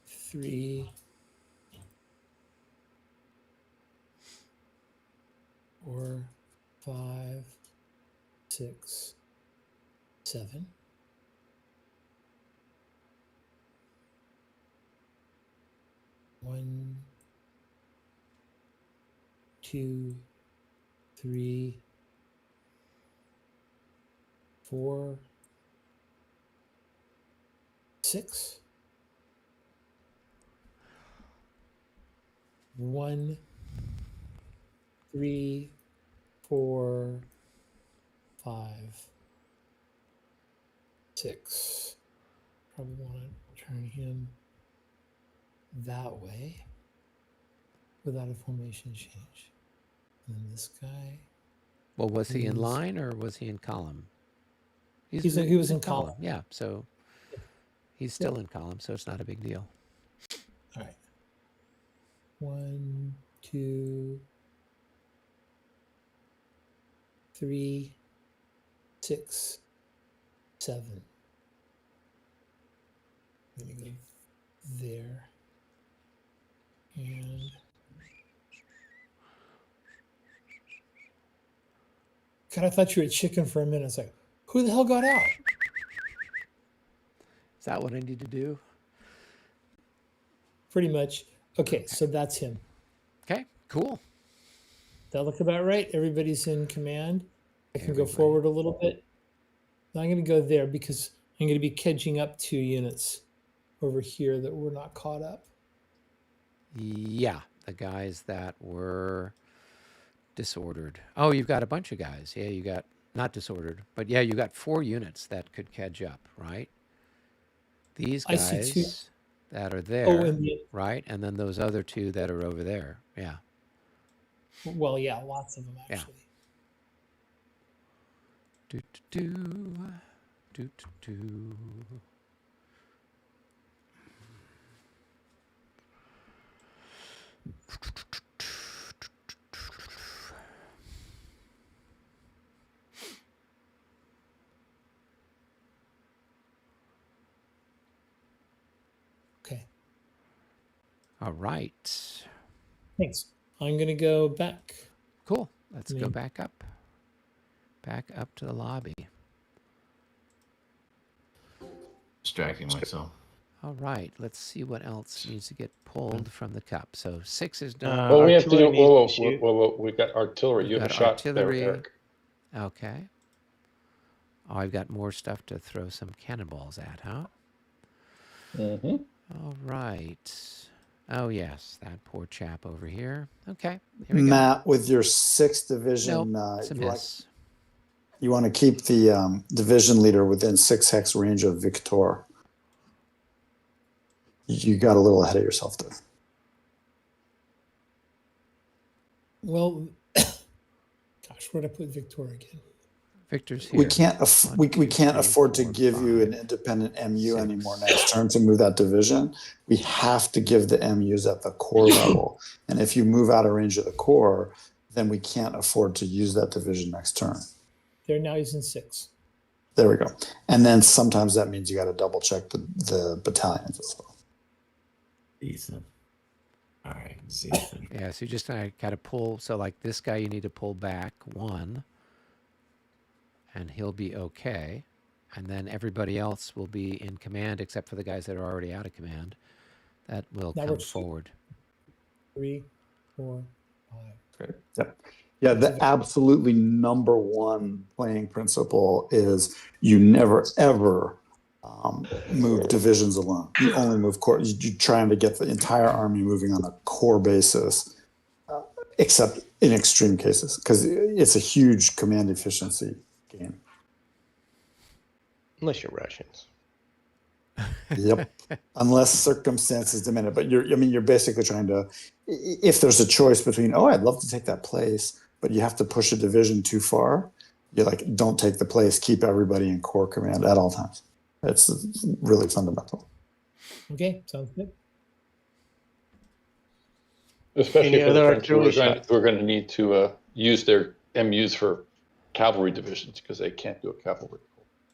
3, 5, 6, 7. One, 2, 3, 4, 6. 1, 3, 4, 5, 6. Probably want to turn him that way without a formation change. And then this guy. Well, was he in He's- line or was he in column? He was in column. Yeah, so he's still in column, so it's not a big deal. All right. 1, 2, 3, 6, 7. I'm going to go there. And God, I thought you were a chicken for a minute. It's like, who the hell got out? Is that what I need to do? Pretty much. Okay, so that's him. Okay, cool. That look about right? Everybody's in command. I can go Everybody. forward a little bit. Now I'm going to go there because I'm going to be catching up 2 units over here that were not caught up. Yeah, the guys that were disordered. Oh, you've got a bunch of guys. Yeah, you got not disordered, but yeah, you got 4 units that could catch up, right? These I see 2. guys that are there, Oh, and right? And then those other 2 that are over there. Yeah. well, yeah, lots of them Yeah. actually. Do do do do do do. Okay, All right. thanks. I'm going to go back. Cool. Let's go Me. back up. Back up to the lobby. Distracting myself. All right. Let's see what else needs to get pulled from the cup. So 6 is done. Well, we have to do. Artillery Whoa, needs to shoot. whoa. We got artillery. We've You have a got shot artillery. there, Eric. Okay. Oh, I've got more stuff to throw some cannonballs at, huh? Mm-hmm. All right. Oh, yes. That poor chap over here. Okay. Here we go. Matt, with your 6th division, Nope. It's a miss. you want to keep the division leader within 6 hex range of Victor. You got a little ahead of yourself there. Well, gosh, where'd I put Victor again? Victor's here. We can't we can't 3, afford to 4, give you 5, an independent MU 6. anymore next turn to move that division. We have to give the MUs at the core level. And if you move out of range of the core, then we can't afford to use that division next turn. There, now he's in 6. There we go. And then sometimes that means you got to double check the battalions as well. Decent. All right, decent. Yeah, so you just got to pull. So like this guy, you need to pull back 1. And he'll be okay. And then everybody else will be in command except for the guys that are already out of command. That will That come works. forward. 3, 4, 5. Great. Yep. Yeah, the absolutely number one playing principle is you never, ever move divisions alone. You only move core. You're trying to get the entire army moving on a core basis, except in extreme cases, because it's a huge command efficiency game. Unless you're Russians. Yep. Unless circumstances demand it. But you're basically trying to, if there's a choice between, oh, I'd love to take that place, but you have to push a division too far, you're like, don't take the place, keep everybody in core command at all times. It's really fundamental. Okay, sounds good. Especially Any for the other French, who artillery we're going to need to use their MUs for cavalry divisions because they can't do a cavalry.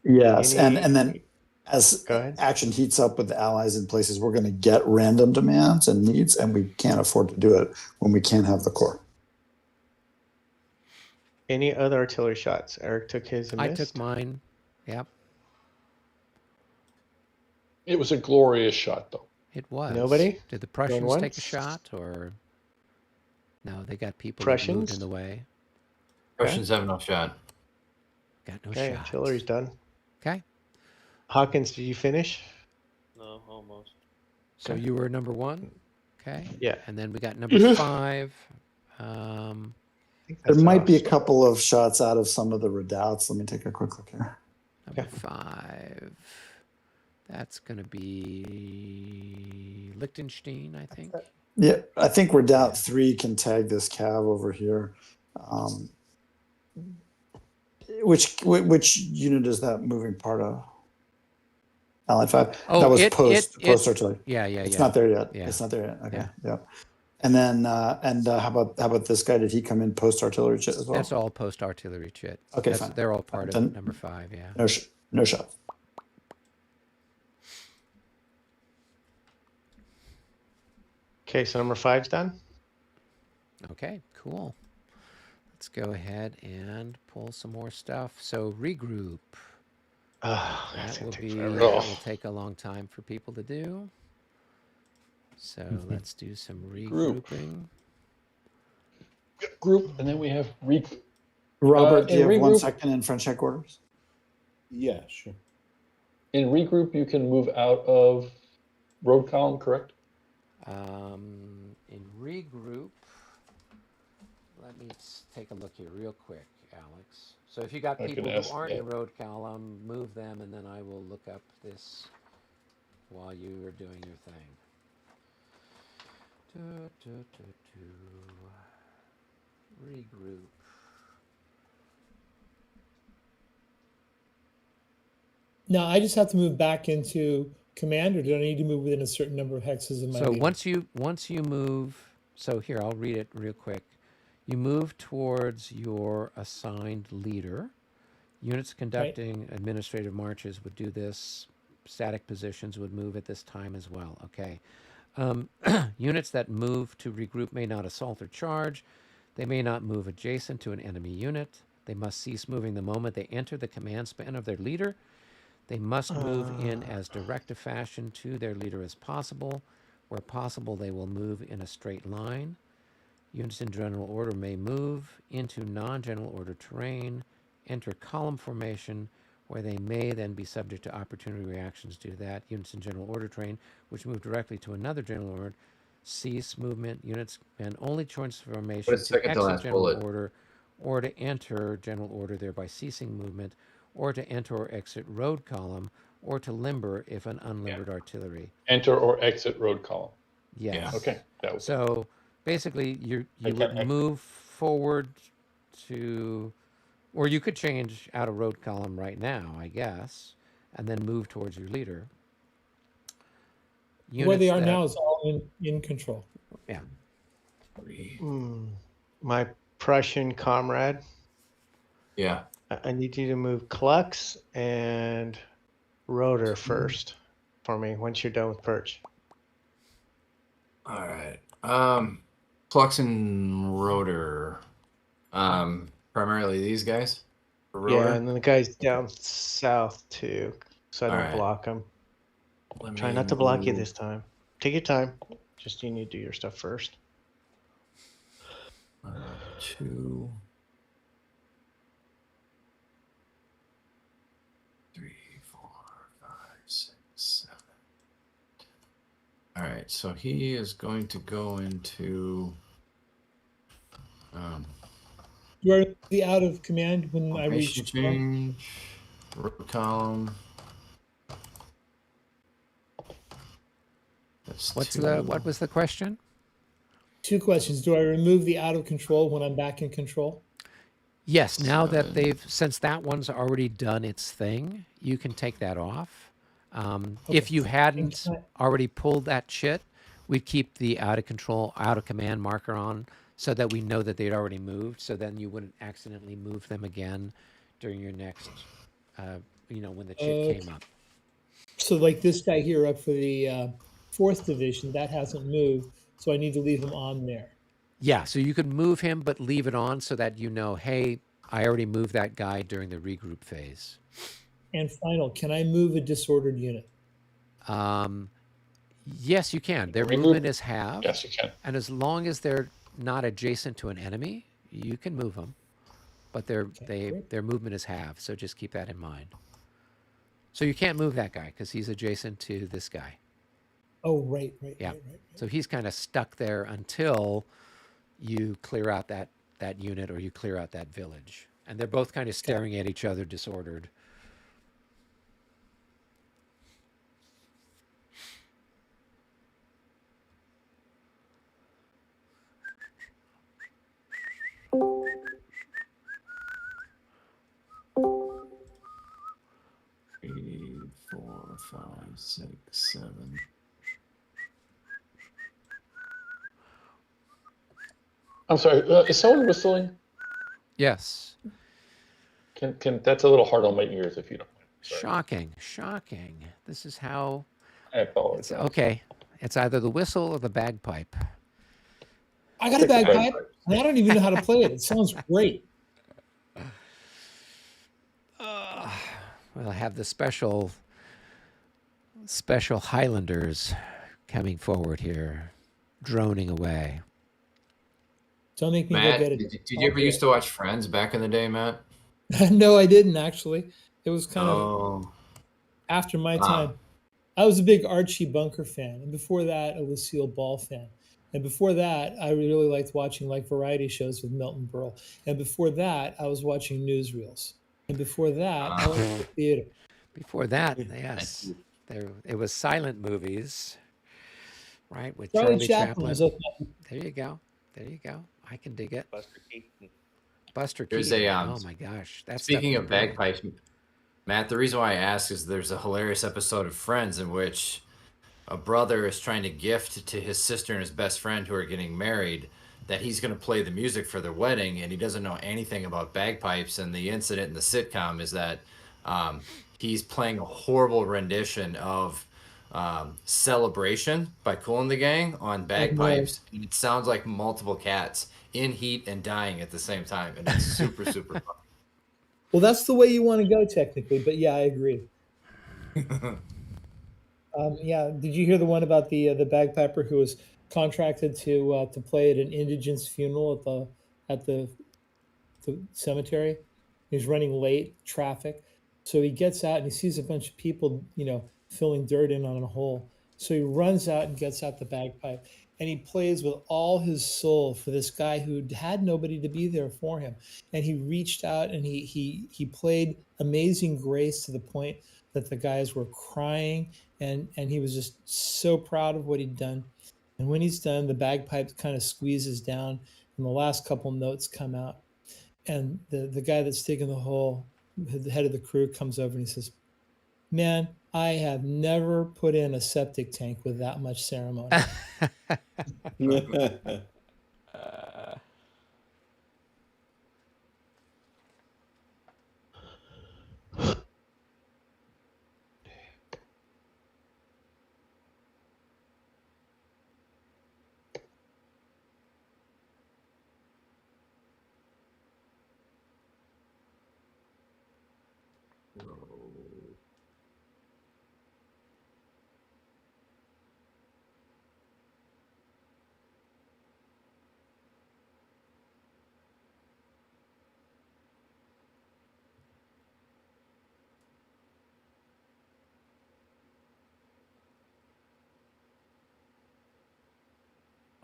Yes, Any- and then as Go ahead. action heats up with the allies in places, we're going to get random demands and needs, and we can't afford to do it when we can't have the core. Any other artillery shots? Eric took his and I missed. took mine. Yep, It was a glorious shot, though. it was. Nobody? Did the Going Prussians take a once? shot, or no? They got people that moved in Prussians? the way. Russians have no shot. Got no Okay, shot. artillery's done. Okay, Hawkins, did you finish? No, almost. so Okay. you were number 1. Okay. Yeah. And then we got number 5. I think There that's might be a Ross. couple of shots out of some of the redoubts. Let me take a quick look here. Number 5. That's going to be Liechtenstein, I think. Yeah, I think Redoubt 3 can tag this cav over here. Which unit is that moving part of? Allied 5. Oh, that was it- post it- artillery. Yeah. It's not there yet. Yeah. It's not there yet. Okay. Yeah. Yeah. And then how about this guy? Did he come in post artillery chit as well? That's all post artillery chit. Okay, fine. They're all part of Then- number 5. Yeah. No shot. Okay, so number 5's done. Okay. Cool. Let's go ahead and pull some more stuff. So regroup. Oh, that's That will gonna take be. forever. That will take a long time for people to do. So let's do some Group. regrouping. Group, and then we have regroup. Robert, do you in have 1 regroup- second in French headquarters? Yeah, sure. In regroup, you can move out of road column, correct? In regroup, let me take a look here real quick, Alex. So if you got I people can ask who aren't in that. road column, move them, and then I will look up this while you are doing your thing. Regroup. Now I just have to move back into command, or do I need to move within a certain number of hexes in my So leader? once you move, so here I'll read it real quick. You move towards your assigned leader. Units conducting administrative marches would do this. Static positions would move at this time as well. Okay. Units that move to regroup may not assault or charge. They may not move adjacent to an enemy unit. They must cease moving the moment they enter the command span of their leader. They must move in as direct a fashion to their leader as possible. Where possible, they will move in a straight line. Units in general order may move into non-general order terrain, enter column formation, where they may then be subject to opportunity reactions due to that. Units in general order terrain, which move directly to another general order, cease movement. Units can only choose formation to second to exit last general bullet. order or to enter general order, thereby ceasing movement, or to enter or exit road column, or to limber if an unlimbered artillery. Enter or exit road column. Yes. Yeah. Okay, that was So basically, you I would can- move forward to, or you could change out of road column right now, I guess, and then move towards your leader. Where they Units are that- now is all in control. Yeah. My Prussian comrade, Yeah. I need you to move Klux and Rotor first for me once you're done with Perch. All right. Plux and Rotor. Primarily these guys. For Rotor. Yeah, and then the guys down south too, so I don't Alright. block them. Let Try me not to block you move- this time. Take your time. Just you need to do your stuff first. 2, 3, 4, 5, 6, 7. All right, so he is going to go into. You are the out of command when I reach. Formation change, row column. That's What's 2. what was the question? 2 questions. Do I remove the out of control when I'm back in control? Yes, now that 7. since that one's already done its thing, you can take that off. If you hadn't already pulled that shit, we'd keep the out of control, out of command marker on so that we know that they'd already moved. So then you wouldn't accidentally move them again during your next, when the shit came up. So like this guy here up for the 4th division, that hasn't moved, so I need to leave him on there. Yeah, so you could move him, but leave it on so that you know, hey, I already moved that guy during the regroup phase. And final, can I move a disordered unit? Yes, you can. Their Regroup? movement is halved. Yes, you can. And as long as they're not adjacent to an enemy, you can move them. But their movement is halved, so just keep that in mind. So you can't move that guy because he's adjacent to this guy. Oh, right. Yeah. So he's kind of stuck there until you clear out that unit or you clear out that village. And they're both kind of staring at each other, disordered. Three, 4, 5, 6, 7. I'm sorry. Is someone whistling? Yes. Can that's a little hard on my ears if you don't mind. Sorry. Shocking. This is how. I apologize. Okay. It's either the whistle or the bagpipe. I got a Pick the bagpipe, and I don't even know how to play it. It sounds great. Well, I have the special Highlanders coming forward here, droning away. Don't make me Matt, go get it. did you ever used to watch Friends back in the day, Matt? No, I didn't actually. It was kind of Oh, after my time. I was a big Archie Bunker fan, and before that, a Lucille Ball fan. And before that, I really liked watching like variety shows with Milton Berle. And before that, I was watching newsreels. And before that, I went to the theater. Before that, yes, it was silent movies, right? With Charlie Charlie Chaplin Chaplin. was up. There you go. I can dig it. Buster Keaton. Buster There's Keaton. a, Oh my gosh, that's speaking of definitely bagpipes, Matt, the reason why I ask is there's a hilarious episode of Friends in which a brother is trying to gift to his sister and his best friend who are getting married that he's going to play the music for their wedding, and he doesn't know anything about bagpipes. And the incident in the sitcom is that he's playing a horrible rendition of Celebration by Kool and the Gang on bagpipes. And it sounds like multiple cats in heat and dying at the same time. And it's super, super fun. Well, that's the way you want to go technically, but yeah, I agree. Yeah, did you hear the one about the bagpiper who was contracted to play at an indigenous funeral at the cemetery? He's running late, traffic, so he gets out and he sees a bunch of people, filling dirt in on a hole. So he runs out and gets out the bagpipe, and he plays with all his soul for this guy who had nobody to be there for him. And he reached out and he played Amazing Grace to the point that the guys were crying, and he was just so proud of what he'd done. And when he's done, the bagpipe kind of squeezes down, and the last couple notes come out. And the guy that's digging the hole, the head of the crew, comes over and he says, "Man, I have never put in a septic tank with that much ceremony."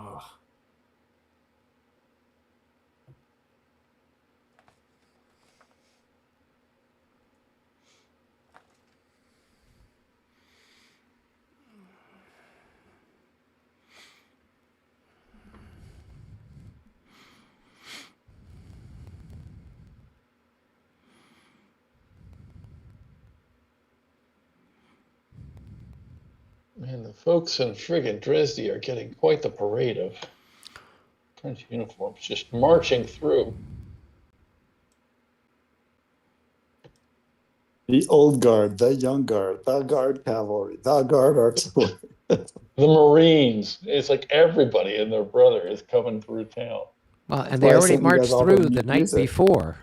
Oh. Man, the folks in friggin' Dresde are getting quite the parade of French uniforms just marching through. The old guard, the young guard, the guard cavalry, the guard artillery. The Marines. It's like everybody and their brother is coming through town. Well, and why they I already said you guys marched all through don't the need night music. before.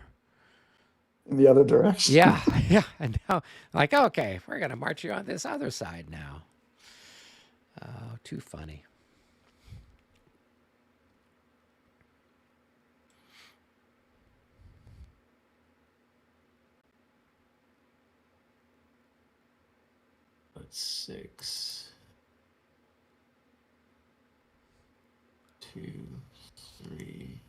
in the other direction. Yeah, yeah. And now, like, okay, we're going to march you on this other side now. Oh, too funny. That's 6, 2, 3.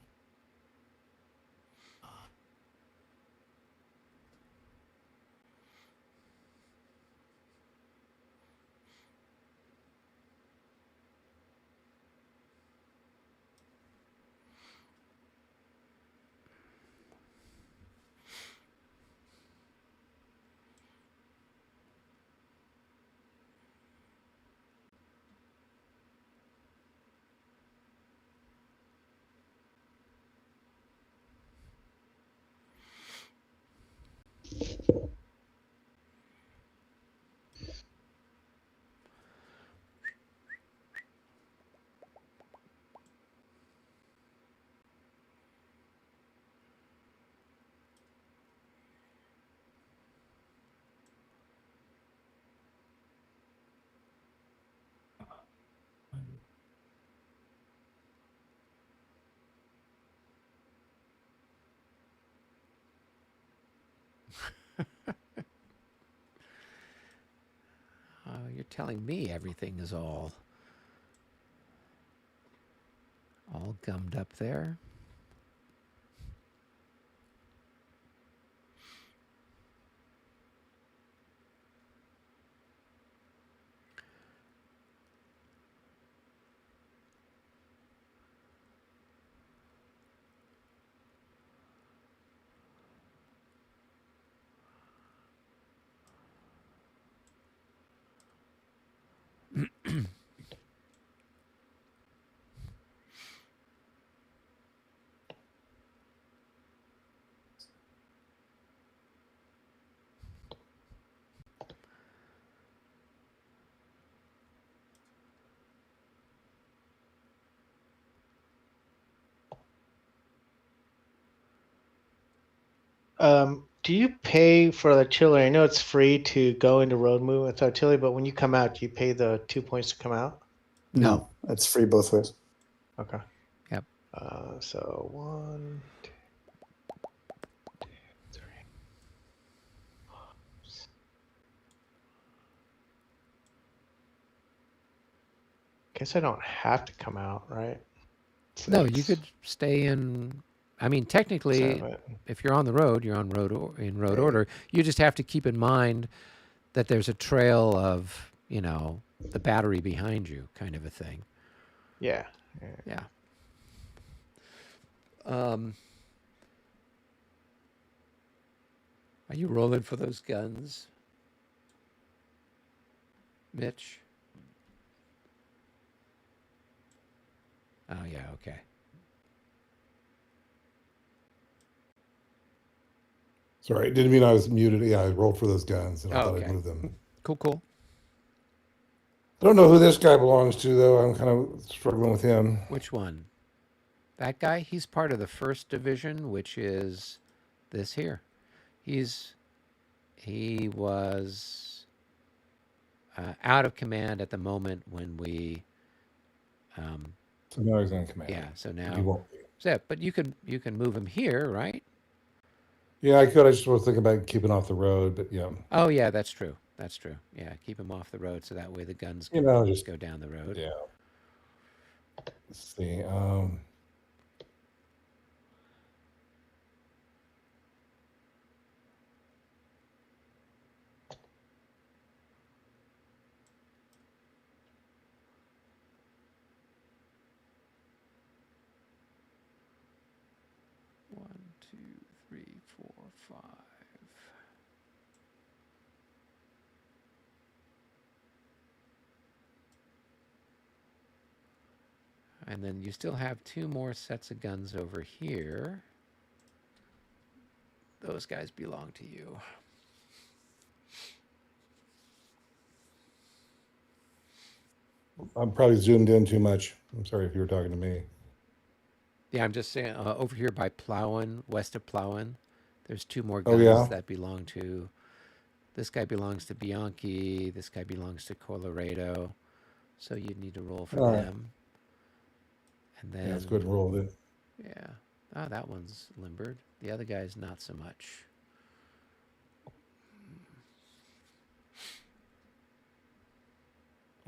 You're telling me everything is all gummed up there. Do you pay for the artillery? I know it's free to go into road movement with artillery, but when you come out, do you pay the 2 points to come out? No, it's free both ways. Okay. Yep. So 1, 2, 3. Guess I don't have to come out, right? No, you 6, could stay in. I mean, technically, 7. if you're on the road, you're on in road 8. order. You just have to keep in mind that there's a trail of, the battery behind you, kind of a thing. Yeah. Yeah. Are you rolling for those guns, Mitch? Oh, yeah, okay. Sorry, didn't mean I was muted. Yeah, I rolled for those guns and I Oh, thought okay. I'd move them. Cool. I don't know who this guy belongs to, though. I'm kind of struggling with him. Which one? That guy? He's part of the 1st Division, which is this here. He was out of command at the moment when we. So now he's in command. Yeah. So He now. won't be. So, but you can move him here, right? Yeah, I could. I just was thinking about keeping off the road, but yeah. Oh yeah, that's true. That's true. Yeah, keep him off the road so that way the guns can Just go down the road. Yeah. Let's see. 1, 2, 3, 4, 5. And then you still have 2 more sets of guns over here. Those guys belong to you. I'm probably zoomed in too much. I'm sorry if you were talking to me. Yeah, I'm just saying over here by Plowen, west of Plowen, There's two more Oh, guns yeah? that belong to. This guy belongs to Bianchi. This guy belongs to Colorado. So you'd need to roll for All right. them. And Yeah, let's then, go ahead and roll it. yeah. Ah, that one's limbered. The other guy's not so much.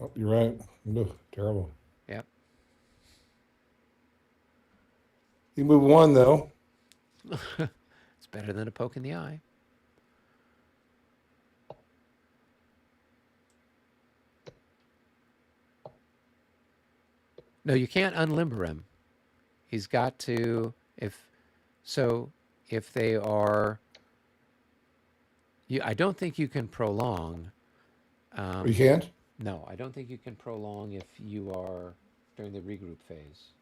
Oh, you're right. Ugh, terrible. Yep. You move one, though. It's better than a poke in the eye. No, you can't unlimber him. He's got to, if they are, I don't think you can prolong. You can't? No, I don't think you can prolong if you are during the regroup phase.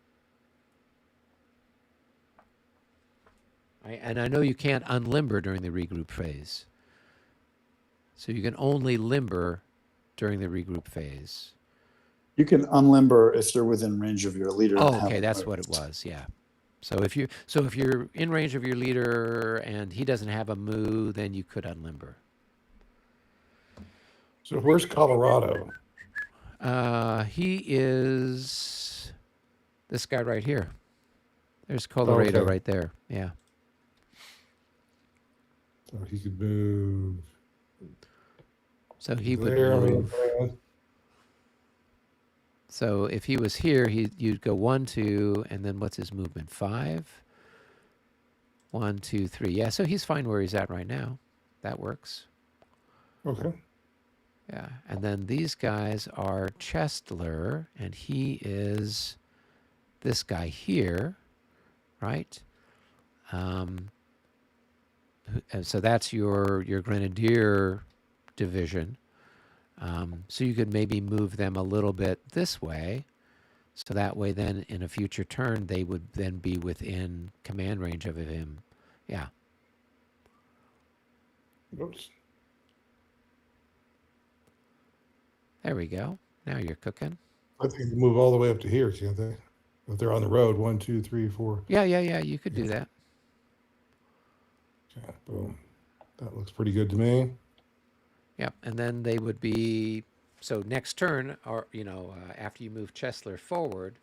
And I know you can't unlimber during the regroup phase. So you can only limber during the regroup phase. You can unlimber if they're within range of your leader. and Oh, have okay, them that's what moved. it was. Yeah. So if you're in range of your leader and he doesn't have a move, then you could unlimber. So where's Colorado? He is this guy right here. There's Colorado Okay. right there. Yeah. So he could move So he would there. move. So if he was here, you'd go 1, 2, and then what's his movement? 5. 1, 2, 3. Yeah. So he's fine where he's at right now. That works. Okay. Yeah. And then these guys are Chestler, and he is this guy here, right? And so that's your grenadier division. So you could maybe move them a little bit this way. So that way then in a future turn, they would then be within command range of him. Yeah. Oops. There we go. Now you're cooking. I think you can move all the way up to here, can't they? If they're on the road, 1, 2, 3, 4. Yeah. You could do that. Okay, boom. That looks pretty good to me. Yeah. And then they would be, so next turn, or, after you move Chesler forward,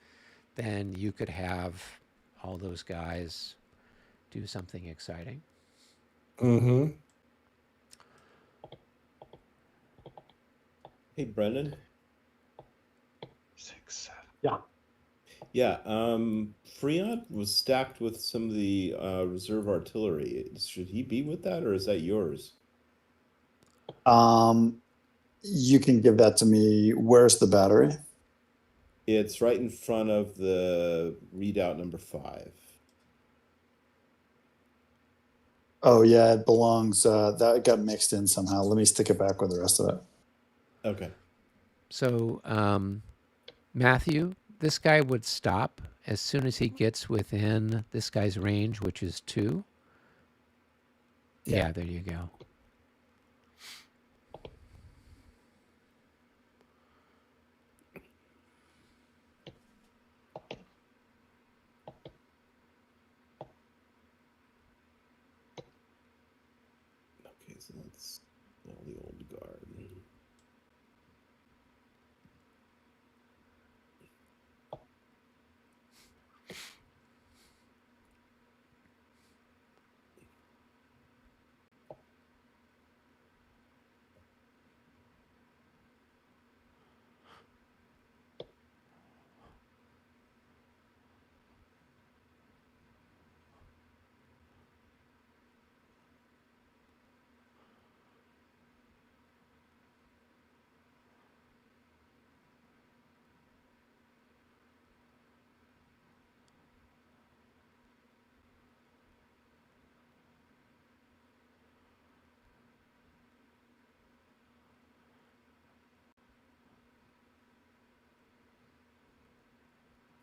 then you could have all those guys do something exciting. Mm-hmm. Hey, Brendan. 6, 7. Yeah, Freon was stacked with some of the reserve artillery. Should he be with that, or is that yours? You can give that to me. Where's the battery? It's right in front of the readout number 5. Oh yeah, it belongs. That got mixed in somehow. Let me stick it back with the rest of it. Okay. So, Matthew, this guy would stop as soon as he gets within this guy's range, which is 2. Yeah, there you go. Okay, so that's all the old guard.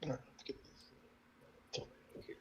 All right, let's get this artillery here.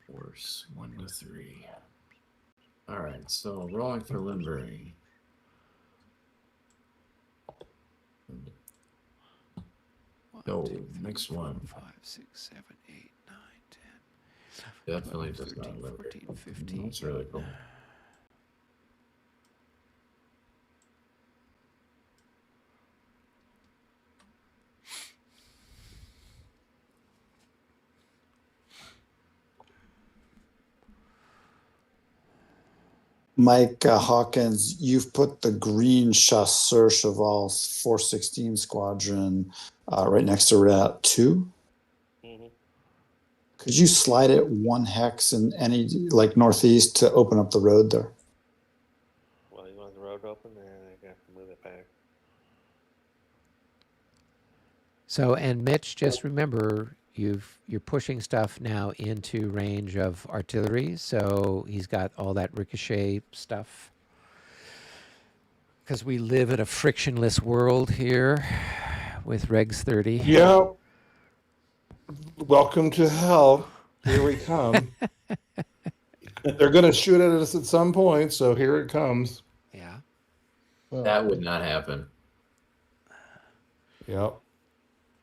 Force 1 to 3. All right, so rolling for limbering. No, next one. 5, 6, 7, 8, 9, 10. Definitely does 13, not limber. 14, 15. That's really cool. Mike Hawkins, you've put the green Chasseur Cheval 416 Squadron right next to Route 2. Mm-hmm. Could you slide it 1 hex in any, like northeast, to open up the road there? Well, you want the road open, then I have to move it back. So, and Mitch, just remember, you're pushing stuff now into range of artillery, so he's got all that ricochet stuff. Because we live in a frictionless world here with Regs 30. Yep. Welcome to hell. Here we come. They're going to shoot at us at some point, so here it comes. Yeah. That would not happen. Yep.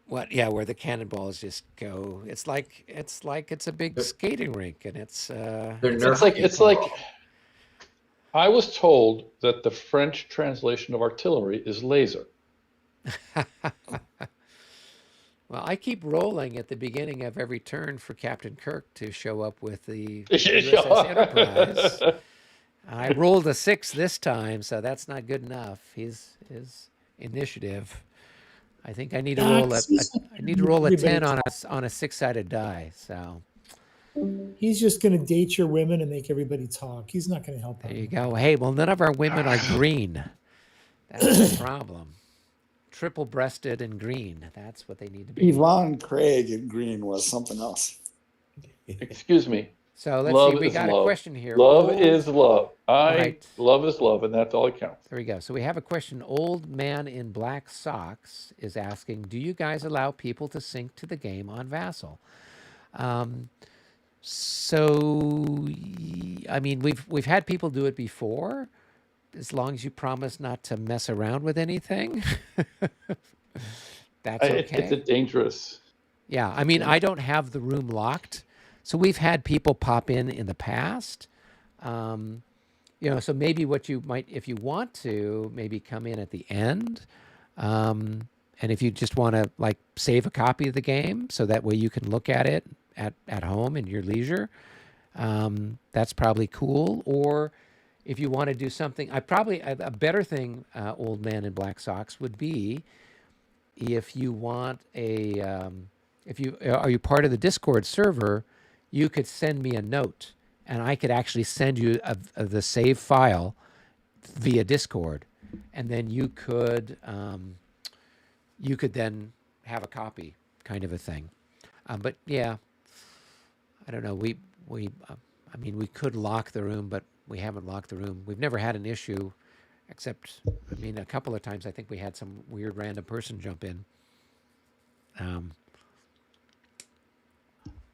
What? Yeah, where the cannonballs just go. It's like it's a big skating rink, and it's It's like I was told that the French translation of artillery is laser. Well, I keep rolling at the beginning of every turn for Captain Kirk to show up with the USS Enterprise. I rolled a 6 this time, so that's not good enough. His initiative. I think I need to roll a 10 on a 6-sided die. So He's just going to date your women and make everybody talk. He's not going to help there out. you go. Hey, well, none of our women are green. That's the problem. Triple-breasted and green. That's what they need to be. Yvonne Craig in green was something else. Excuse me. So let's Love see. We is got love. a question here. Love is love. Right. Love is love, and that's all that counts. There we go. So we have a question. Old Man in Black Socks is asking, do you guys allow people to sync to the game on Vassal? I mean, we've had people do it before, as long as you promise not to mess around with anything. That's okay. It's a dangerous. Yeah, I mean, I don't have the room locked, so we've had people pop in the past. So maybe what you might, if you want to, maybe come in at the end, and if you just want to like save a copy of the game, so that way you can look at it at home in your leisure, that's probably cool. Or if you want to do something, a better thing, Old Man in Black Socks, would be if you want are you part of the Discord server, you could send me a note, and I could actually send you the save file via Discord, and then you could then have a copy, kind of a thing. But yeah, I don't know. We could lock the room, but we haven't locked the room. We've never had an issue, except, a couple of times I think we had some weird random person jump in.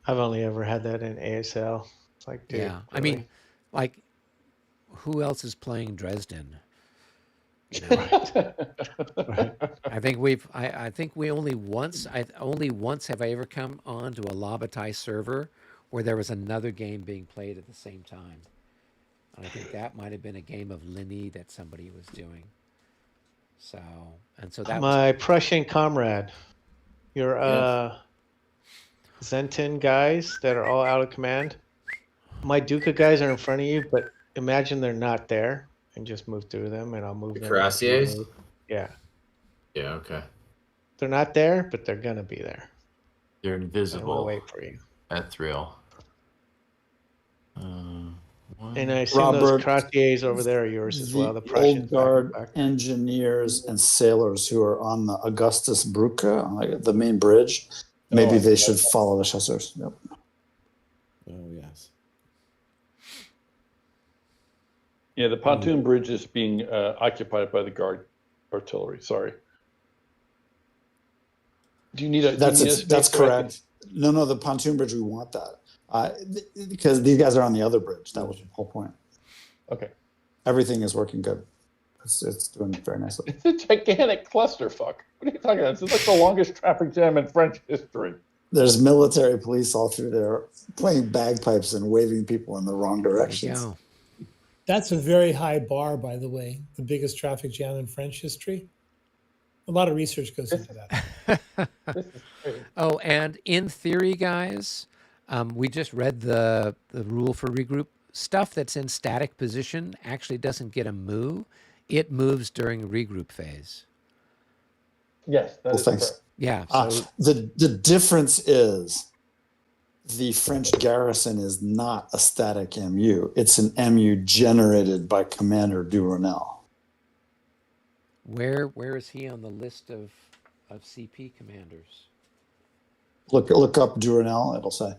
I've only ever had that in ASL. It's like, dude, Yeah, really? Who else is playing Dresden? I think only once have I ever come on to a La Bataille server where there was another game being played at the same time. And I think that might have been a game of Linny that somebody was doing. So that My Prussian comrade, your Zentin guys that are all out of command. My Duca guys are in front of you, but imagine they're not there, and just move through them, and I'll move them. Cuirassiers? Yeah. Yeah, okay. They're not there, but they're gonna be there. They're And invisible. we'll wait for you. At thrill. And I assume Robert, those cuirassiers over there are yours as well. The Prussians. Old Guard engineers and sailors who are on the Augustus Brücke, like the main bridge, maybe they should follow the chasseurs. Yep. Oh, yes. Yeah, the pontoon bridge is being occupied by the Guard artillery. Sorry. Do you need a? That's do you need a space that's so I can- correct. No, the pontoon bridge, we want that. Because these guys are on the other bridge. That was the whole point. Okay. Everything is working good. It's doing very nicely. It's a gigantic clusterfuck. What are you talking about? This is like the longest traffic jam in French history. There's military police all through there playing bagpipes and waving people in the wrong There you directions. go. That's a very high bar, by the way. The biggest traffic jam in French history. A lot of research goes into that. This is crazy. Oh, and in theory, guys, we just read the rule for regroup. Stuff that's in static position actually doesn't get a move. It moves during regroup phase. Yes, that Well, is thanks. correct. Yeah. So The difference is the French garrison is not a static MU. It's an MU generated by Commander Durenel. where is he on the list of CP commanders? Look up Durenel, it'll say.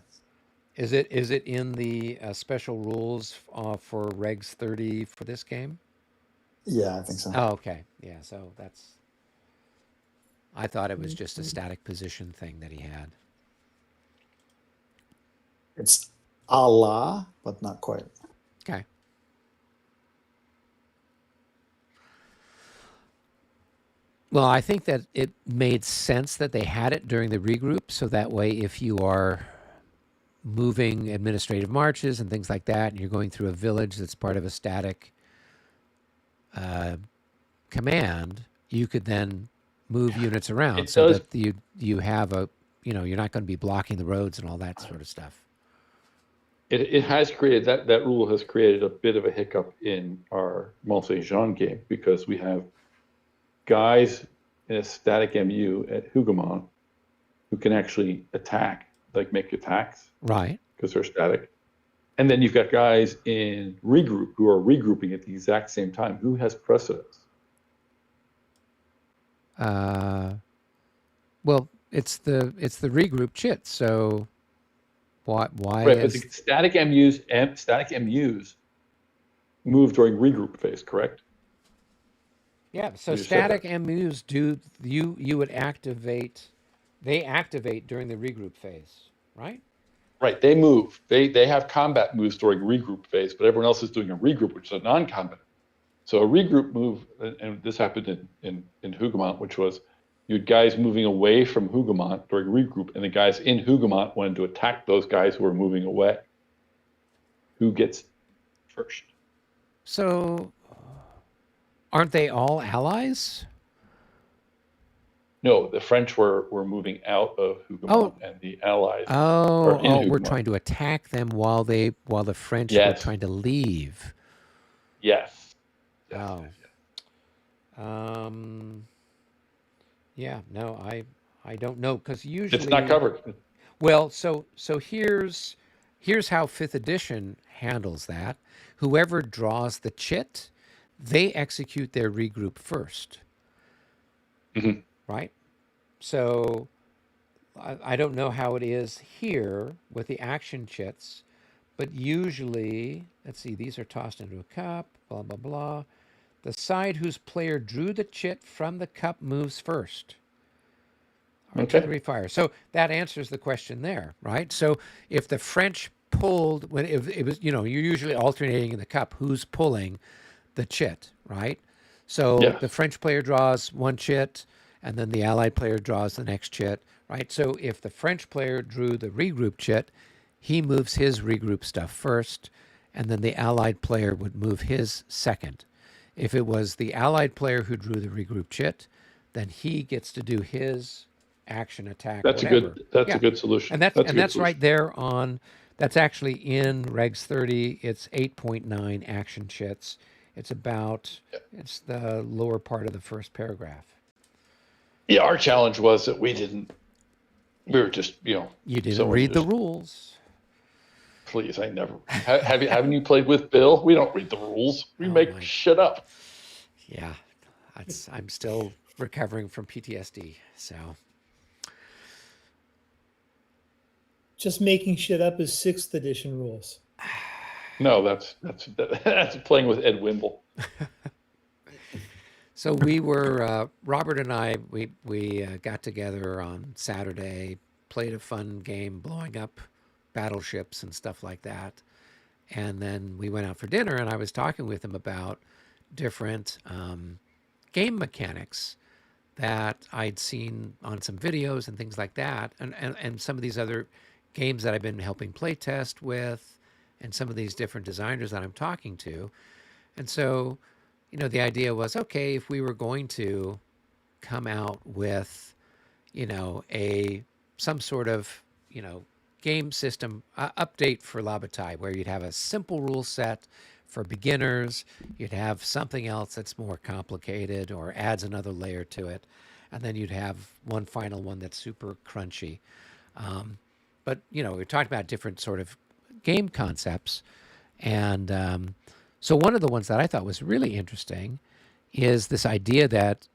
Is it in the special rules for Regs 30 for this game? Yeah, I think so. Oh, okay. Yeah. So that's. I thought it was just a static position thing that he had. It's Allah, but not quite. Okay. Well, I think that it made sense that they had it during the regroup, so that way if you are moving administrative marches and things like that, and you're going through a village that's part of a static command, you could then move units around It so does- that you have a, you're not going to be blocking the roads and all that sort of stuff. It has created that rule has created a bit of a hiccup in our Mont Saint Jean game because we have guys in a static MU at Hougoumont who can actually attack, like make attacks Right. because they're static. And then you've got guys in regroup who are regrouping at the exact same time. Who has precedence? Well, it's the regroup chit. So why Right, but is the static MUs move during regroup phase, correct? yeah? So You said static that. MUs do you would activate. They activate during the regroup phase, right? Right, they move. They have combat moves during regroup phase, but everyone else is doing a regroup, which is a non-combat. So a regroup move, and this happened in Hougoumont, which was you had guys moving away from Hougoumont during regroup, and the guys in Hougoumont wanted to attack those guys who were moving away. Who gets first? So aren't they all allies? No, the French were moving out of Hougoumont, and the Allies. Oh, in we're Hougoumont. trying to attack them while the French were Yes. trying to leave. Yes. Oh. Yeah, no, I don't know because usually It's not covered. Well, so here's how 5th edition handles that. Whoever draws the chit, they execute their regroup first. Mhm. Right? So I don't know how it is here with the action chits, but usually, let's see, these are tossed into a cup, blah, blah, blah. The side whose player drew the chit from the cup moves first. Artillery fire. So that answers the question there, right? So if the French pulled, if it was, you're usually alternating in the cup, who's pulling the chit, right? So Yes. the French player draws one chit, and then the Allied player draws the next chit, right? So if the French player drew the regroup chit, he moves his regroup stuff first, and then the Allied player would move his second. If it was the Allied player who drew the regroup chit, then he gets to do his action attack. That's whatever. a good solution. And that's a good right solution. there on. That's actually in Regs 30. It's 8.9 action chits. It's it's the lower part of the first paragraph. Yeah, our challenge was that we were just, You didn't someone read the just- rules. Please, I never. Haven't you played with Bill? We don't read the rules. We Oh, make my- shit up. Yeah, I'm still recovering from PTSD. So Just making shit up is 6th edition rules. No, that's playing with Ed Wimble. So we were Robert and I. We got together on Saturday, played a fun game, blowing up battleships and stuff like that, and then we went out for dinner. And I was talking with him about different game mechanics that I'd seen on some videos and things like that, and some of these other games that I've been helping play test with, and some of these different designers that I'm talking to. And so, the idea was, okay, if we were going to come out with, some sort of, game system update for La Bataille, where you'd have a simple rule set for beginners, you'd have something else that's more complicated or adds another layer to it, and then you'd have one final one that's super crunchy. But we talked about different sort of game concepts, and so one of the ones that I thought was really interesting is this idea that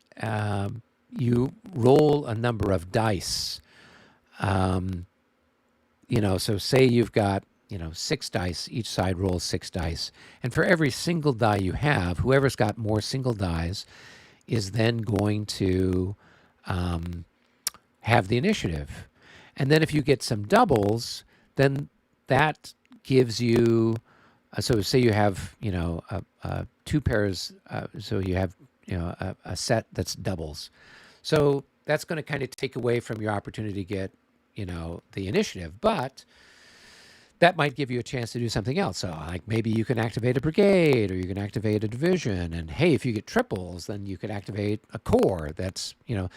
you roll a number of dice. So say you've got 6 dice, each side rolls 6 dice, and for every single die you have, whoever's got more single dice is then going to have the initiative. And then if you get some doubles, then that gives you, so say you have, 2 pairs, so you have, a set that's doubles. So that's going to kind of take away from your opportunity to get, the initiative, but that might give you a chance to do something else. So like maybe you can activate a brigade or you can activate a division. And hey, if you get triples, then you could activate a corps. That's,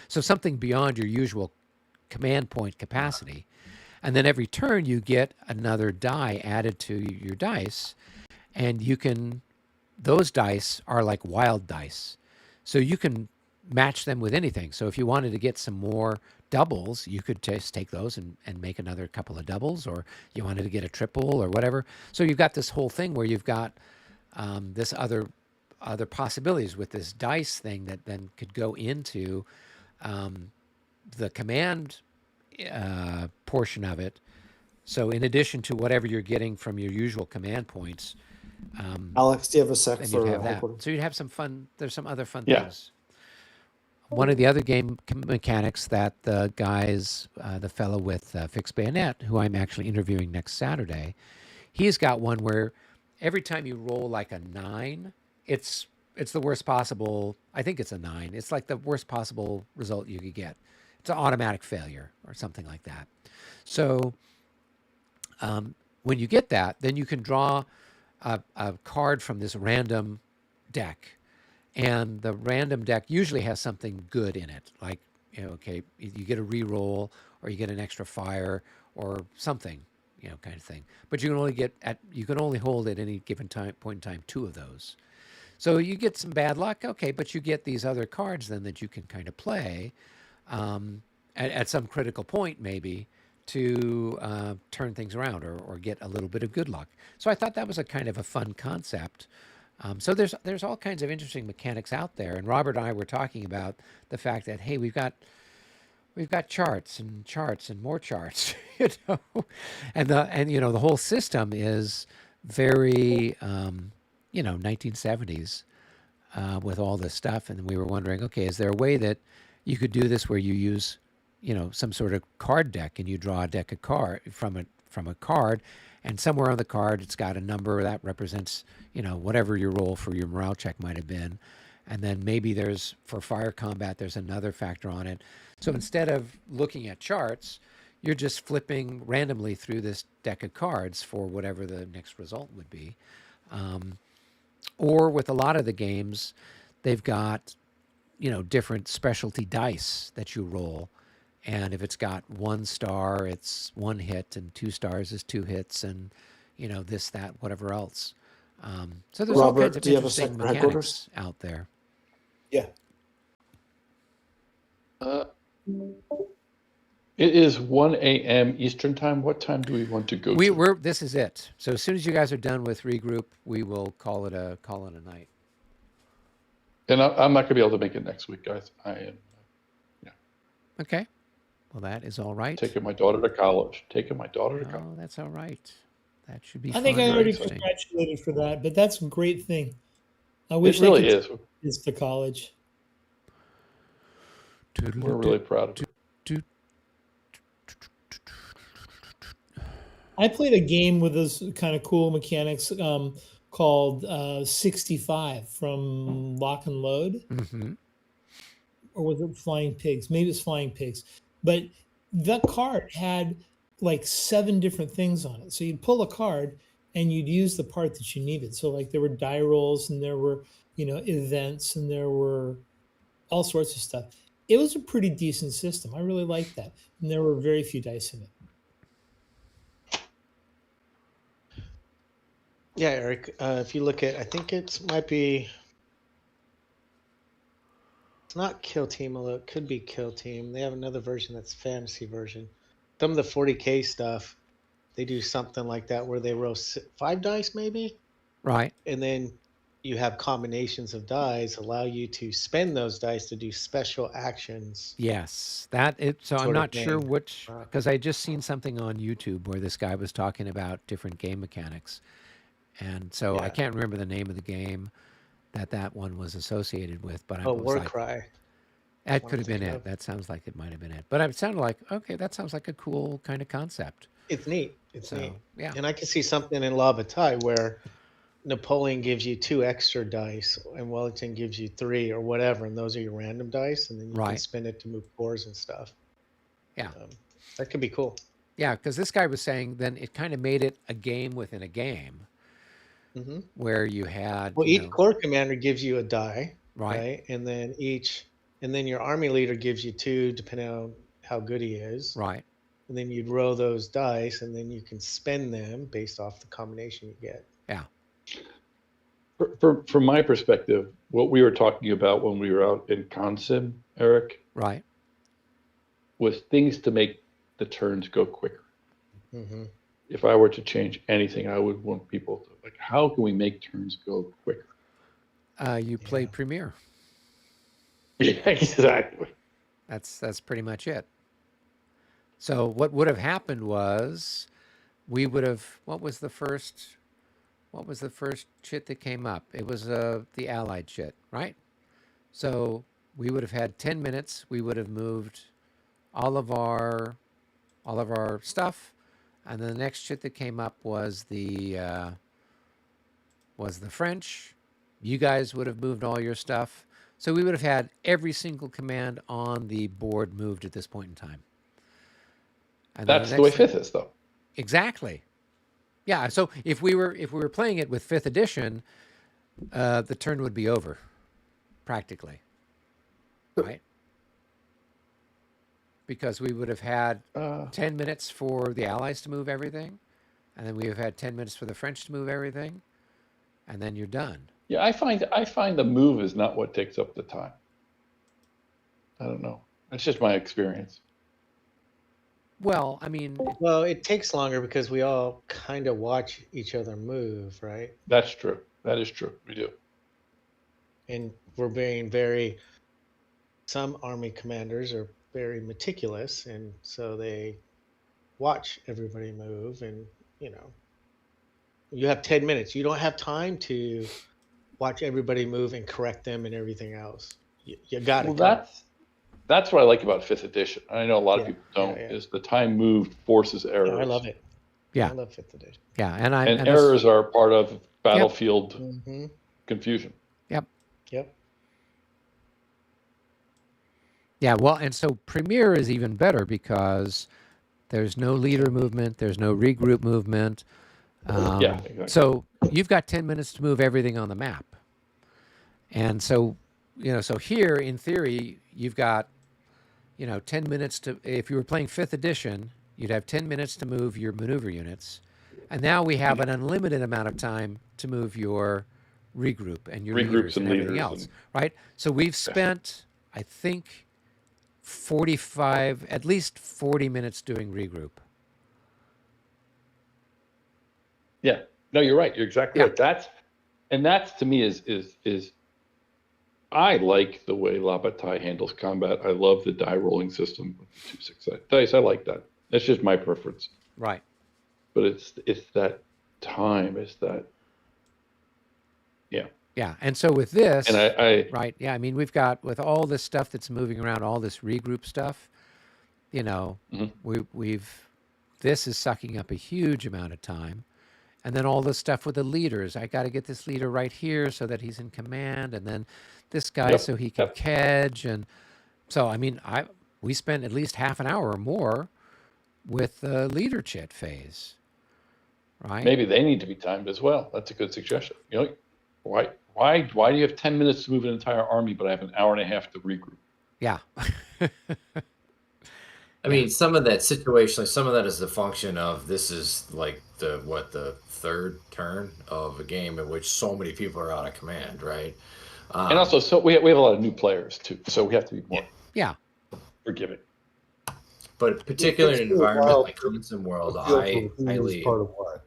so something beyond your usual command point capacity. And then every turn you get another die added to your dice, and those dice are like wild dice. So you can match them with anything. So if you wanted to get some more doubles, you could just take those and make another couple of doubles, or you wanted to get a triple or whatever. So you've got this whole thing where you've got this other possibilities with this dice thing that then could go into the command portion of it. So in addition to whatever you're getting from your usual command points, Alex, do you have a sec then for you'd have that. headquarters? So you'd have some fun. There's some other fun Yeah. things. One of the other game mechanics that the guys, the fellow with Fixed Bayonet, who I'm actually interviewing next Saturday, he's got one where every time you roll like a 9, it's the worst possible. I think it's a 9. It's like the worst possible result you could get. It's an automatic failure or something like that. So when you get that, then you can draw a card from this random deck. And the random deck usually has something good in it, like, okay, you get a reroll or you get an extra fire or something, kind of thing. But you can only hold at any given point in time 2 of those. So you get some bad luck, okay, but you get these other cards then that you can kind of play at some critical point maybe to turn things around or get a little bit of good luck. So I thought that was a kind of a fun concept. So there's all kinds of interesting mechanics out there, and Robert and I were talking about the fact that hey, we've got charts and more charts, and the whole system is very 1970s with all this stuff, and we were wondering, okay, is there a way that you could do this where you use some sort of card deck and you draw a deck of card from a card. And somewhere on the card, it's got a number that represents, whatever your roll for your morale check might have been. And then maybe for fire combat, there's another factor on it. So instead of looking at charts, you're just flipping randomly through this deck of cards for whatever the next result would be. Or with a lot of the games, they've got, different specialty dice that you roll. And if it's got 1 star, it's 1 hit, and 2 stars is 2 hits, and this, that, whatever else. So there's all kinds of do you have a interesting sec for headquarters? mechanics out there. Yeah. It is 1 a.m. Eastern time. What time do we want to go to? This is it. So as soon as you guys are done with regroup, we will call it a night. And I'm not going to be able to make it next week, guys. I am Okay. Well, that is all right. taking my daughter to college. Oh, that's all right. That should be I think fun I and already interesting. congratulated for that, but that's a great thing. I wish It really I is. could take this to college. We're really proud of it. I played a game with those kind of cool mechanics called 65 from Lock and Load. Mm-hmm. Or was it Flying Pigs? Maybe it's Flying Pigs. But that card had like 7 different things on it. So you'd pull a card and you'd use the part that you needed. So like there were die rolls and there were, events and there were all sorts of stuff. It was a pretty decent system. I really liked that. And there were very few dice in it. Yeah, Eric. If you look at, I think might be. It's not Kill Team, although it could be Kill Team. They have another version that's fantasy version. Some of the 40K stuff, they do something like that where they roll 5 dice maybe, Right. and then you have combinations of dice allow you to spend those dice to do special actions. Yes, that it. So I'm Sort of not sure thing. which, because I just seen something on YouTube where this guy was talking about different game mechanics, and so I Yeah. can't remember the name of the game that one was associated with. But I Oh, was War like, Cry. that One could I'm have been thinking it. of. That sounds like it might have been it. But it sounded like, okay, that sounds like a cool kind of concept. It's neat. It's So neat. yeah, And I can see something in La Bataille where Napoleon gives you 2 extra dice and Wellington gives you 3 or whatever, and those are your random dice, and then you can Right. spend it to move cores and stuff. yeah, That could be cool. yeah. Because this guy was saying then it kind of made it a game within a game Hmm. where you had, Well, each core commander gives you a die, right, right? And then your army leader gives you 2, depending on how good he is. right, And then you'd roll those dice, and then you can spend them based off the combination you get. yeah, From my perspective, what we were talking about when we were out in Consim, Eric, right, was things to make the turns go quicker. Hmm. If I were to change anything, I would want people to like, how can we make turns go quicker? you play Premiere. Yeah, exactly. That's pretty much it. So what would have happened was we would have what was the first shit that came up? It was the Allied shit, right? So we would have had 10 minutes. We would have moved all of our stuff, and then the next shit that came up was the French. You guys would have moved all your stuff. So we would have had every single command on the board moved at this point in time. And then That's the way next thing- fifth is, though. Exactly. Yeah. So if we were playing it with 5th edition, the turn would be over, practically. Right. Because we would have had 10 minutes for the Allies to move everything, and then we have had 10 minutes for the French to move everything, and then you're done. Yeah, I find the move is not what takes up the time. I don't know. That's just my experience. Well, I mean, Well, it takes longer because we all kind of watch each other move, right? That's true. That is true. We do. And we're being some army commanders are very meticulous, and so they watch everybody move, and you have 10 minutes. You don't have time to watch everybody move and correct them and everything else. You got it. Well, that's what I like about 5th edition. I know a lot of people don't. yeah. Is the time moved forces errors. I love it. yeah, I love 5th edition. yeah, And this- errors are part of battlefield Mm-hmm. confusion. Yep. Yep. Yeah, well, and so Premiere is even better because there's no leader movement, there's no regroup movement. Yeah, exactly. So you've got 10 minutes to move everything on the map. And so, so here in theory, you've got, 10 minutes to, if you were playing 5th edition, you'd have 10 minutes to move your maneuver units. And now we have an unlimited amount of time to move your regroup and your Regroups leaders and and everything leaders else, and- right? So we've spent, I think, at least 40 minutes doing regroup. Yeah. No, you're right. You're exactly Yeah. right. That's to me is I like the way La Bataille handles combat. I love the die rolling system with the 2 6 dice. I like that. That's just my preference. Right. But it's that time. It's that. Yeah. Yeah. And so with this, And I right? Yeah. I mean, we've got with all this stuff that's moving around, all this regroup stuff, you know, Mhm. we've this is sucking up a huge amount of time. And then all this stuff with the leaders. I got to get this leader right here so that he's in command, and then this guy Yep, so he can yep. cadge. And so, I mean, we spent at least half an hour or more with the leader chit phase, right? Maybe they need to be timed as well. That's a good suggestion. You know, why do you have 10 minutes to move an entire army, but I have an hour and a half to regroup? Yeah. I mean, some of that situationally, some of that is the function of this is like the third turn of a game in which so many people are out of command, right? And also, so we have a lot of new players too, so we have to be more Yeah. forgiving. But particularly in an takes me a environment while like Consim World, to feel I for who is lead. part of what.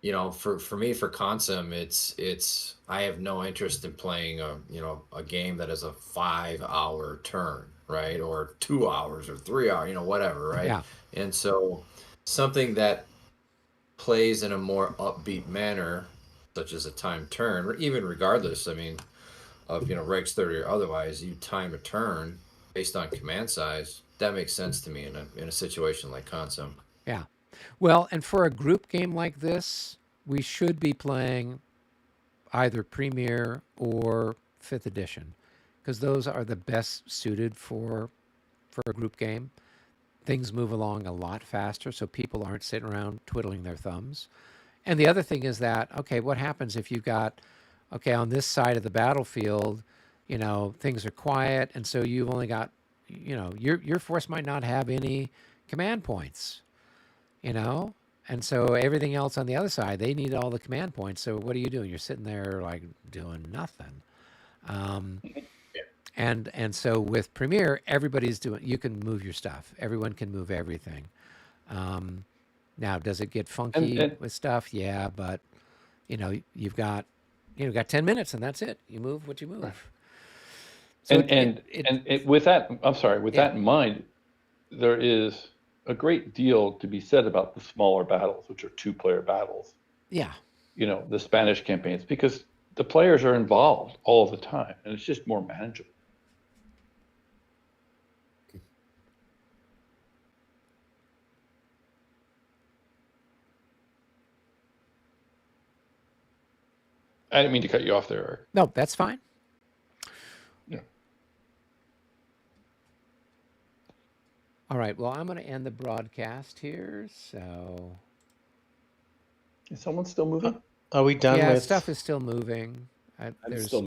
You know, for me, for Consim, it's I have no interest in playing a game that is a 5-hour turn, right? Or 2 hours or 3 hours, whatever, right? Yeah. And so something that plays in a more upbeat manner, such as a timed turn, or even regardless, I mean, of Regs 30 or otherwise, you time a turn based on command size. That makes sense to me in a situation like Consim. Yeah. Well, and for a group game like this, we should be playing either Premier or 5th edition, because those are the best suited for a group game. Things move along a lot faster, so people aren't sitting around twiddling their thumbs. And the other thing is that, okay, what happens if you've got, okay, on this side of the battlefield, things are quiet, and so you've only got, your force might not have any command points, and so everything else on the other side, they need all the command points. So what are you doing? You're sitting there like doing nothing. And so with Premiere, everybody's doing. You can move your stuff. Everyone can move everything. Now, does it get funky And with stuff? Yeah, but you've got 10 minutes, and that's it. You move what you move. Right. So and with that, I'm sorry. With that in mind, there is a great deal to be said about the smaller battles, which are 2-player battles. Yeah. The Spanish campaigns, because the players are involved all the time, and it's just more manageable. I didn't mean to cut you off there, Eric. No, that's fine. Yeah. All right. Well, I'm going to end the broadcast here. So Is someone still moving? Are we done yeah, with? stuff is still moving. I'm There's still